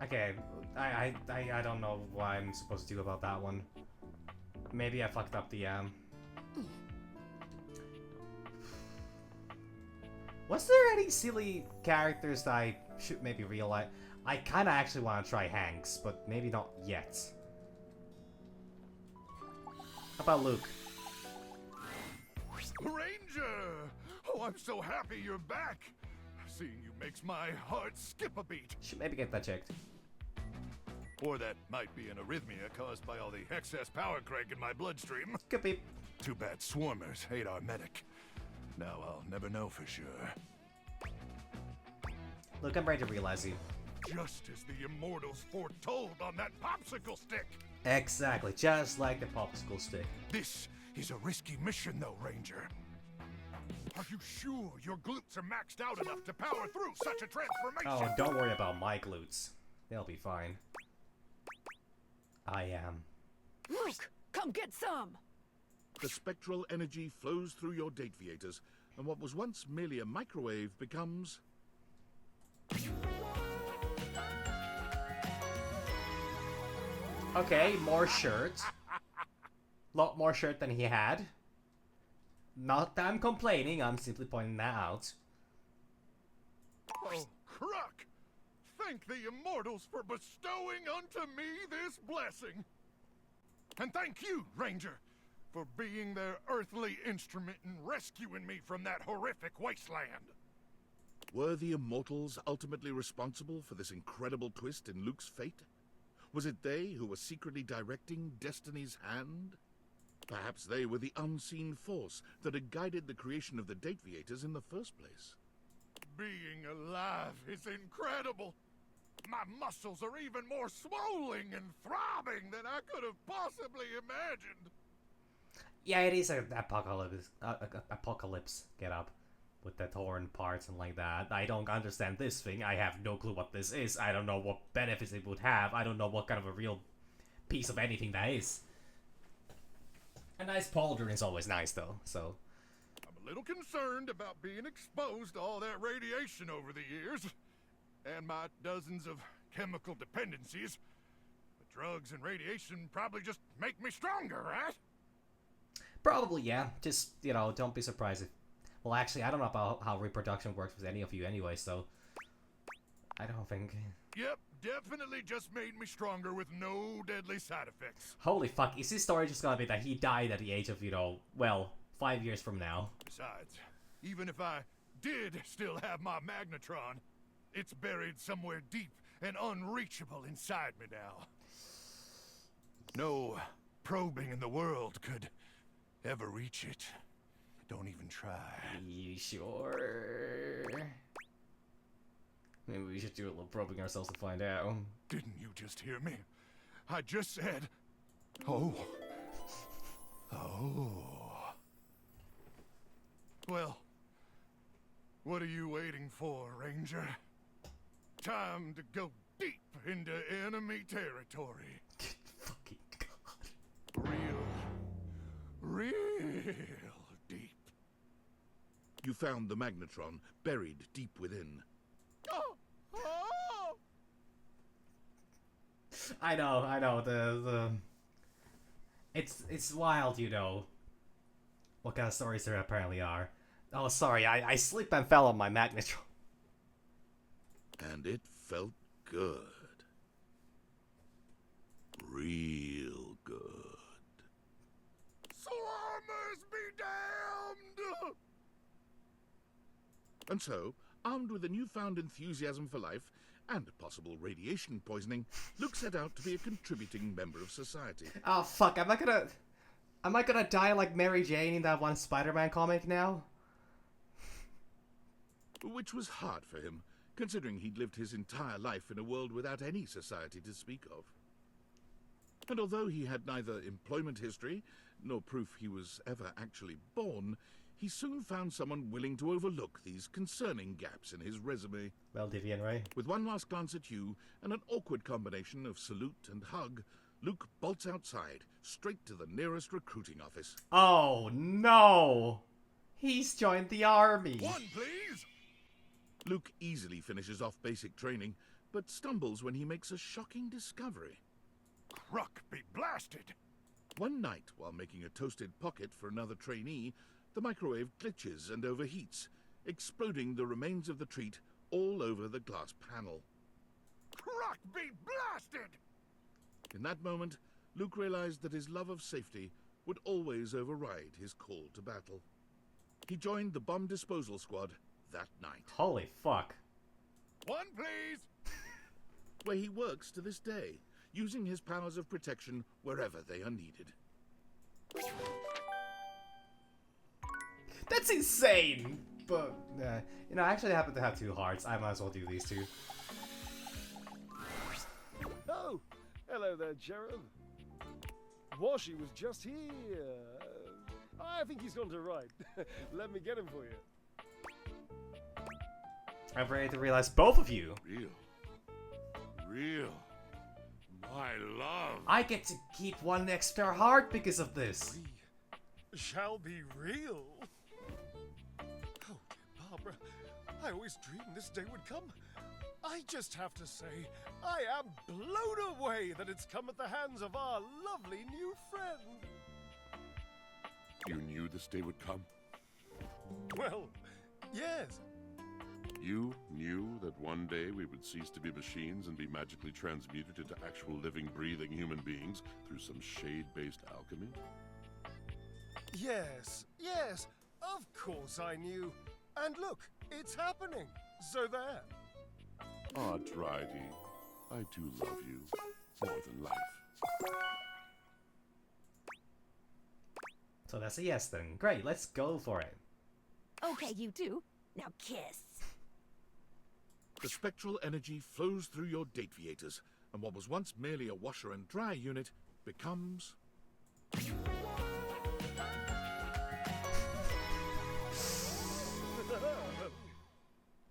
Okay, I don't know what I'm supposed to do about that one. Maybe I fucked up the Was there any silly characters that I should maybe realize? I kinda actually want to try Hanks, but maybe not yet. How about Luke? Ranger! Oh, I'm so happy you're back. Seeing you makes my heart skip a beat. Should maybe get that checked. Or that might be an arrhythmia caused by all the excess power crank in my bloodstream. Could be. Too bad swarmers hate our medic. Now I'll never know for sure. Look, I'm ready to realize you. Just as the immortals foretold on that popsicle stick. Exactly, just like the popsicle stick. This is a risky mission, though, Ranger. Are you sure your glutes are maxed out enough to power through such a transformation? Oh, don't worry about my glutes. They'll be fine. I am. Luke, come get some! The spectral energy flows through your Dateviators, and what was once merely a microwave becomes... Okay, more shirt. Lot more shirt than he had. Not that I'm complaining, I'm simply pointing that out. Oh, Kruck! Thank the Immortals for bestowing unto me this blessing. And thank you, Ranger, for being their earthly instrument in rescuing me from that horrific wasteland. Were the Immortals ultimately responsible for this incredible twist in Luke's fate? Was it they who were secretly directing Destiny's hand? Perhaps they were the unseen force that had guided the creation of the Dateviators in the first place. Being alive is incredible. My muscles are even more swollen and throbbing than I could have possibly imagined. Yeah, it is an apocalypse get up with the torn parts and like that. I don't understand this thing. I have no clue what this is. I don't know what benefits it would have. I don't know what kind of a real piece of anything that is. A nice pauldron is always nice though, so... I'm a little concerned about being exposed to all that radiation over the years, and my dozens of chemical dependencies. But drugs and radiation probably just make me stronger, right? Probably, yeah. Just, you know, don't be surprised if... Well, actually, I don't know about how reproduction works with any of you anyway, so... I don't think... Yep, definitely just made me stronger with no deadly side effects. Holy fuck, is this story just gonna be that he died at the age of, you know, well, 5 years from now? Besides, even if I did still have my magnetron, it's buried somewhere deep and unreachable inside me now. No probing in the world could ever reach it. Don't even try. You sure? Maybe we should do a little probing ourselves to find out. Didn't you just hear me? I just said... Oh. Oh. Well, what are you waiting for, Ranger? Time to go deep into enemy territory. Fucking God. Real deep. You found the magnetron buried deep within. Oh! Oh! I know, the... It's wild, you know, what kind of stories there apparently are. Oh, sorry, I slipped and fell on my magnetron. And it felt good. Real good. Swarmers be damned! And so, armed with a newfound enthusiasm for life and possible radiation poisoning, Luke set out to be a contributing member of society. Oh fuck, am I gonna die like Mary Jane in that one Spider-Man comic now? Which was hard for him, considering he'd lived his entire life in a world without any society to speak of. And although he had neither employment history, nor proof he was ever actually born, he soon found someone willing to overlook these concerning gaps in his resume. Well, Vivian, right? With one last glance at you, and an awkward combination of salute and hug, Luke bolts outside, straight to the nearest recruiting office. Oh, no! He's joined the army! One, please! Luke easily finishes off basic training, but stumbles when he makes a shocking discovery. Kruck be blasted! One night, while making a toasted pocket for another trainee, the microwave glitches and overheats, exploding the remains of the treat all over the glass panel. Kruck be blasted! In that moment, Luke realized that his love of safety would always override his call to battle. He joined the bomb disposal squad that night. Holy fuck. One, please! Where he works to this day, using his powers of protection wherever they are needed. That's insane! But, you know, I actually happen to have 2 hearts. I might as well do these 2. Oh, hello there, Jerem. Washy was just here. I think he's gone to right. Let me get him for you. I'm ready to realize both of you. Real. My love. I get to keep one extra heart because of this. Shall be real. Oh, Barbara, I always dreamed this day would come. I just have to say, I am blown away that it's come at the hands of our lovely new friend. You knew this day would come? Well, yes. You knew that one day we would cease to be machines and be magically transmuted into actual living, breathing human beings through some shade-based alchemy? Yes, yes, of course I knew. And look, it's happening. So there. Ah, Drydy, I do love you more than life. So that's a yes then. Great, let's go for it. Okay, you two. Now kiss. The spectral energy flows through your Dateviators, and what was once merely a washer and dry unit becomes...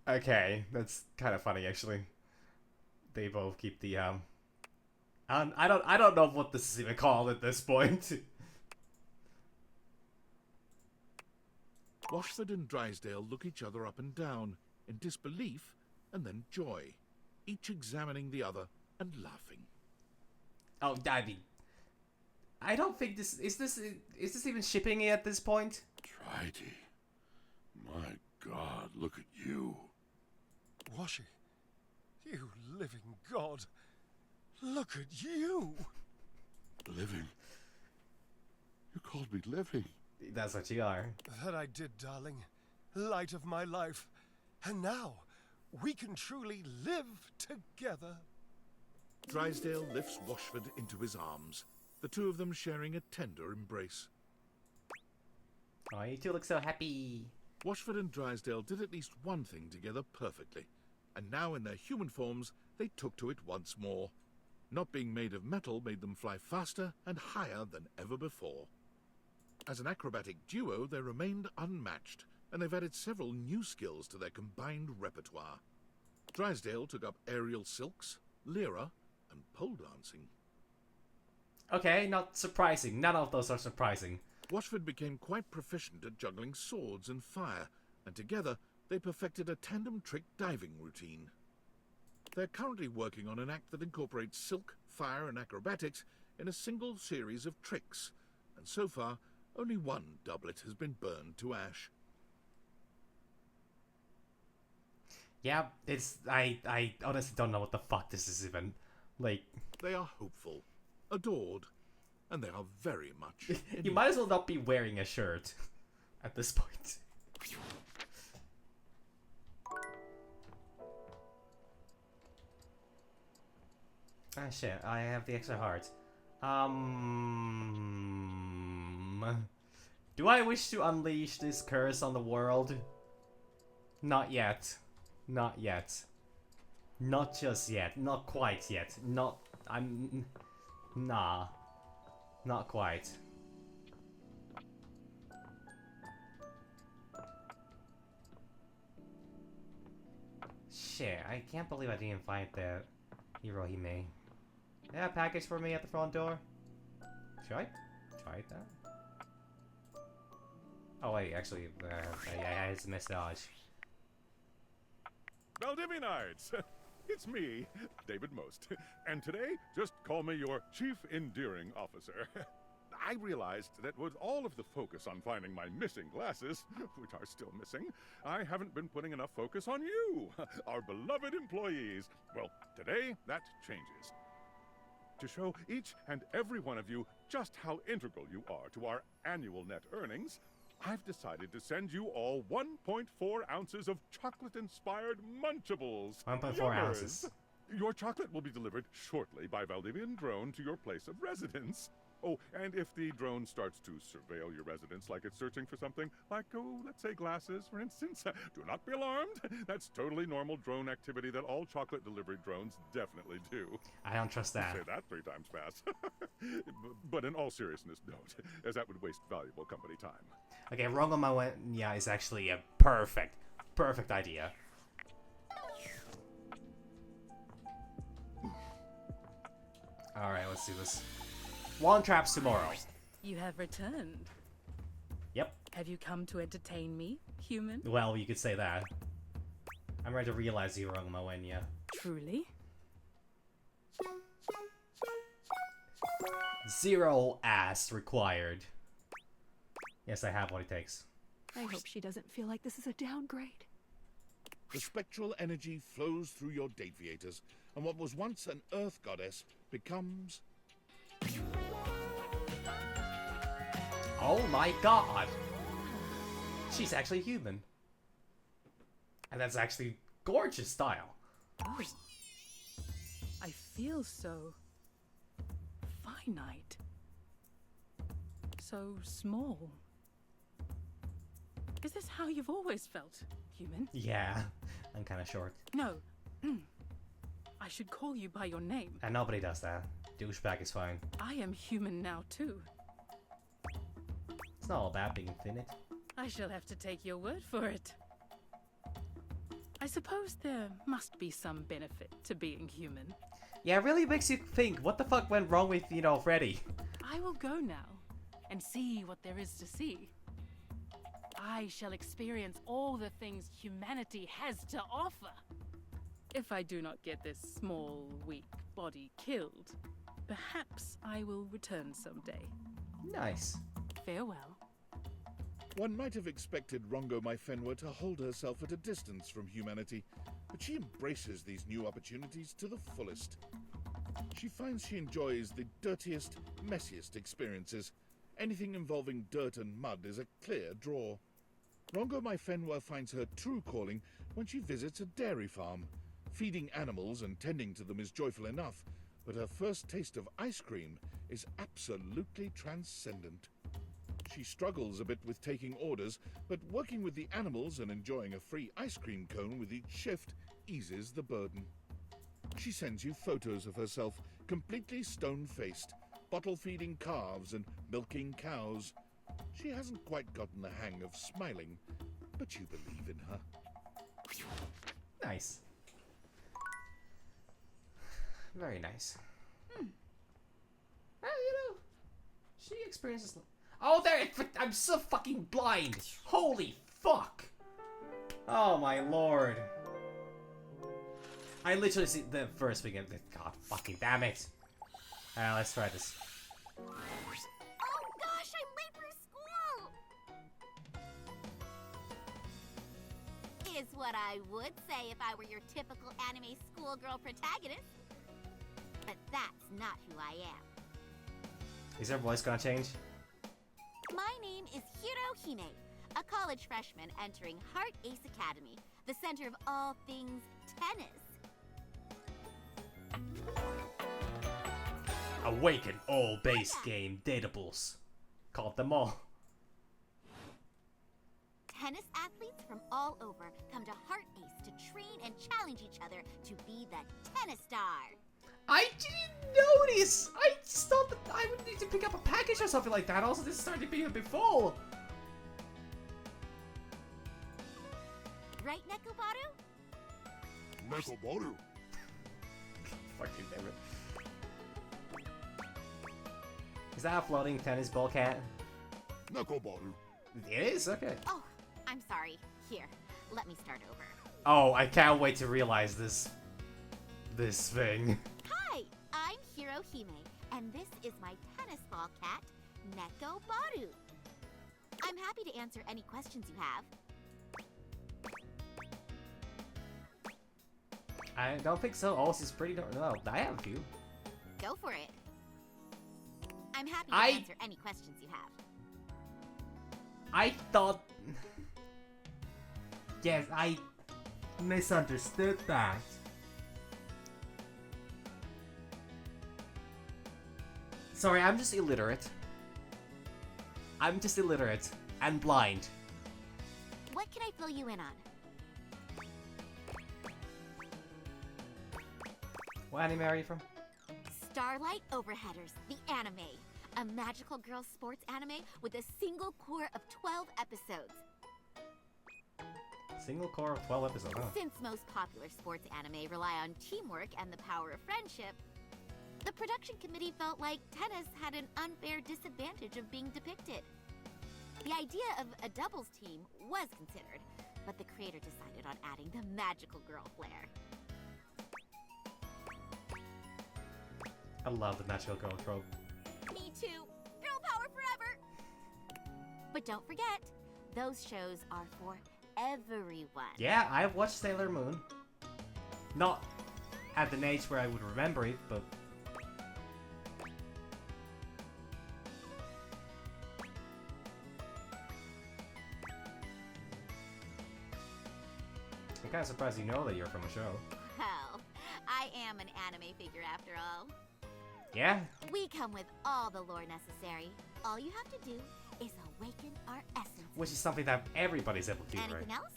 Okay, that's kind of funny actually. They both keep the I don't know what this is even called at this point. Washford and Drysdale look each other up and down, in disbelief and then joy, each examining the other and laughing. Oh, I don't think this is this even shipping at this point? Drydy, my God, look at you. Washy, you living god. Look at you. Living? You called me living. That's what you are. That I did, darling. Light of my life. And now, we can truly live together. Drysdale lifts Washford into his arms, the two of them sharing a tender embrace. Oh, you two look so happy. Washford and Drysdale did at least one thing together perfectly, and now in their human forms, they took to it once more. Not being made of metal made them fly faster and higher than ever before. As an acrobatic duo, they remained unmatched, and they've added several new skills to their combined repertoire. Drysdale took up aerial silks, lyra, and pole dancing. Okay, not surprising. None of those are surprising. Washford became quite proficient at juggling swords and fire, and together they perfected a tandem trick diving routine. They're currently working on an act that incorporates silk, fire, and acrobatics in a single series of tricks, and so far, only one doublet has been burned to ash. Yeah, I honestly don't know what the fuck this is even. Like... They are hopeful, adored, and they are very much... You might as well not be wearing a shirt at this point. Ah shit, I have the extra heart. Do I wish to unleash this curse on the world? Not yet. Not yet. Not just yet. Not quite yet. Not... Nah. Not quite. Shit, I can't believe I didn't find the Hirohime. Yeah, package for me at the front door. Should I try that? Oh wait, actually, yeah, it's a message. Valdivinites! It's me, David Most. And today, just call me your Chief Endearing Officer. I realized that with all of the focus on finding my missing glasses, which are still missing, I haven't been putting enough focus on you, our beloved employees. Well, today, that changes. To show each and every one of you just how integral you are to our annual net earnings, I've decided to send you all 1.4 ounces of chocolate-inspired Munchables. 1.4 ounces. Your chocolate will be delivered shortly by Valdivian drone to your place of residence. Oh, and if the drone starts to surveil your residence like it's searching for something, like, oh, let's say glasses, for instance, do not be alarmed. That's totally normal drone activity that all chocolate delivery drones definitely do. I don't trust that. Say that 3 times fast. But in all seriousness, don't, as that would waste valuable company time. Okay, wrong on my way. Yeah, it's actually a perfect idea. Alright, let's do this. One traps tomorrow. You have returned. Yep. Have you come to entertain me, human? Well, you could say that. I'm ready to realize you're wrong, Moenia. Truly? 0 ass required. Yes, I have what it takes. I hope she doesn't feel like this is a downgrade. The spectral energy flows through your Dateviators, and what was once an Earth goddess becomes... Oh my god! She's actually human. And that's actually gorgeous style. Oh. I feel so... finite. So small. Is this how you've always felt, human? Yeah, I'm kinda short. No. I should call you by your name. And nobody does that. Douchebag is fine. I am human now, too. It's not all about being infinite. I shall have to take your word for it. I suppose there must be some benefit to being human. Yeah, it really makes you think, what the fuck went wrong with, Freddy? I will go now and see what there is to see. I shall experience all the things humanity has to offer. If I do not get this small, weak body killed, perhaps I will return someday. Nice. Farewell. One might have expected Rongo Myfenwa to hold herself at a distance from humanity, but she embraces these new opportunities to the fullest. She finds she enjoys the dirtiest, messiest experiences. Anything involving dirt and mud is a clear draw. Rongo Myfenwa finds her true calling when she visits a dairy farm. Feeding animals and tending to them is joyful enough, but her first taste of ice cream is absolutely transcendent. She struggles a bit with taking orders, but working with the animals and enjoying a free ice cream cone with each shift eases the burden. She sends you photos of herself, completely stone-faced, bottle-feeding calves and milking cows. She hasn't quite gotten the hang of smiling, but you believe in her. Nice. Very nice. Well, she experiences... Oh, there! I'm so fucking blind! Holy fuck! Oh my lord. I literally see the first thing of the... God fucking damn it. Let's try this. Oh gosh, I'm late for school! Is what I would say if I were your typical anime schoolgirl protagonist. But that's not who I am. Is her voice gonna change? My name is Hirohime, a college freshman entering Heart Ace Academy, the center of all things tennis. Awaken all base game datables. Called them all. Tennis athletes from all over come to Heart Ace to train and challenge each other to be the tennis star. I didn't notice! I just thought that I would need to pick up a package or something like that. Also, this started being a bit full. Right, Nekobaru? Nekobaru. Fucking damn it. Is that a floating tennis ball cat? Nekobaru. It is? Okay. Oh, I'm sorry. Here, let me start over. Oh, I can't wait to realize this thing. Hi, I'm Hirohime, and this is my tennis ball cat, Nekobaru. I'm happy to answer any questions you have. I don't think so. Oz is pretty darn well. I have a few. Go for it. I'm happy to answer any questions you have. I thought... Yes, I misunderstood that. Sorry, I'm just illiterate. I'm just illiterate and blind. What can I fill you in on? What anime are you from? Starlight Overheaders, the anime. A magical girl sports anime with a single core of 12 episodes. Single core of 12 episodes, huh? Since most popular sports anime rely on teamwork and the power of friendship, The production committee felt like tennis had an unfair disadvantage of being depicted. The idea of a doubles team was considered, but the creator decided on adding the magical girl flair. I love the magical girl trope. Me too. Girl power forever. But don't forget, those shows are for everyone. Yeah, I've watched Sailor Moon. Not at an age where I would remember it, but... I'm kind of surprised you know that you're from a show. Well, I am an anime figure after all. Yeah? We come with all the lore necessary. All you have to do is awaken our essence. Which is something that everybody's able to do, Anything right? else?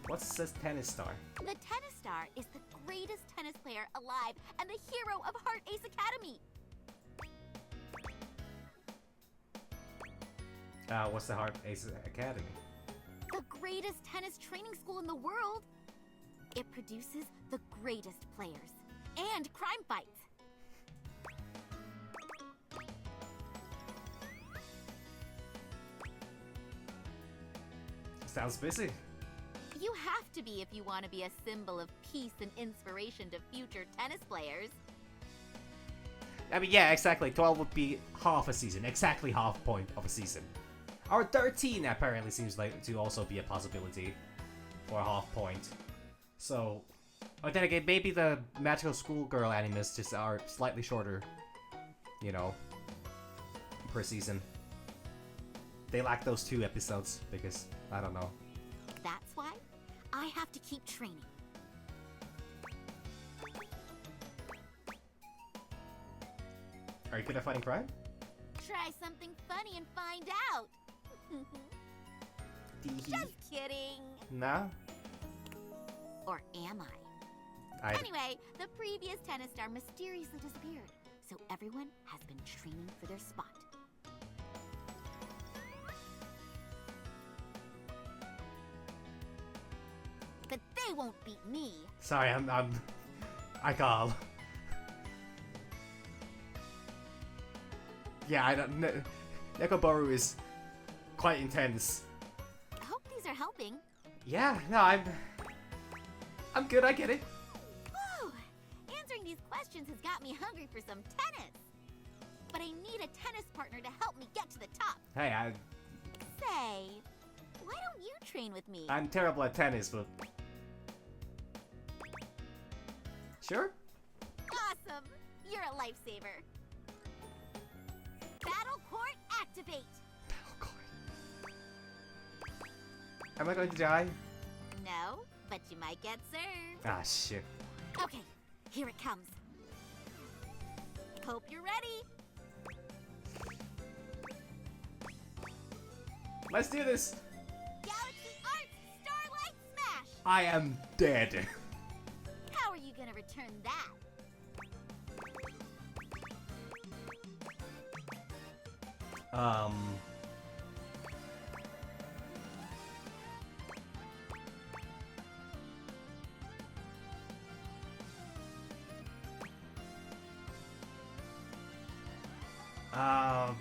What's this tennis star? The tennis star is the greatest tennis player alive and the hero of Heart Ace Academy. What's the Heart Ace Academy? The greatest tennis training school in the world. It produces the greatest players and crime fights. Sounds busy. You have to be if you want to be a symbol of peace and inspiration to future tennis players. I mean, yeah, exactly. 12 would be half a season. Exactly half point of a season. Or 13 apparently seems like to also be a possibility for a half point. So, but then again, maybe the magical schoolgirl animes just are slightly shorter, you know, per season. They lack those 2 episodes because, I don't know. That's why I have to keep training. Are you good at fighting crime? Try something funny and find out. Just kidding. Nah. Or am I? Anyway, the previous tennis star mysteriously disappeared, so everyone has been training for their spot. But they won't beat me. Sorry, I call. Yeah, I don't. Nekoboru is quite intense. I hope these are helping. Yeah, no, I'm good. I get it. Whew. Answering these questions has got me hungry for some tennis. But I need a tennis partner to help me get to the top. Hey, Say, why don't you train with me? I'm terrible at tennis, but sure. Awesome. You're a lifesaver. Battle Court activate. Am I going to die? No, but you might get served. Ah, shit. Okay, here it comes. Hope you're ready. Let's do this. Galaxy Arts Starlight Smash. I am dead. How are you gonna return that?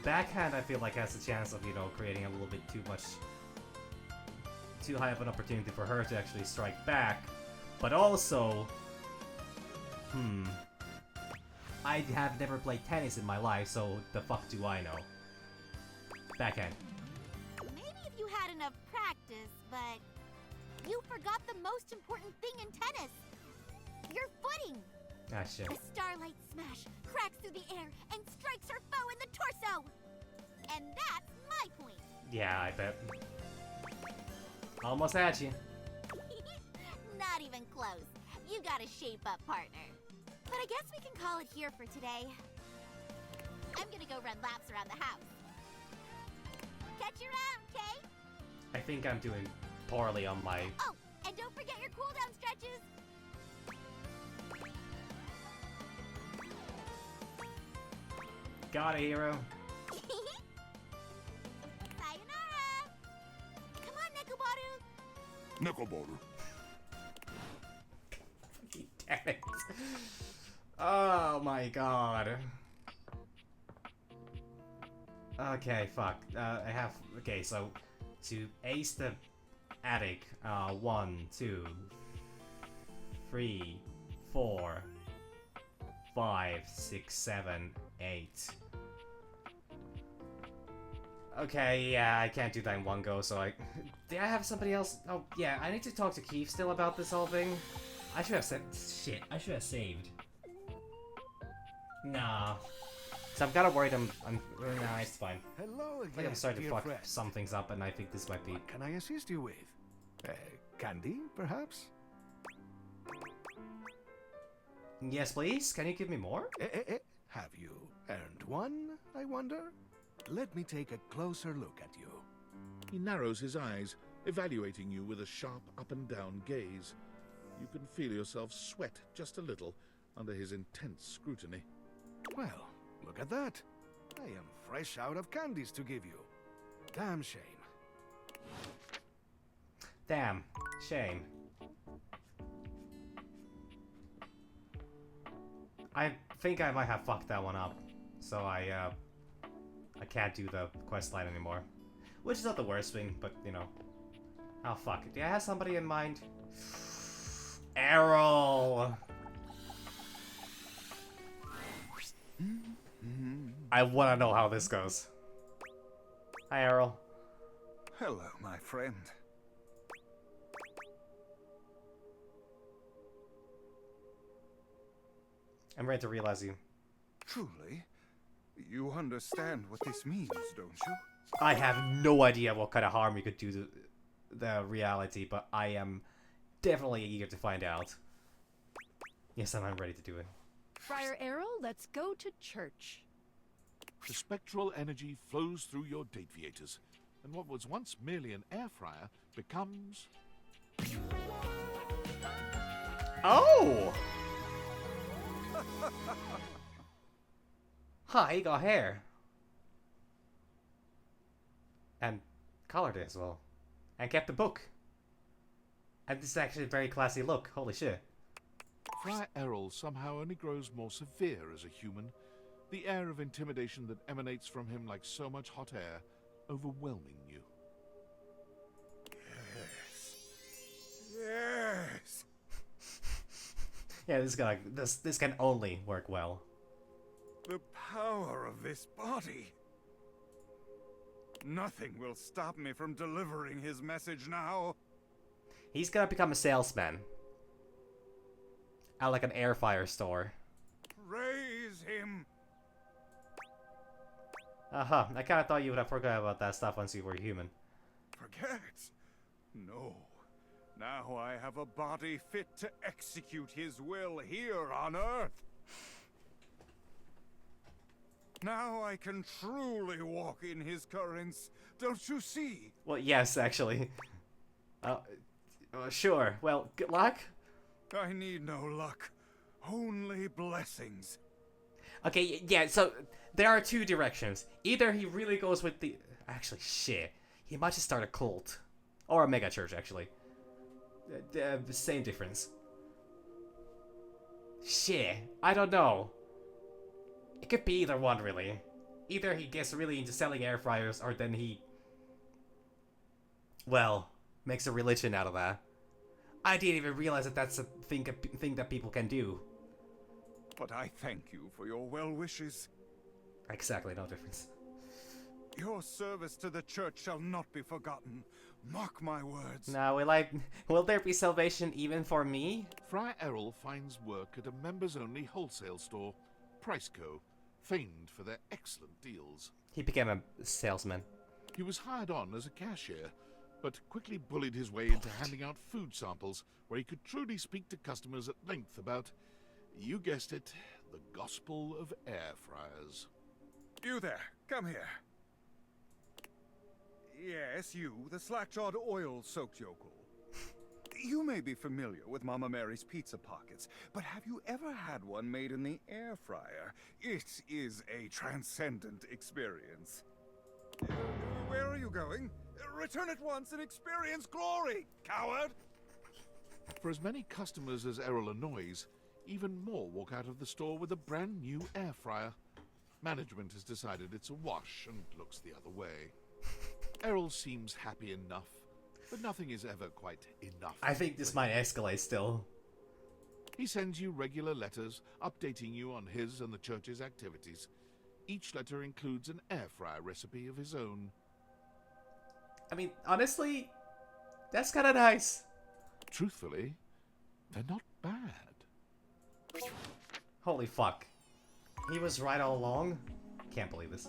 Backhand I feel like has a chance of, you know, creating a little bit too high of an opportunity for her to actually strike back. But also, I have never played tennis in my life, so the fuck do I know? Backhand. Maybe if you had enough practice, but you forgot the most important thing in tennis. Your footing. Ah, shit. The Starlight Smash cracks through the air and strikes her foe in the torso. And that's my point. Yeah, I bet. Almost at you. Not even close. You gotta shape up, partner. But I guess we can call it here for today. I'm gonna go run laps around the house. Catch you around, Kay? I think I'm doing poorly on my... Oh, and don't forget your cooldown stretches. Got it, hero. Sayonara. Come on, Nekobaru. Nekoboru. Damn it. Oh my god. Okay, fuck. I have... Okay, so... To ace the attic, 1, 2, 3, 4, 5, 6, 7, 8. Okay, yeah, I can't do that in one go, so I... Did I have somebody else? Oh, yeah, I need to talk to Keith still about this whole thing. I should have said... Shit, I should have saved. Nah. So I'm kind of worried nah, it's fine. Hello again, I think I'm starting to dear fuck friend. some things up, and I think this might be... What can I assist you with? Candy, perhaps? Yes, please? Can you give me more? Have you earned one, I wonder? Let me take a closer look at you. He narrows his eyes, evaluating you with a sharp up and down gaze. You can feel yourself sweat just a little under his intense scrutiny. Well, look at that. I am fresh out of candies to give you. Damn shame. Damn. Shame. I think I might have fucked that one up. So I can't do the quest line anymore. Which is not the worst thing, but, you know. Oh, fuck. Do I have somebody in mind? Errol! I wanna know how this goes. Hi, Errol. Hello, my friend. I'm ready to realize you. Truly? You understand what this means, don't you? I have no idea what kind of harm you could do to the reality, but I am definitely eager to find out. Yes, I'm ready to do it. Friar Errol, let's go to church. The spectral energy flows through your Dateviators, and what was once merely an air fryer becomes... Oh! Huh, he got hair. And colored it as well. And kept the book. And this is actually a very classy look. Holy shit. Friar Errol somehow only grows more severe as a human, the air of intimidation that emanates from him like so much hot air, overwhelming you. Yes. Yeah, this can only work well. The power of this body. Nothing will stop me from delivering his message now. He's gonna become a salesman. At like an air fryer store. Raise him. Uh-huh. I kinda thought you would have forgot about that stuff once you were human. Forget? No. Now I have a body fit to execute his will here on Earth. Now I can truly walk in his currents. Don't you see? Well, yes, actually. Sure. Well, good luck. I need no luck. Only blessings. Okay, yeah, so there are two directions. Either he really goes with the... Actually, shit. He might just start a cult. Or a mega church, actually. The same difference. Shit. I don't know. It could be either one, really. Either he gets really into selling air fryers, or then he... Well, makes a religion out of that. I didn't even realize that that's a thing that people can do. But I thank you for your well wishes. Exactly, no difference. Your service to the church shall not be forgotten. Mark my words. Now, will there be salvation even for me? Friar Errol finds work at a members-only wholesale store, Priceco, famed for their excellent deals. He became a salesman. He was hired on as a cashier, but quickly bullied his way into handing out food samples where he could truly speak to customers at length about, you guessed it, the gospel of air fryers. You there, come here. Yes, you, the slack-jawed oil-soaked yokel. You may be familiar with Mama Mary's pizza pockets, but have you ever had one made in the air fryer? It is a transcendent experience. Where are you going? Return at once and experience glory, coward! For as many customers as Errol annoys, Even more walk out of the store with a brand new air fryer. Management has decided it's a wash and looks the other way. Errol seems happy enough, but nothing is ever quite enough. I think this might escalate still. He sends you regular letters updating you on his and the church's activities. Each letter includes an air fryer recipe of his own. I mean, honestly, that's kind of nice. Truthfully, they're not bad. Holy fuck. He was right all along? Can't believe this.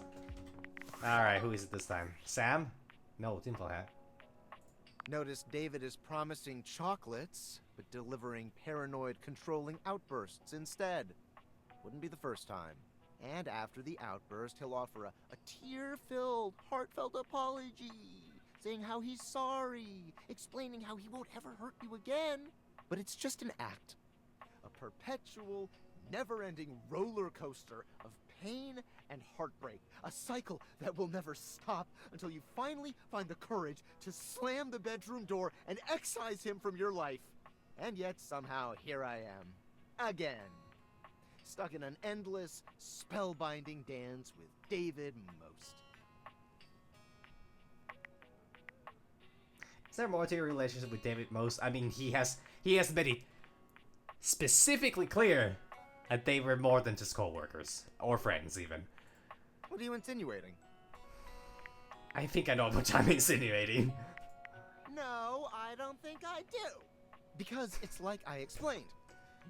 Alright, who is it this time? Sam? No, tinfoil hat. Notice David is promising chocolates, but delivering paranoid, controlling outbursts instead. Wouldn't be the first time. And after the outburst, he'll offer a tear-filled, heartfelt apology, saying how he's sorry, explaining how he won't ever hurt you again. But it's just an act. A perpetual, never-ending roller coaster of pain and heartbreak. A cycle that will never stop until you finally find the courage to slam the bedroom door and excise him from your life. And yet somehow here I am. Again. Stuck in an endless, spellbinding dance with David Most. Is there more to your relationship with David Most? I mean, he has made it specifically clear that they were more than just co-workers. Or friends, even. What are you insinuating? I think I know what I'm insinuating. No, I don't think I do. Because it's like I explained.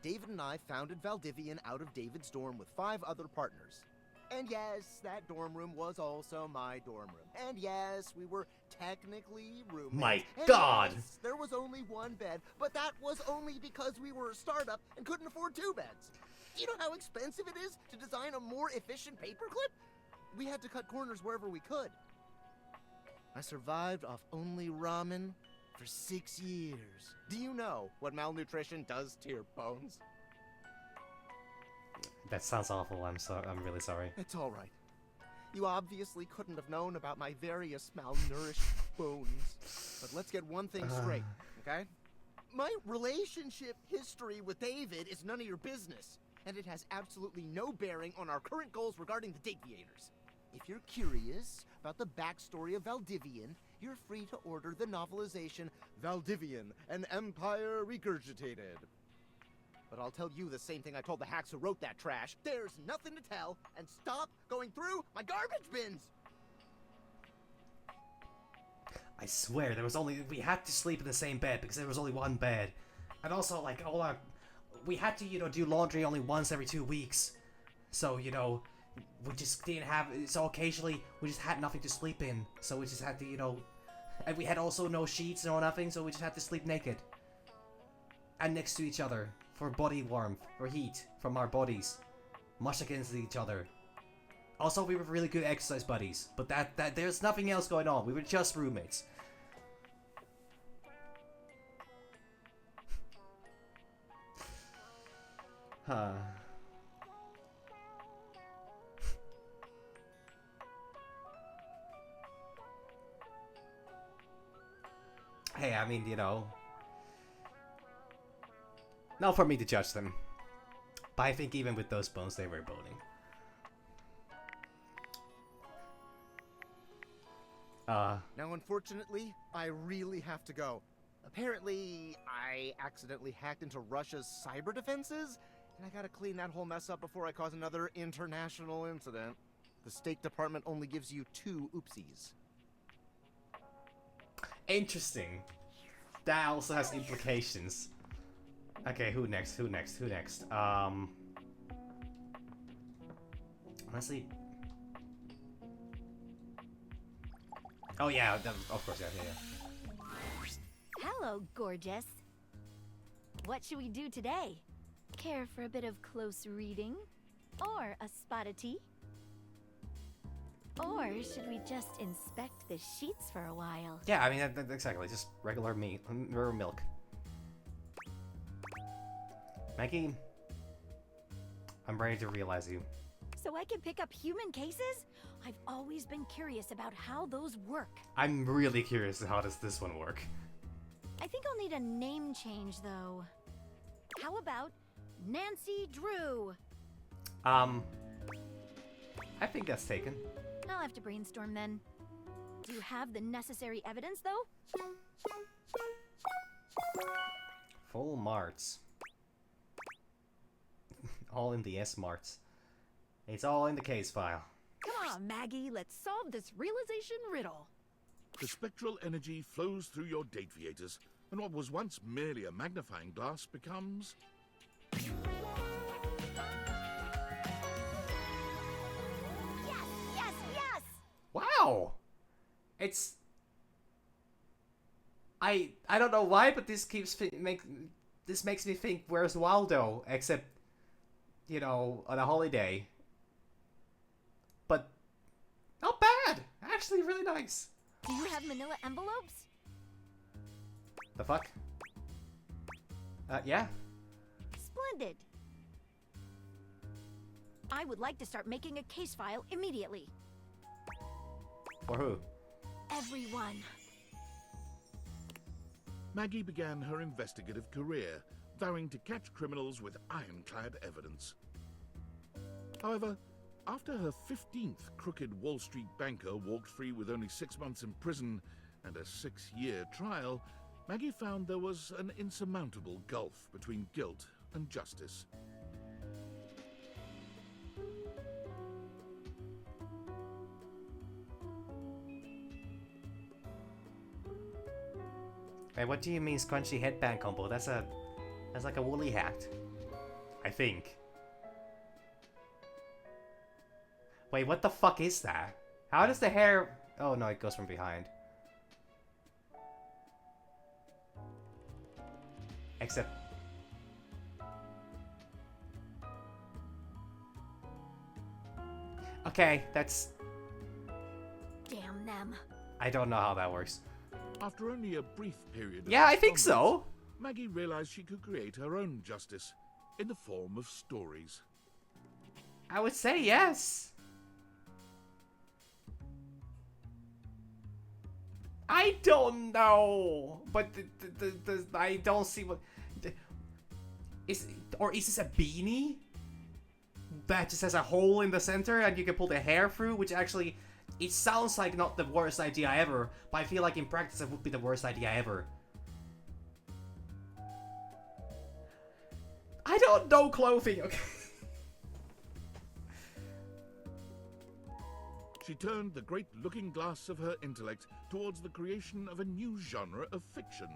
David and I founded Valdivian out of David's dorm with 5 other partners. And yes, that dorm room was also my dorm room. And yes, we were technically roommates. My And God! yes, there was only 1 bed, but that was only because we were a startup and couldn't afford 2 beds. Do you know how expensive it is to design a more efficient paperclip? We had to cut corners wherever we could. I survived off only ramen for 6 years. Do you know what malnutrition does to your bones? That sounds awful. I'm really sorry. It's all right. You obviously couldn't have known about my various malnourished bones. But let's get one thing straight, okay? My relationship history with David is none of your business, and it has absolutely no bearing on our current goals regarding the Dateviators. If you're curious about the backstory of Valdivian, you're free to order the novelization Valdivian, an Empire Regurgitated. But I'll tell you the same thing I told the hacks who wrote that trash. There's nothing to tell, and stop going through my garbage bins! I swear, we had to sleep in the same bed because there was only 1 bed. And also, like, we had to, do laundry only once every 2 weeks. So, we just didn't have, so occasionally we just had nothing to sleep in. So we just had to, and we had also no sheets, no nothing, so we just had to sleep naked. And next to each other for body warmth or heat from our bodies. Much against each other. Also, we were really good exercise buddies, but that there's nothing else going on. We were just roommates. Huh. Hey, I mean, not for me to judge them. But I think even with those bones, they were boning. Now, unfortunately, I really have to go. Apparently, I accidentally hacked into Russia's cyber defenses, and I gotta clean that whole mess up before I cause another international incident. The State Department only gives you 2 oopsies. Interesting. That also has implications. Okay, who next? Honestly. Oh yeah, of course, yeah. Hello, gorgeous. What should we do today? Care for a bit of close reading? Or a spot of tea? Or should we just inspect the sheets for a while? Yeah, I mean, exactly. Just regular milk. Maggie, I'm ready to realize you. So I can pick up human cases? I've always been curious about how those work. I'm really curious how does this one work. I think I'll need a name change, though. How about Nancy Drew. I think that's taken. I'll have to brainstorm then. Do you have the necessary evidence, though? Full marts. All in the S-marts. It's all in the case file. Come on, Maggie, let's solve this realization riddle. The spectral energy flows through your Dateviators, and what was once merely a magnifying glass becomes... Yes! Wow! It's... I don't know why, but this this makes me think, where's Waldo? Except, you know, on a holiday. But not bad. Actually, really nice. Do you have manila envelopes? The fuck? Yeah. Splendid. I would like to start making a case file immediately. For who? Everyone. Maggie began her investigative career, vowing to catch criminals with ironclad evidence. However, after her 15th crooked Wall Street banker walked free with only 6 months in prison and a 6-year trial, Maggie found there was an insurmountable gulf between guilt and justice. Hey, what do you mean scrunchy headband combo? That's like a woolly hat. I think. Wait, what the fuck is that? How does the hair... Oh no, it goes from behind. Except... Okay, that's... Damn them. I don't know how that works. After only a brief period of Yeah, I think so. Maggie realized she could create her own justice in the form of stories. I would say yes. I don't know, but I don't see what is this a beanie that just has a hole in the center and you can pull the hair through, which actually it sounds like not the worst idea ever, but I feel like in practice it would be the worst idea ever. I don't know clothing, okay. She turned the great looking glass of her intellect towards the creation of a new genre of fiction,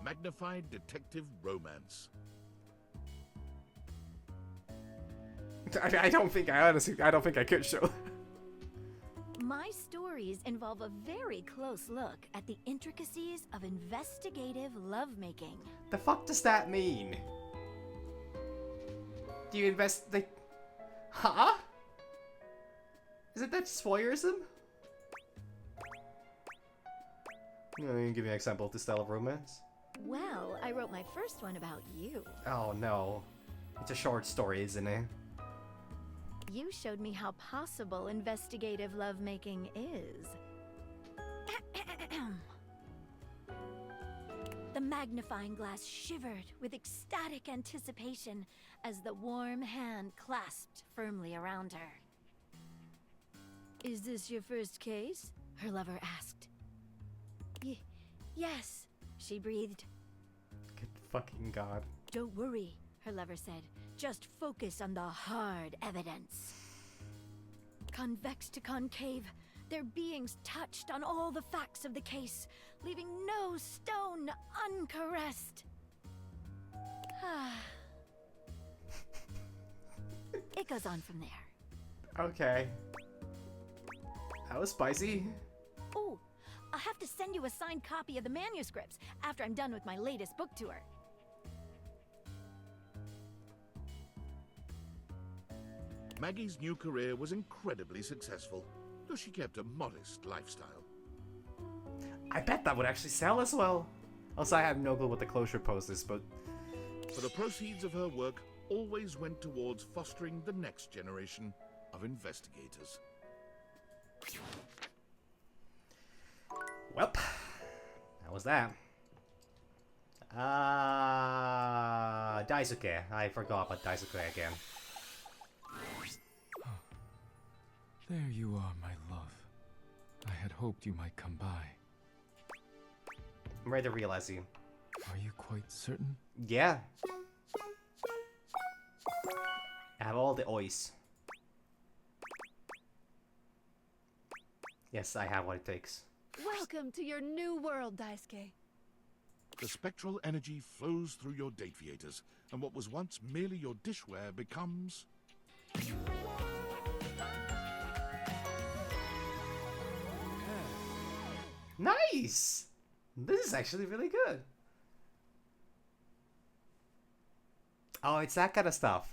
magnified detective romance. I don't think I could show. My stories involve a very close look at the intricacies of investigative lovemaking. The fuck does that mean? Do you investigate? Huh? Isn't that just voyeurism? You can give me an example of this style of romance? Well, I wrote my first one about you. Oh no. It's a short story, isn't it? You showed me how possible investigative lovemaking is. The magnifying glass shivered with ecstatic anticipation as the warm hand clasped firmly around her. Is this your first case? Her lover asked. Yes, she breathed. Good fucking god. Don't worry, her lover said. Just focus on the hard evidence. Convex to concave, their beings touched on all the facts of the case, leaving no stone uncaressed. It goes on from there. Okay. That was spicy. Oh, I'll have to send you a signed copy of the manuscripts after I'm done with my latest book tour. Maggie's new career was incredibly successful, though she kept a modest lifestyle. I bet that would actually sell as well. Also, I have no clue what the closure post is, but... For the proceeds of her work always went towards fostering the next generation of investigators. Welp. That was that. Daisuke. I forgot about Daisuke again. There you are, my love. I had hoped you might come by. I'm ready to realize you. Are you quite certain? Yeah. I have all the ois. Yes, I have what it takes. Welcome to your new world, Daisuke. The spectral energy flows through your Dateviators, and what was once merely your dishware becomes... Nice! This is actually really good. Oh, it's that kind of stuff.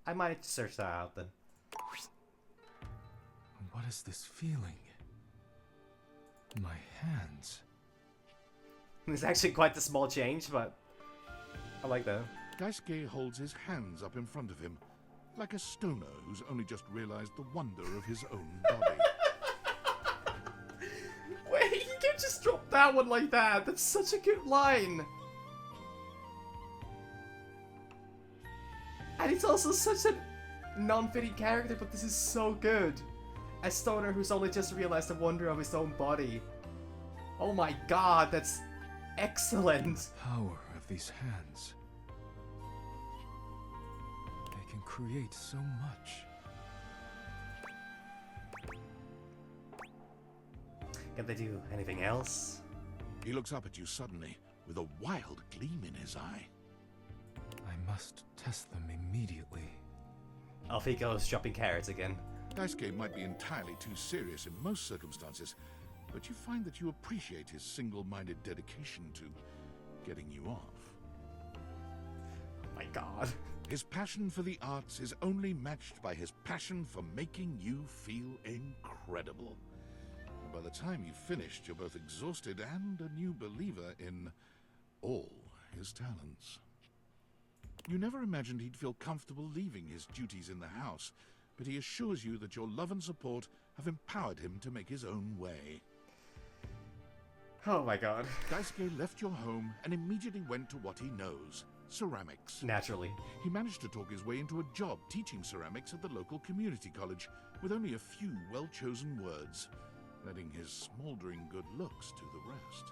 I might have to search that out then. What is this feeling? My hands. It's actually quite a small change, but I like that. Daisuke holds his hands up in front of him, like a stoner who's only just realized the wonder of his own body. Wait, you can't just drop that one like that. That's such a good line. And it's also such a non-fitting character, but this is so good. A stoner who's only just realized the wonder of his own body. Oh my god, that's excellent. Power of these hands. They can create so much. Can they do anything else? He looks up at you suddenly, with a wild gleam in his eye. I must test them immediately. Off he goes, chopping carrots again. Daisuke might be entirely too serious in most circumstances, but you find that you appreciate his single-minded dedication to getting you off. Oh my god. His passion for the arts is only matched by his passion for making you feel incredible. And by the time you've finished, you're both exhausted and a new believer in all his talents. You never imagined he'd feel comfortable leaving his duties in the house, but he assures you that your love and support have empowered him to make his own way. Oh my god. Daisuke left your home and immediately went to what he knows, ceramics. Naturally. He managed to talk his way into a job teaching ceramics at the local community college, with only a few well-chosen words, letting his smoldering good looks do the rest.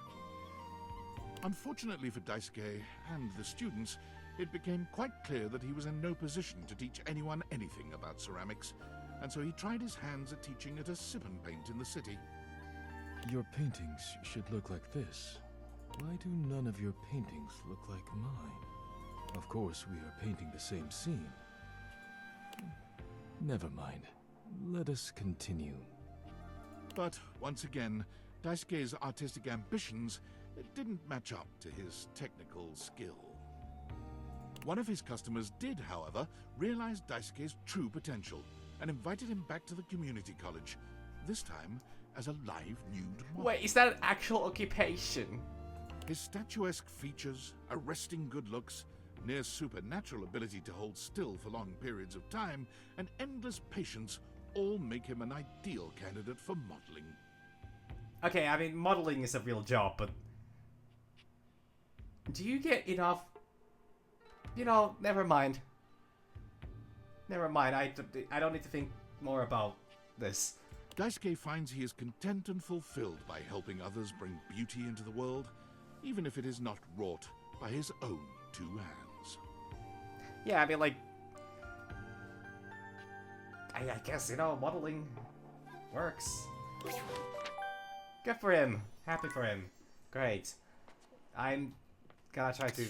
Unfortunately for Daisuke and the students, it became quite clear that he was in no position to teach anyone anything about ceramics, and so he tried his hands at teaching at a sip and paint in the city. Your paintings should look like this. Why do none of your paintings look like mine? Of course, we are painting the same scene. Never mind. Let us continue. But, once again, Daisuke's artistic ambitions didn't match up to his technical skill. One of his customers did, however, realize Daisuke's true potential and invited him back to the community college, this time as a live nude model. Wait, is that an actual occupation? His statuesque features, arresting good looks, near supernatural ability to hold still for long periods of time, and endless patience all make him an ideal candidate for modeling. Okay, I mean, modeling is a real job, but... do you get enough... You know, never mind. Never mind, I don't need to think more about this. Daisuke finds he is content and fulfilled by helping others bring beauty into the world, even if it is not wrought by his own two hands. Yeah, I mean, like... I guess, you know, modeling works. Good for him. Happy for him. Great. I'm gonna try to...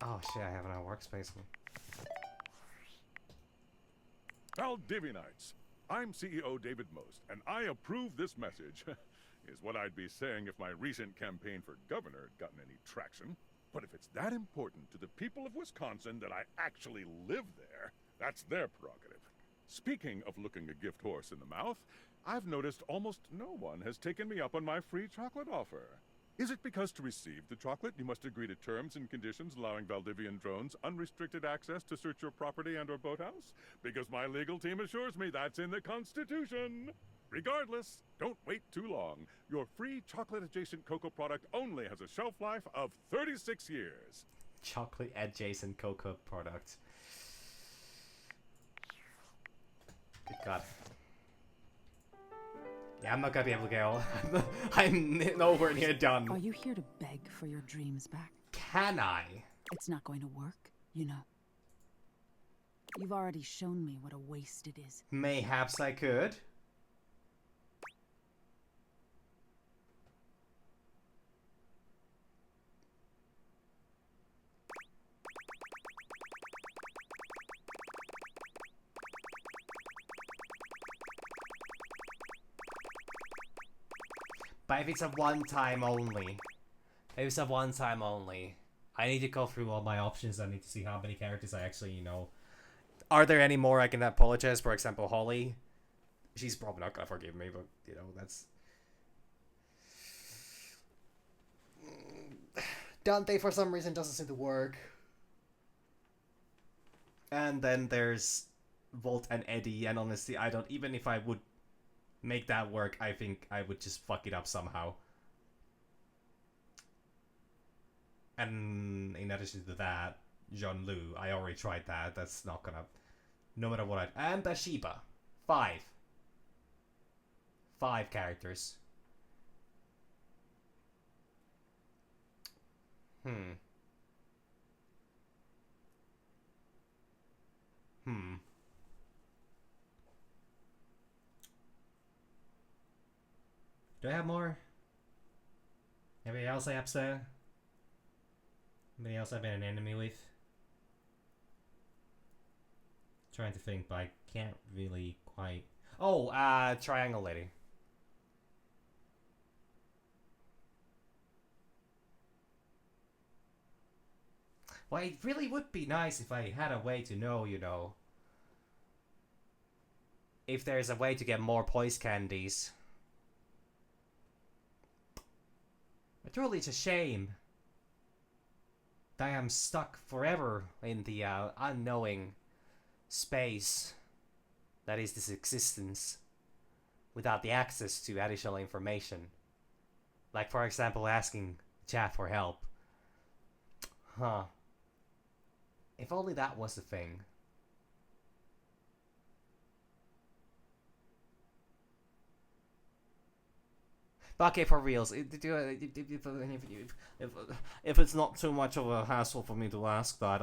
Oh shit, I have no workspace. Valdivianites, I'm CEO David Most, and I approve this message. Is what I'd be saying if my recent campaign for governor had gotten any traction. But if it's that important to the people of Wisconsin that I actually live there, that's their prerogative. Speaking of looking a gift horse in the mouth, I've noticed almost no one has taken me up on my free chocolate offer. Is it because to receive the chocolate you must agree to terms and conditions allowing Valdivian drones unrestricted access to search your property and or boathouse? Because my legal team assures me that's in the Constitution. Regardless, don't wait too long. Your free chocolate-adjacent cocoa product only has a shelf life of 36 years. Chocolate adjacent cocoa product. Good God. Yeah, I'm not gonna be able to get all. I'm nowhere near done. Are you here to beg for your dreams back? Can I? It's not going to work, you know. You've already shown me what a waste it is. Mayhaps I could. But if it's a one-time only, if it's a one-time only, I need to go through all my options. I need to see how many characters I actually, you know. Are there any more I can apologize? For example, Holly. She's probably not gonna forgive me, but, you know, that's... Dante, for some reason, doesn't seem to work. And then there's Volt and Eddie, and honestly, I don't... Even if I would make that work, I think I would just fuck it up somehow. And in addition to that, Jean-Lu, I already tried that. That's not gonna... No matter what I... And Bathsheba. 5 characters. Do I have more? Anybody else I upset? Anybody else I've been an enemy with? Trying to think, but I can't really quite... Oh, Triangle Lady. Well, it really would be nice if I had a way to know, you know, if there's a way to get more poise candies. But truly, it's a shame that I am stuck forever in the unknowing space that is this existence without the access to additional information. Like, for example, asking chat for help. Huh. If only that was the thing. But okay, for reals, if it's not too much of a hassle for me to ask that,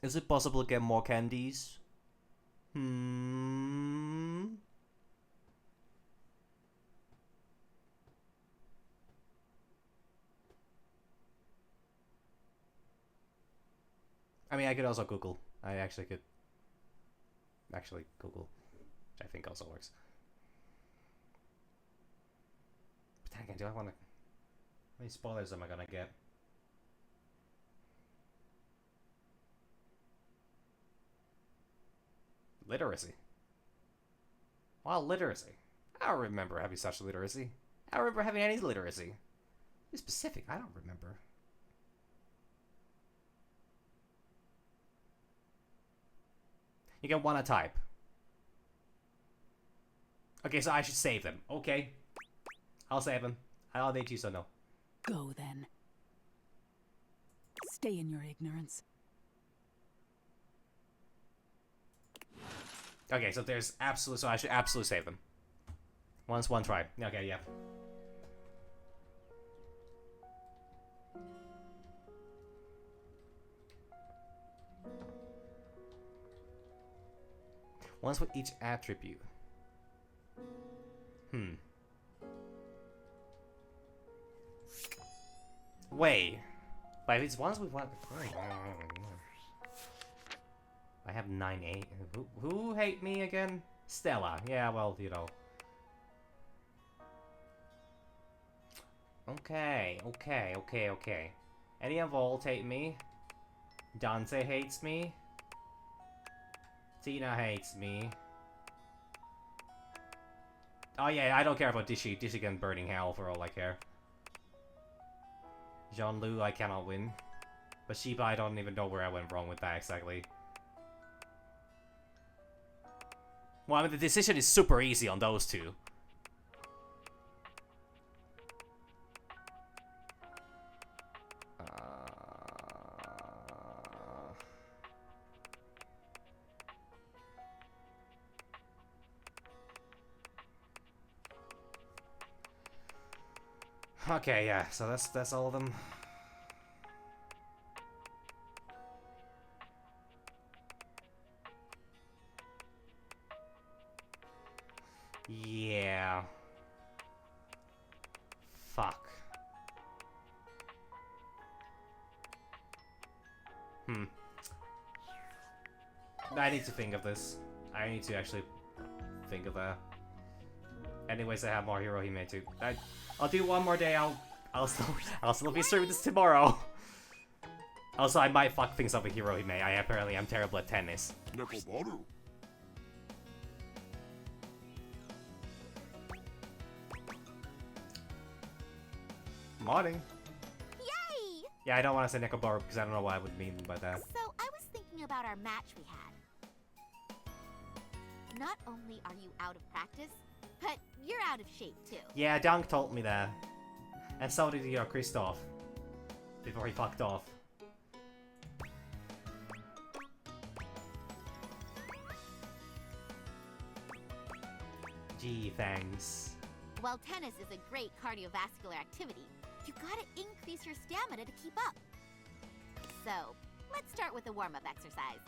is it possible to get more candies? I mean, I could also Google. I actually could Google, which I think also works. But then again, do I want to... How many spoilers am I gonna get? Literacy. Well, literacy. I don't remember having such literacy. I don't remember having any literacy. Be specific, I don't remember. You get one a type. Okay, so I should save them. Okay. I'll save them. I'll need you, so no. Go then. Stay in your ignorance. Okay, so there's absolute, so I should absolutely save them. Once one try. Okay, yeah. Once with each attribute. Wait. But if it's once with one... I have 9-8. Who hate me again? Stella. Yeah, well, you know. Okay. Eddie and Volt hate me. Dante hates me. Tina hates me. Oh yeah, I don't care about Dishy. Dishy can burn in hell for all I care. Jean-Lu, I cannot win. But Sheba, I don't even know where I went wrong with that exactly. Well, I mean, the decision is super easy on those two. Okay, yeah, so that's all of them. Yeah. Fuck. I need to think of this. I need to actually think of that. Anyways, I have more Hirohime too. I'll do one more day. I'll still be streaming this tomorrow. Also, I might fuck things up with Hirohime. I apparently am terrible at tennis. Morning. Yay! Yeah, I don't want to say Nekobaru because I don't know what I would mean by that. So I was thinking about our match we had. Not only are you out of practice, but you're out of shape too. Yeah, Dunk told me that. And so did Kristoff. Before he fucked off. Gee, thanks. While tennis is a great cardiovascular activity, you gotta increase your stamina to keep up. So, let's start with a warm-up exercise.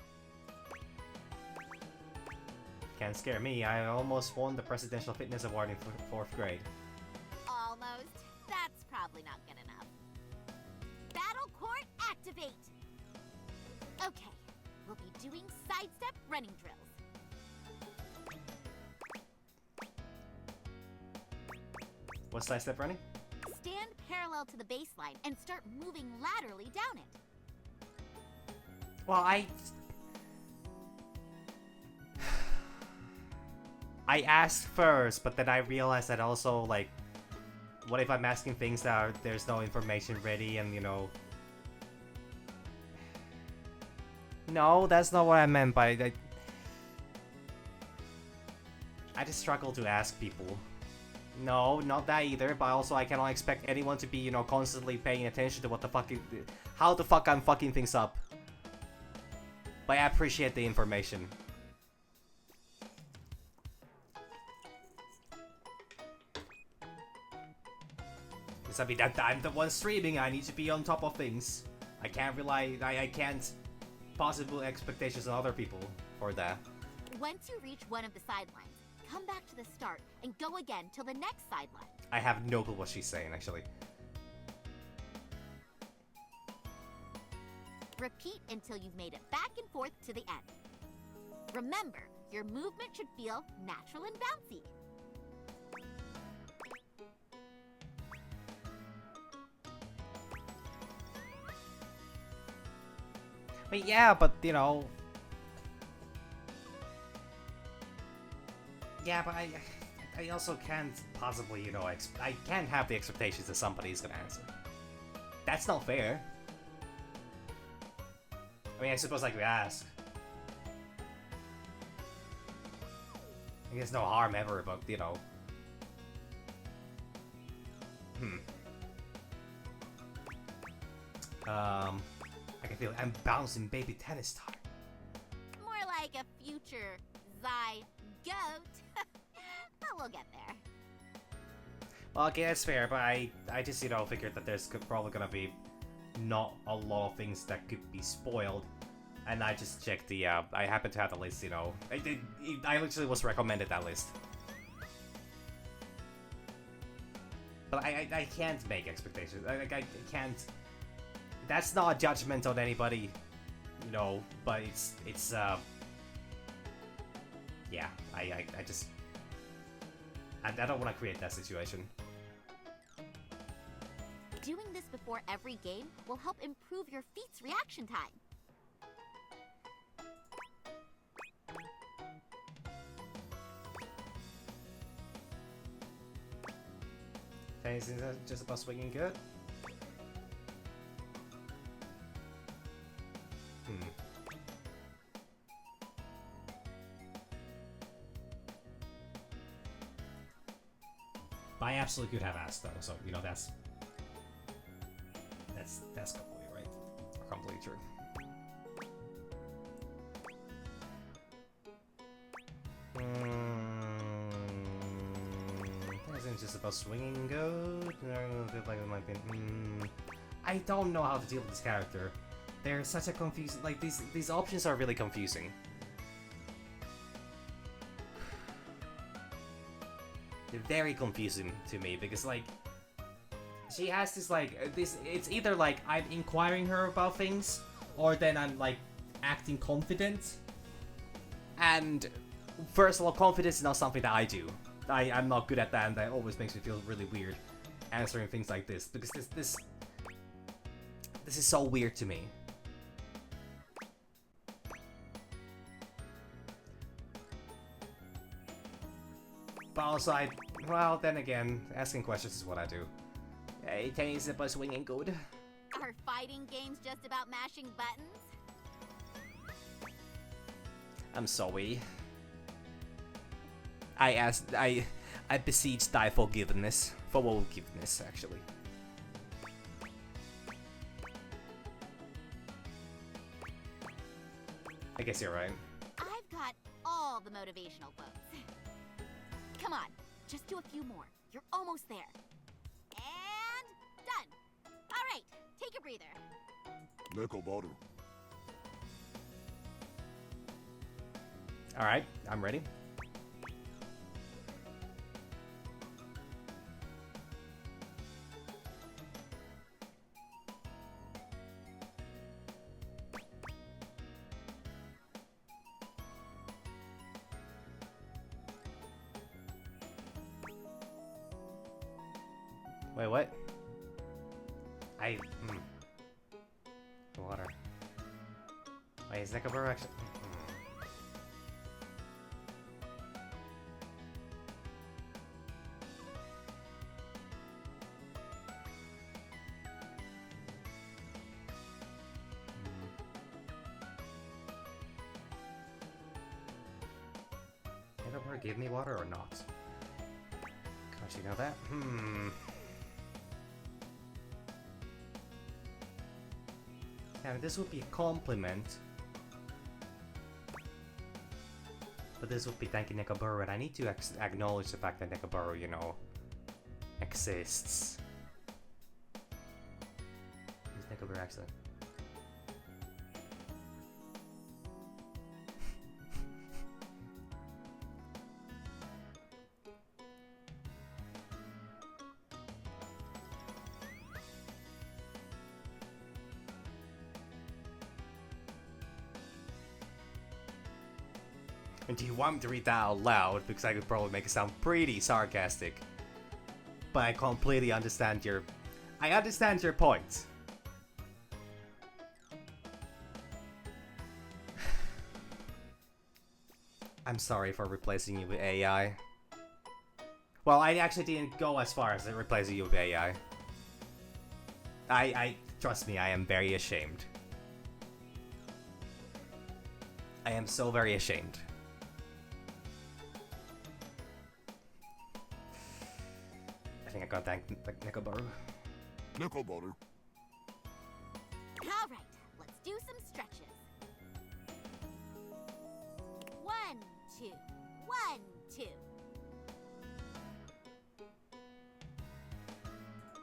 Can't scare me. I almost won the Presidential Fitness Award in 4th grade. Almost. That's probably not good enough. Battle Court, activate! Okay, we'll be doing sidestep running drills. What's sidestep running? Stand parallel to the baseline and start moving laterally down it. Well, I asked first, but then I realized that also, like, what if I'm asking things that there's no information ready and, you know... No, that's not what I meant by that. I just struggle to ask people. No, not that either, but also I cannot expect anyone to be, you know, constantly paying attention to what the fuck... how the fuck I'm fucking things up. But I appreciate the information. I mean, I'm the one streaming, I need to be on top of things. I can't rely, I can't possible expectations on other people for that. Once you reach one of the sidelines, come back to the start and go again till the next sideline. I have no clue what she's saying, actually. Repeat until you've made it back and forth to the end. Remember, your movement should feel natural and bouncy. I mean, yeah, but, you know... Yeah, but I also can't possibly, you know, I can't have the expectations that somebody's gonna answer. That's not fair. I mean, I suppose I could ask. I guess no harm ever, but, you know... I can feel I'm bouncing baby tennis star. More like a future zygote. But we'll get there. Well, okay, that's fair, but I just, you know, figured that there's probably gonna be not a lot of things that could be spoiled. And I just checked the, I happen to have the list, you know. I literally was recommended that list. But I can't make expectations. I can't... That's not a judgment on anybody, you know, but it's yeah, I just... I don't want to create that situation. Doing this before every game will help improve your feet's reaction time. Is that just about swinging good? But I absolutely could have asked though, so you know that's completely right. Completely true. Isn't just about swinging goat? Like it might be. I don't know how to deal with this character. They're such a confusing. Like these options are really confusing. They're very confusing to me because like she has this like this. It's either like I'm inquiring her about things, or then I'm like acting confident. And first of all, confidence is not something that I do. I'm not good at that, and that always makes me feel really weird answering things like this because this is so weird to me. But also, well, then again, asking questions is what I do. Hey, tennis about swinging good. Are fighting games just about mashing buttons? I'm sorry. I beseech thy forgiveness. Forgiveness, actually. I guess you're right. I've got all the motivational quotes. Come on, just do a few more. You're almost there. And done. All right, take a breather. Nekobaru. All right, I'm ready. Wait, what? Water. Wait, is Nekobaru actually? Nekobaru give me water or not? Can't you know that? And this would be a compliment. But this would be thanking Nekobaru, and I need to acknowledge the fact that Nekobaru, you know, exists. Is Nekobaru excellent? And do you want me to read that out loud? Because I could probably make it sound pretty sarcastic. But I completely understand your... I understand your point. I'm sorry for replacing you with AI. Well, I actually didn't go as far as replacing you with AI. Trust me, I am very ashamed. I am so very ashamed. I think I got that Nekobaru. Nekobaru. All right, let's do some stretches. 1, 2, 1, 2.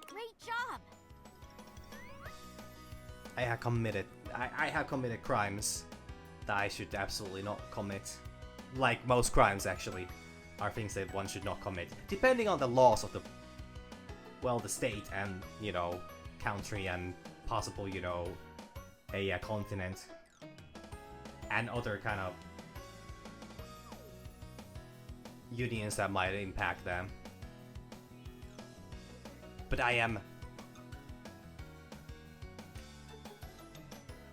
Great job. I have committed crimes that I should absolutely not commit. Like most crimes, actually, are things that one should not commit, depending on the laws of the, well, the state and, you know, country and possible, you know, a continent and other kind of unions that might impact them. But I am...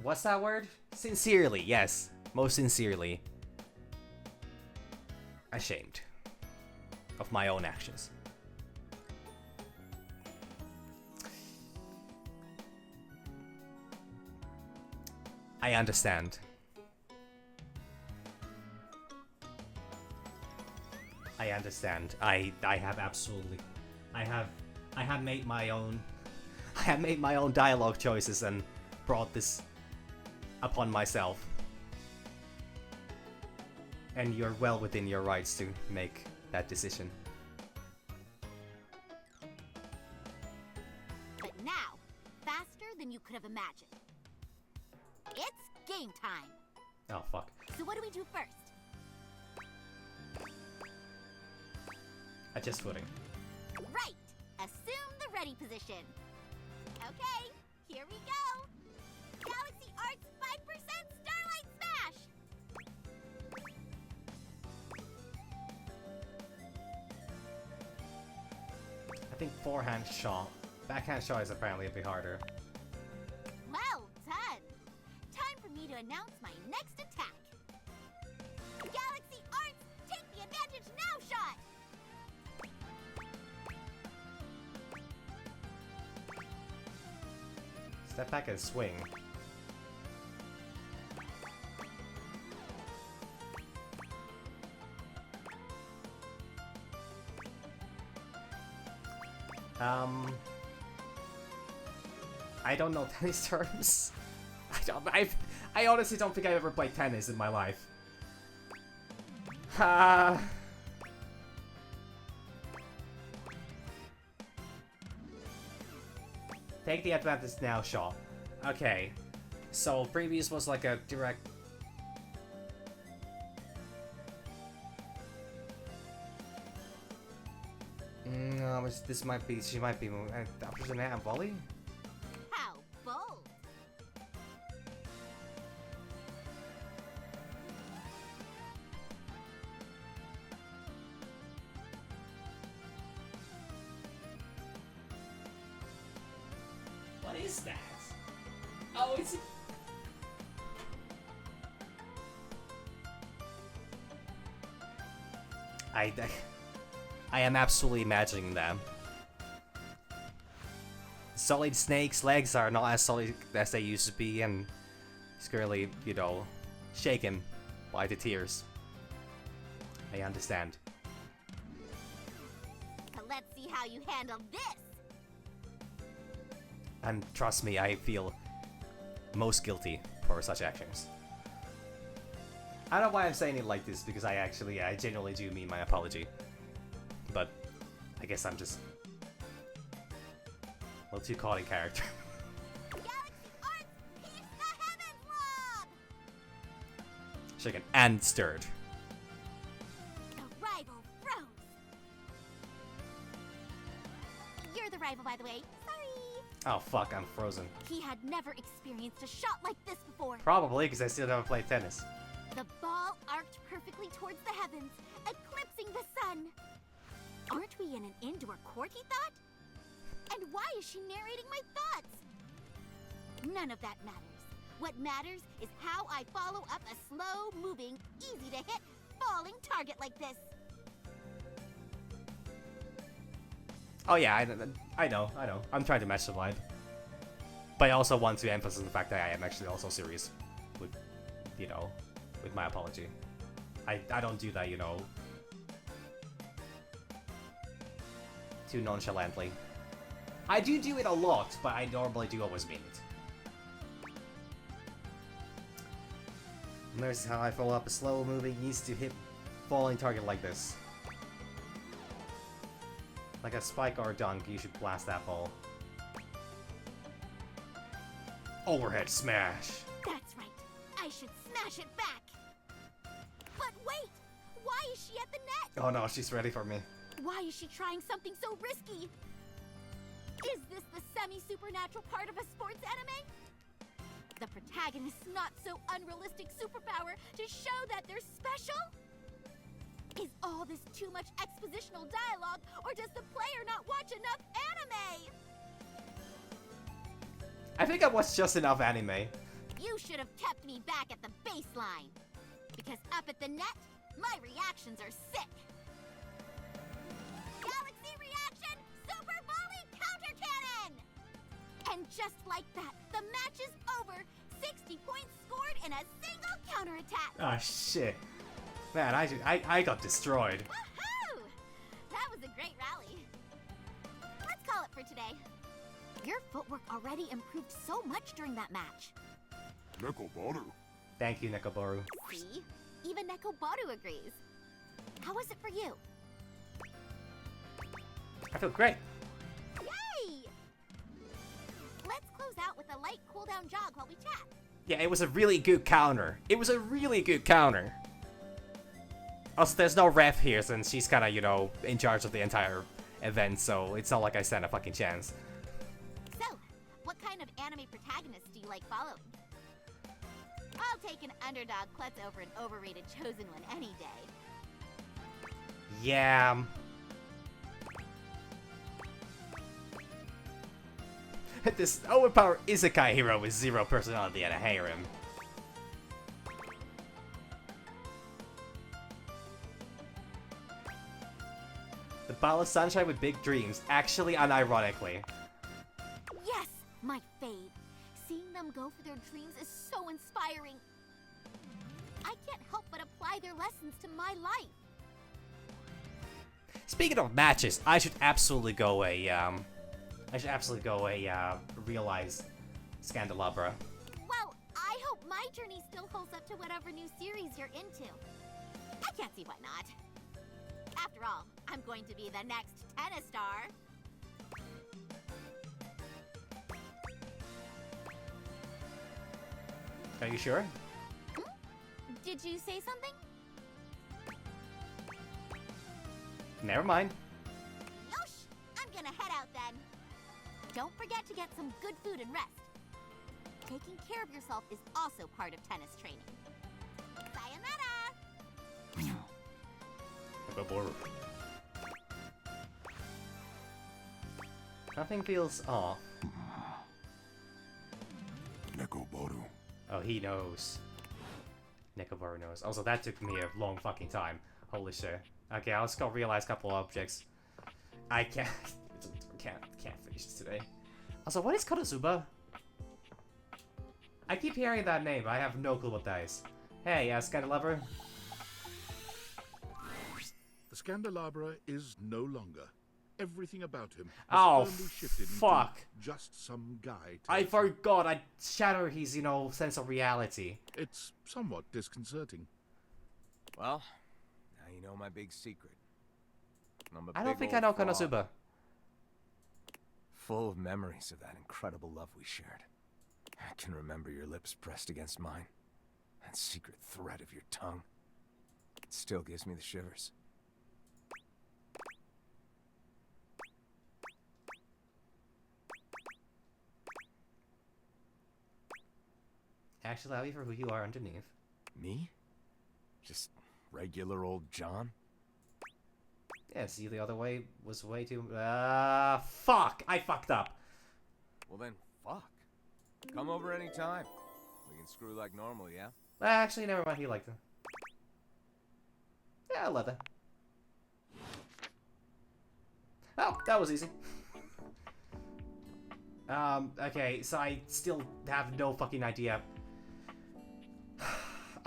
What's that word? Sincerely, yes. Most sincerely. Ashamed of my own actions. I understand. I understand. I have absolutely I have made my own dialogue choices and brought this upon myself. And you're well within your rights to make that decision. But now, faster than you could have imagined. It's game time. Oh, fuck. So what do we do first? Adjust footing. Right! Assume the ready position. Okay, here we go! Galaxy Arts 5% Starlight Smash! I think forehand shot. Backhand shot is apparently a bit harder. Well done! Time for me to announce my next attack. Galaxy Arts, take the advantage now shot! Step back and swing. I don't know tennis terms. I honestly don't think I've ever played tennis in my life. Take the advantage now shot. Okay. So previous was like a direct. No, this might be. She might be. After the net and volley. How bold! What is that? Oh, it's. I am absolutely imagining them. Solid Snake's legs are not as solid as they used to be, and he's currently, you know, shaken by the tears. I understand. So let's see how you handle this! And trust me, I feel most guilty for such actions. I don't know why I'm saying it like this, because I genuinely do mean my apology. But I guess I'm just a little too caught in character. Shaken and stirred. The rival froze! You're the rival, by the way. Sorry! Oh fuck, I'm frozen. He had never experienced a shot like this before. Probably, because I still haven't played tennis. The ball arced perfectly towards the heavens, eclipsing the sun. Aren't we in an indoor court, he thought? And why is she narrating my thoughts? None of that matters. What matters is how I follow up a slow-moving, easy-to-hit, falling target like this. Oh yeah, I know. I'm trying to match the vibe. But I also want to emphasize the fact that I am actually also serious with, you know, with my apology. I don't do that, you know, too nonchalantly. I do it a lot, but I normally do always mean it. And there's how I follow up a slow-moving, easy-to-hit falling target like this. Like a spike or a dunk, you should blast that ball. Overhead smash! That's right. I should smash it back. But wait! Why is she at the net? Oh no, she's ready for me. Why is she trying something so risky? Is this the semi-supernatural part of a sports anime? The protagonist's not so unrealistic superpower to show that they're special? Is all this too much expositional dialogue, or does the player not watch enough anime? I think I watched just enough anime. You should have kept me back at the baseline. Because up at the net, my reactions are sick. Galaxy reaction, super volley counter cannon! And just like that, the match is over. 60 points scored in a single counterattack. Oh shit. Man, I got destroyed. Woohoo! That was a great rally. call it for today. Your footwork already improved so much during that match. Nekobaru. Thank you, Nekobaru. See? Even Nekobaru agrees. How was it for you? I feel great. Yay! Let's close out with a light cool-down jog while we chat. Yeah, it was a really good counter. It was a really good counter. Also, there's no ref here since she's kind of, you know, in charge of the entire event, so it's not like I stand a fucking chance. So, what kind of anime protagonist do you like following? I'll take an underdog klutz over an overrated chosen one any day. Yeah. This overpowered isekai hero with 0 personality and a harem. The Ball of Sunshine with big dreams, actually unironically. Yes, my fave. Seeing them go for their dreams is so inspiring. I can't help but apply their lessons to my life. Speaking of matches, I should absolutely go realize Scandalabra. Well, I hope my journey still holds up to whatever new series you're into. I can't see why not. After all, I'm going to be the next tennis star. Are you sure? Did you say something? Never mind. Yosh! I'm gonna head out then. Don't forget to get some good food and rest. Taking care of yourself is also part of tennis training. Sayonara! Nekobaru. Nothing feels off. Nekobaru. Oh, he knows. Nekobaru knows. Also, that took me a long fucking time. Holy shit. Okay, I'll just go realize a couple objects. I can't finish this today. Also, what is Konosuba? I keep hearing that name, but I have no clue what that is. Hey, Scandalabra. The Scandalabra is no longer. Everything about him has Oh, firmly shifted fuck. into just some guy. I forgot. I shattered his, you know, sense of reality. It's somewhat disconcerting. Well, now you know my big secret. I'm a I don't big think old I know fraud, Konosuba. full of memories of that incredible love we shared. I can remember your lips pressed against mine. That secret thread of your tongue. It still gives me the shivers. Actually, I'll be for who you are underneath. Me? Just regular old John? Yeah, see, the other way was way too... fuck! I fucked up. Well then, fuck. Come over anytime. We can screw like normal, yeah? Actually, never mind, he liked it. Yeah, I'll let that. Oh, that was easy. Okay, so I still have no fucking idea.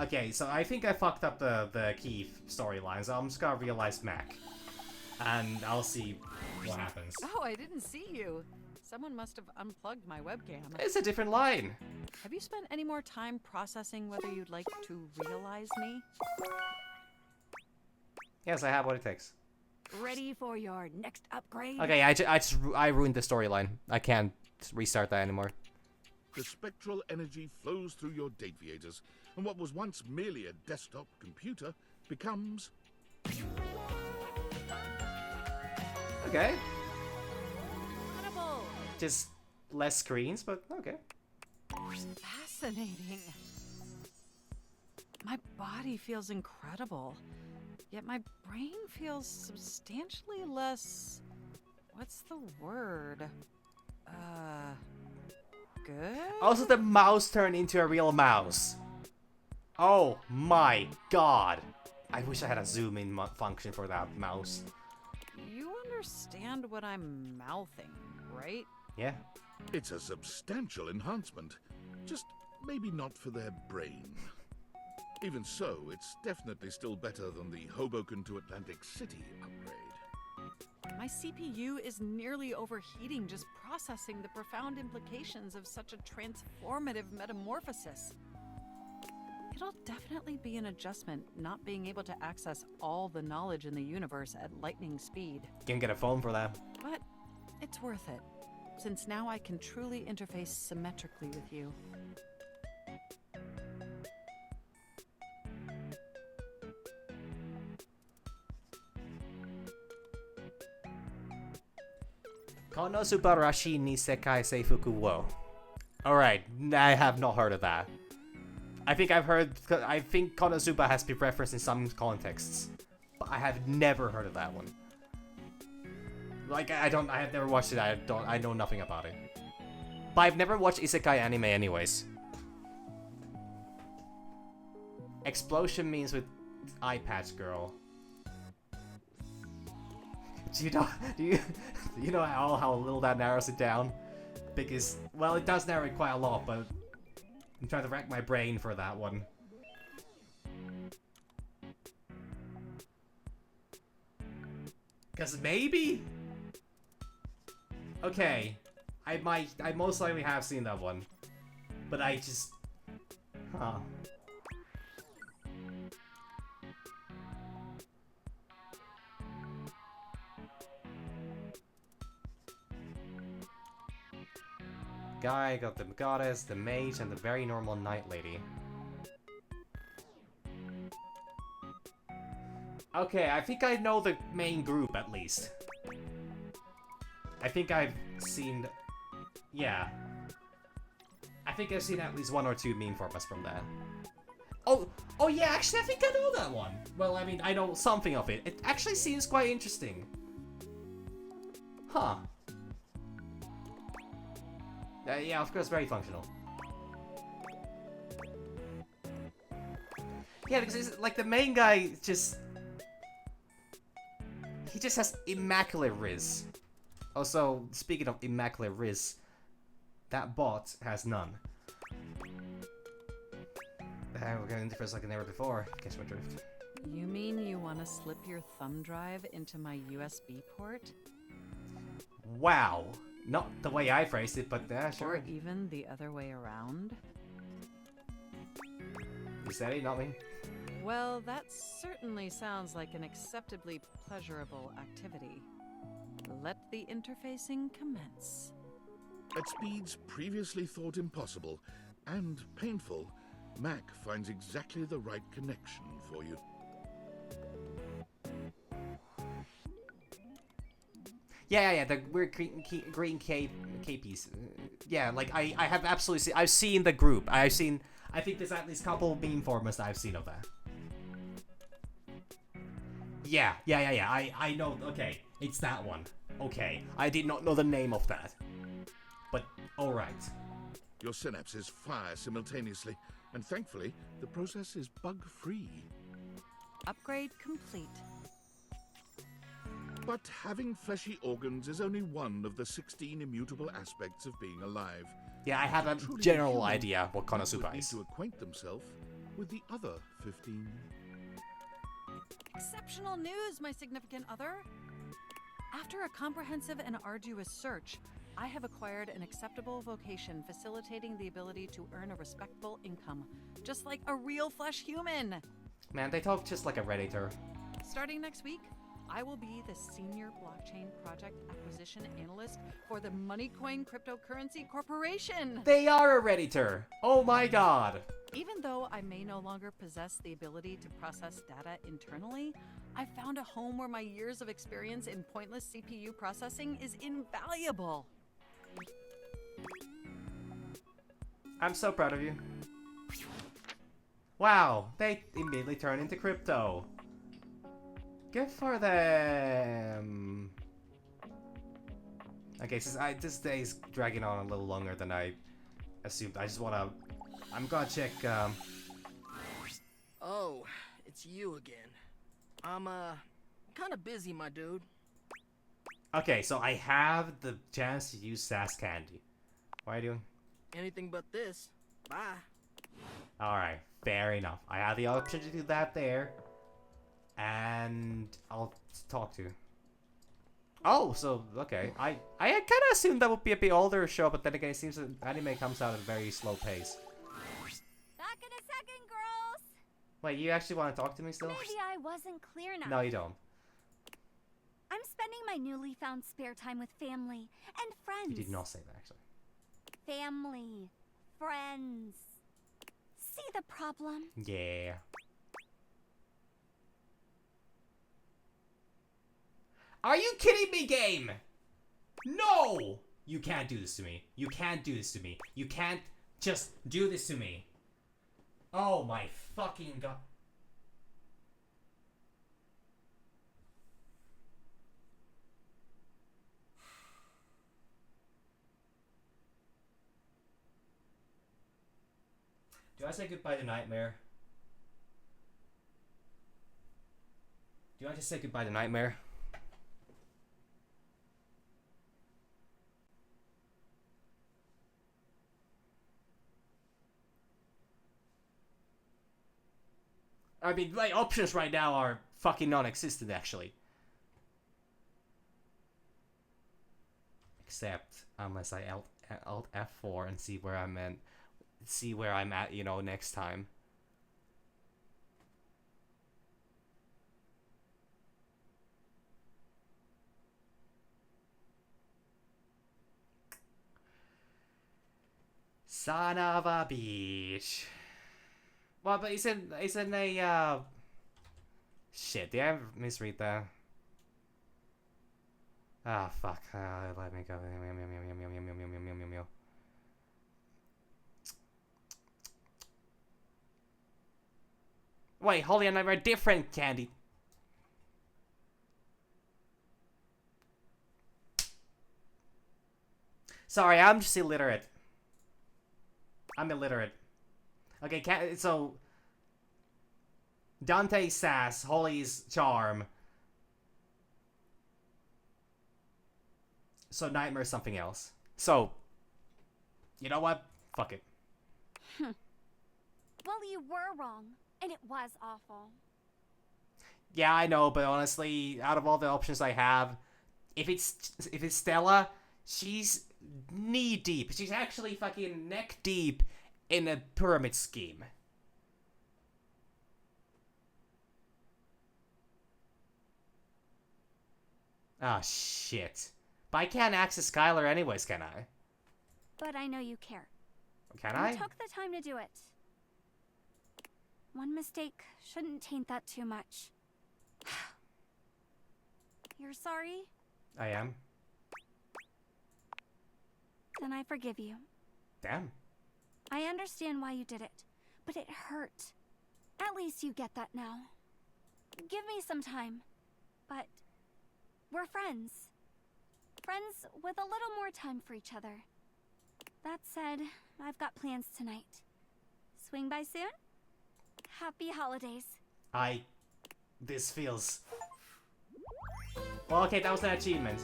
Okay, so I think I fucked up the key storyline, so I'm just gonna realize Mac. And I'll see what happens. Oh, I didn't see you. Someone must have unplugged my webcam. It's a different line. Have you spent any more time processing whether you'd like to realize me? Yes, I have what it takes. Ready for your next upgrade? Okay, I ruined the storyline. I can't restart that anymore. The spectral energy flows through your deviators, and what was once merely a desktop computer becomes... Okay. Incredible. Just less screens, but okay. Fascinating. My body feels incredible, yet my brain feels substantially less... What's the word? Good? Also, the mouse turned into a real mouse. Oh my god. I wish I had a zoom in function for that mouse. You understand what I'm mouthing, right? Yeah. It's a substantial enhancement. Just maybe not for their brain. Even so, it's definitely still better than the Hoboken to Atlantic City upgrade. My CPU is nearly overheating just processing the profound implications of such a transformative metamorphosis. It'll definitely be an adjustment not being able to access all the knowledge in the universe at lightning speed. You can get a phone for that. But it's worth it, since now I can truly interface symmetrically with you. Konosubarashi ni Sekai Seifuku wo. Alright, I have not heard of that. I think Konosuba has been referenced in some contexts, but I have never heard of that one. Like, I have never watched it, I know nothing about it. But I've never watched isekai anime anyways. Explosion means with eye patch girl. Do you know how little that narrows it down? Because, well, it does narrow it quite a lot, but I'm trying to rack my brain for that one. Cause maybe? Okay. I most likely have seen that one. But I just... Huh. Guy got the goddess, the mage, and the very normal night lady. Okay, I think I know the main group at least. I think I've seen... Yeah. I think I've seen at least one or two meme formats from that. Oh yeah, actually I think I know that one. Well, I mean, I know something of it. It actually seems quite interesting. Huh. Yeah, of course, very functional. Yeah, because it's, like, the main guy just... He just has immaculate Riz. Also, speaking of immaculate Riz, that bot has none. We're gonna interface like never before. Catch my drift. You mean you want to slip your thumb drive into my USB port? Wow. Not the way I phrased it, but sure. Or even the other way around? You said it, not me. Well, that certainly sounds like an acceptably pleasurable activity. Let the interfacing commence. At speeds previously thought impossible and painful, Mac finds exactly the right connection for you. Yeah, the weird green capies. Yeah, like, I have absolutely seen, I've seen the group. I think there's at least a couple of meme formats that I've seen of that. Yeah, I know, okay, it's that one. Okay, I did not know the name of that. But, alright. Your synapses fire simultaneously, and thankfully, the process is bug-free. Upgrade complete. But having fleshy organs is only one of the 16 immutable aspects of being alive. Yeah, I have a Truly general human, idea what Konosuba would need is. to acquaint themselves with the other 15. Exceptional news, my significant other! After a comprehensive and arduous search, I have acquired an acceptable vocation facilitating the ability to earn a respectable income, just like a real flesh human! Man, they talk just like a Redditor. Starting next week, I will be the Senior Blockchain Project Acquisition Analyst for the Moneycoin Cryptocurrency Corporation! They are a Redditor! Oh my god! Even though I may no longer possess the ability to process data internally, I found a home where my years of experience in pointless CPU processing is invaluable. I'm so proud of you. Wow, they immediately turn into crypto. Good for them. Okay, since this day's dragging on a little longer than I assumed, I'm gonna check, Oh, it's you again. I'm kinda busy, my dude. Okay, so I have the chance to use Sass Candy. What are you doing? Anything but this. Bye. Alright, fair enough. I have the option to do that there. And I'll talk to. Oh, so okay. I kind of assumed that would be a bit older show, but then again, it seems that anime comes out at a very slow pace. Back in a second, girls. Wait, you actually want to talk to me still? Maybe I wasn't clear enough. No, you don't. I'm spending my newly found spare time with family and friends. You did not say that, actually. Family. Friends. See the problem? Yeah. Are you kidding me, game? No! You can't do this to me. You can't do this to me. You can't just do this to me. Oh my fucking god. Do I say goodbye to Nightmare? Do I just say goodbye to Nightmare? I mean, like, options right now are fucking non-existent, actually. Except, unless I alt F4 and see where I'm at. See where I'm at, you know, next time. Son of a bitch. Well, but isn't a shit, did I misread that? Ah, fuck. Let me go. Wait, Holy and I were different, Candy. Sorry, I'm just illiterate. I'm illiterate. Okay, so Dante's Sass, Holy's Charm. So Nightmare's something else. So, you know what? Fuck it. Well, you were wrong, and it was awful. Yeah, I know, but honestly, out of all the options I have, if it's Stella, she's knee deep. She's actually fucking neck deep in a pyramid scheme. Ah, shit. But I can't access Skylar anyways, can I? But I know you care. Can I? You took the time to do it. One mistake shouldn't taint that too much. You're sorry? I am. Then I forgive you. Damn. I understand why you did it, but it hurt. At least you get that now. Give me some time. But we're friends. Friends with a little more time for each other. That said, I've got plans tonight. Swing by soon? Happy holidays. This feels... Well, okay, that was an achievement.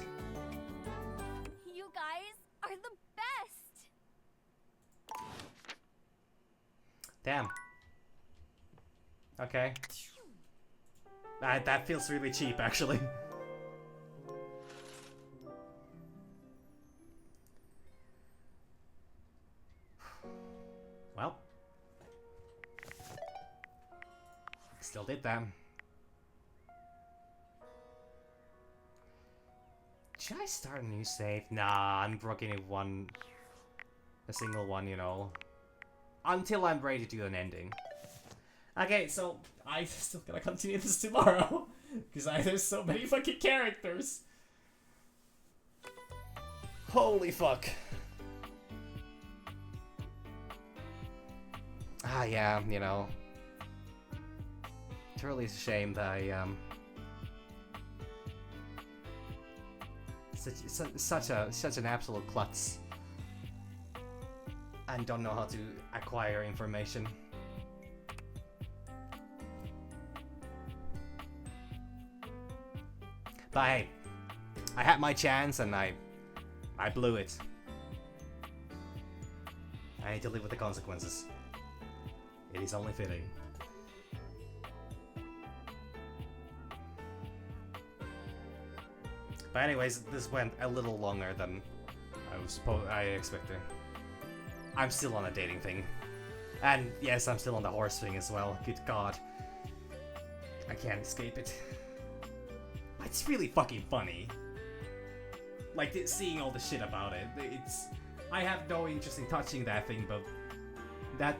You guys are the best! Damn. Okay. That feels really cheap, actually. Well. Still did that. Should I start a new save? Nah, I'm broken it a single one, you know. Until I'm ready to do an ending. Okay, so I'm still gonna continue this tomorrow. Because there's so many fucking characters. Holy fuck. Ah, yeah, you know. It's really a shame that I, such an absolute klutz. And don't know how to acquire information. But hey, I had my chance and I blew it. I need to live with the consequences. It is only fitting. But anyways, this went a little longer than I expected. I'm still on a dating thing. And yes, I'm still on the horse thing as well. Good god. I can't escape it. It's really fucking funny. Like, seeing all the shit about it. I have no interest in touching that thing, but that...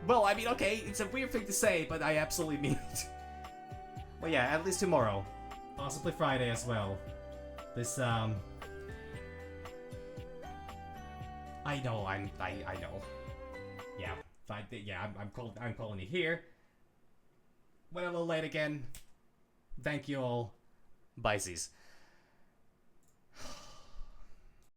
Well, I mean, okay, it's a weird thing to say, but I absolutely mean it. But yeah, at least tomorrow. Possibly Friday as well. This, I know, I know. Yeah, I'm calling it here. Went a little late again. Thank you all. Bye, Z's.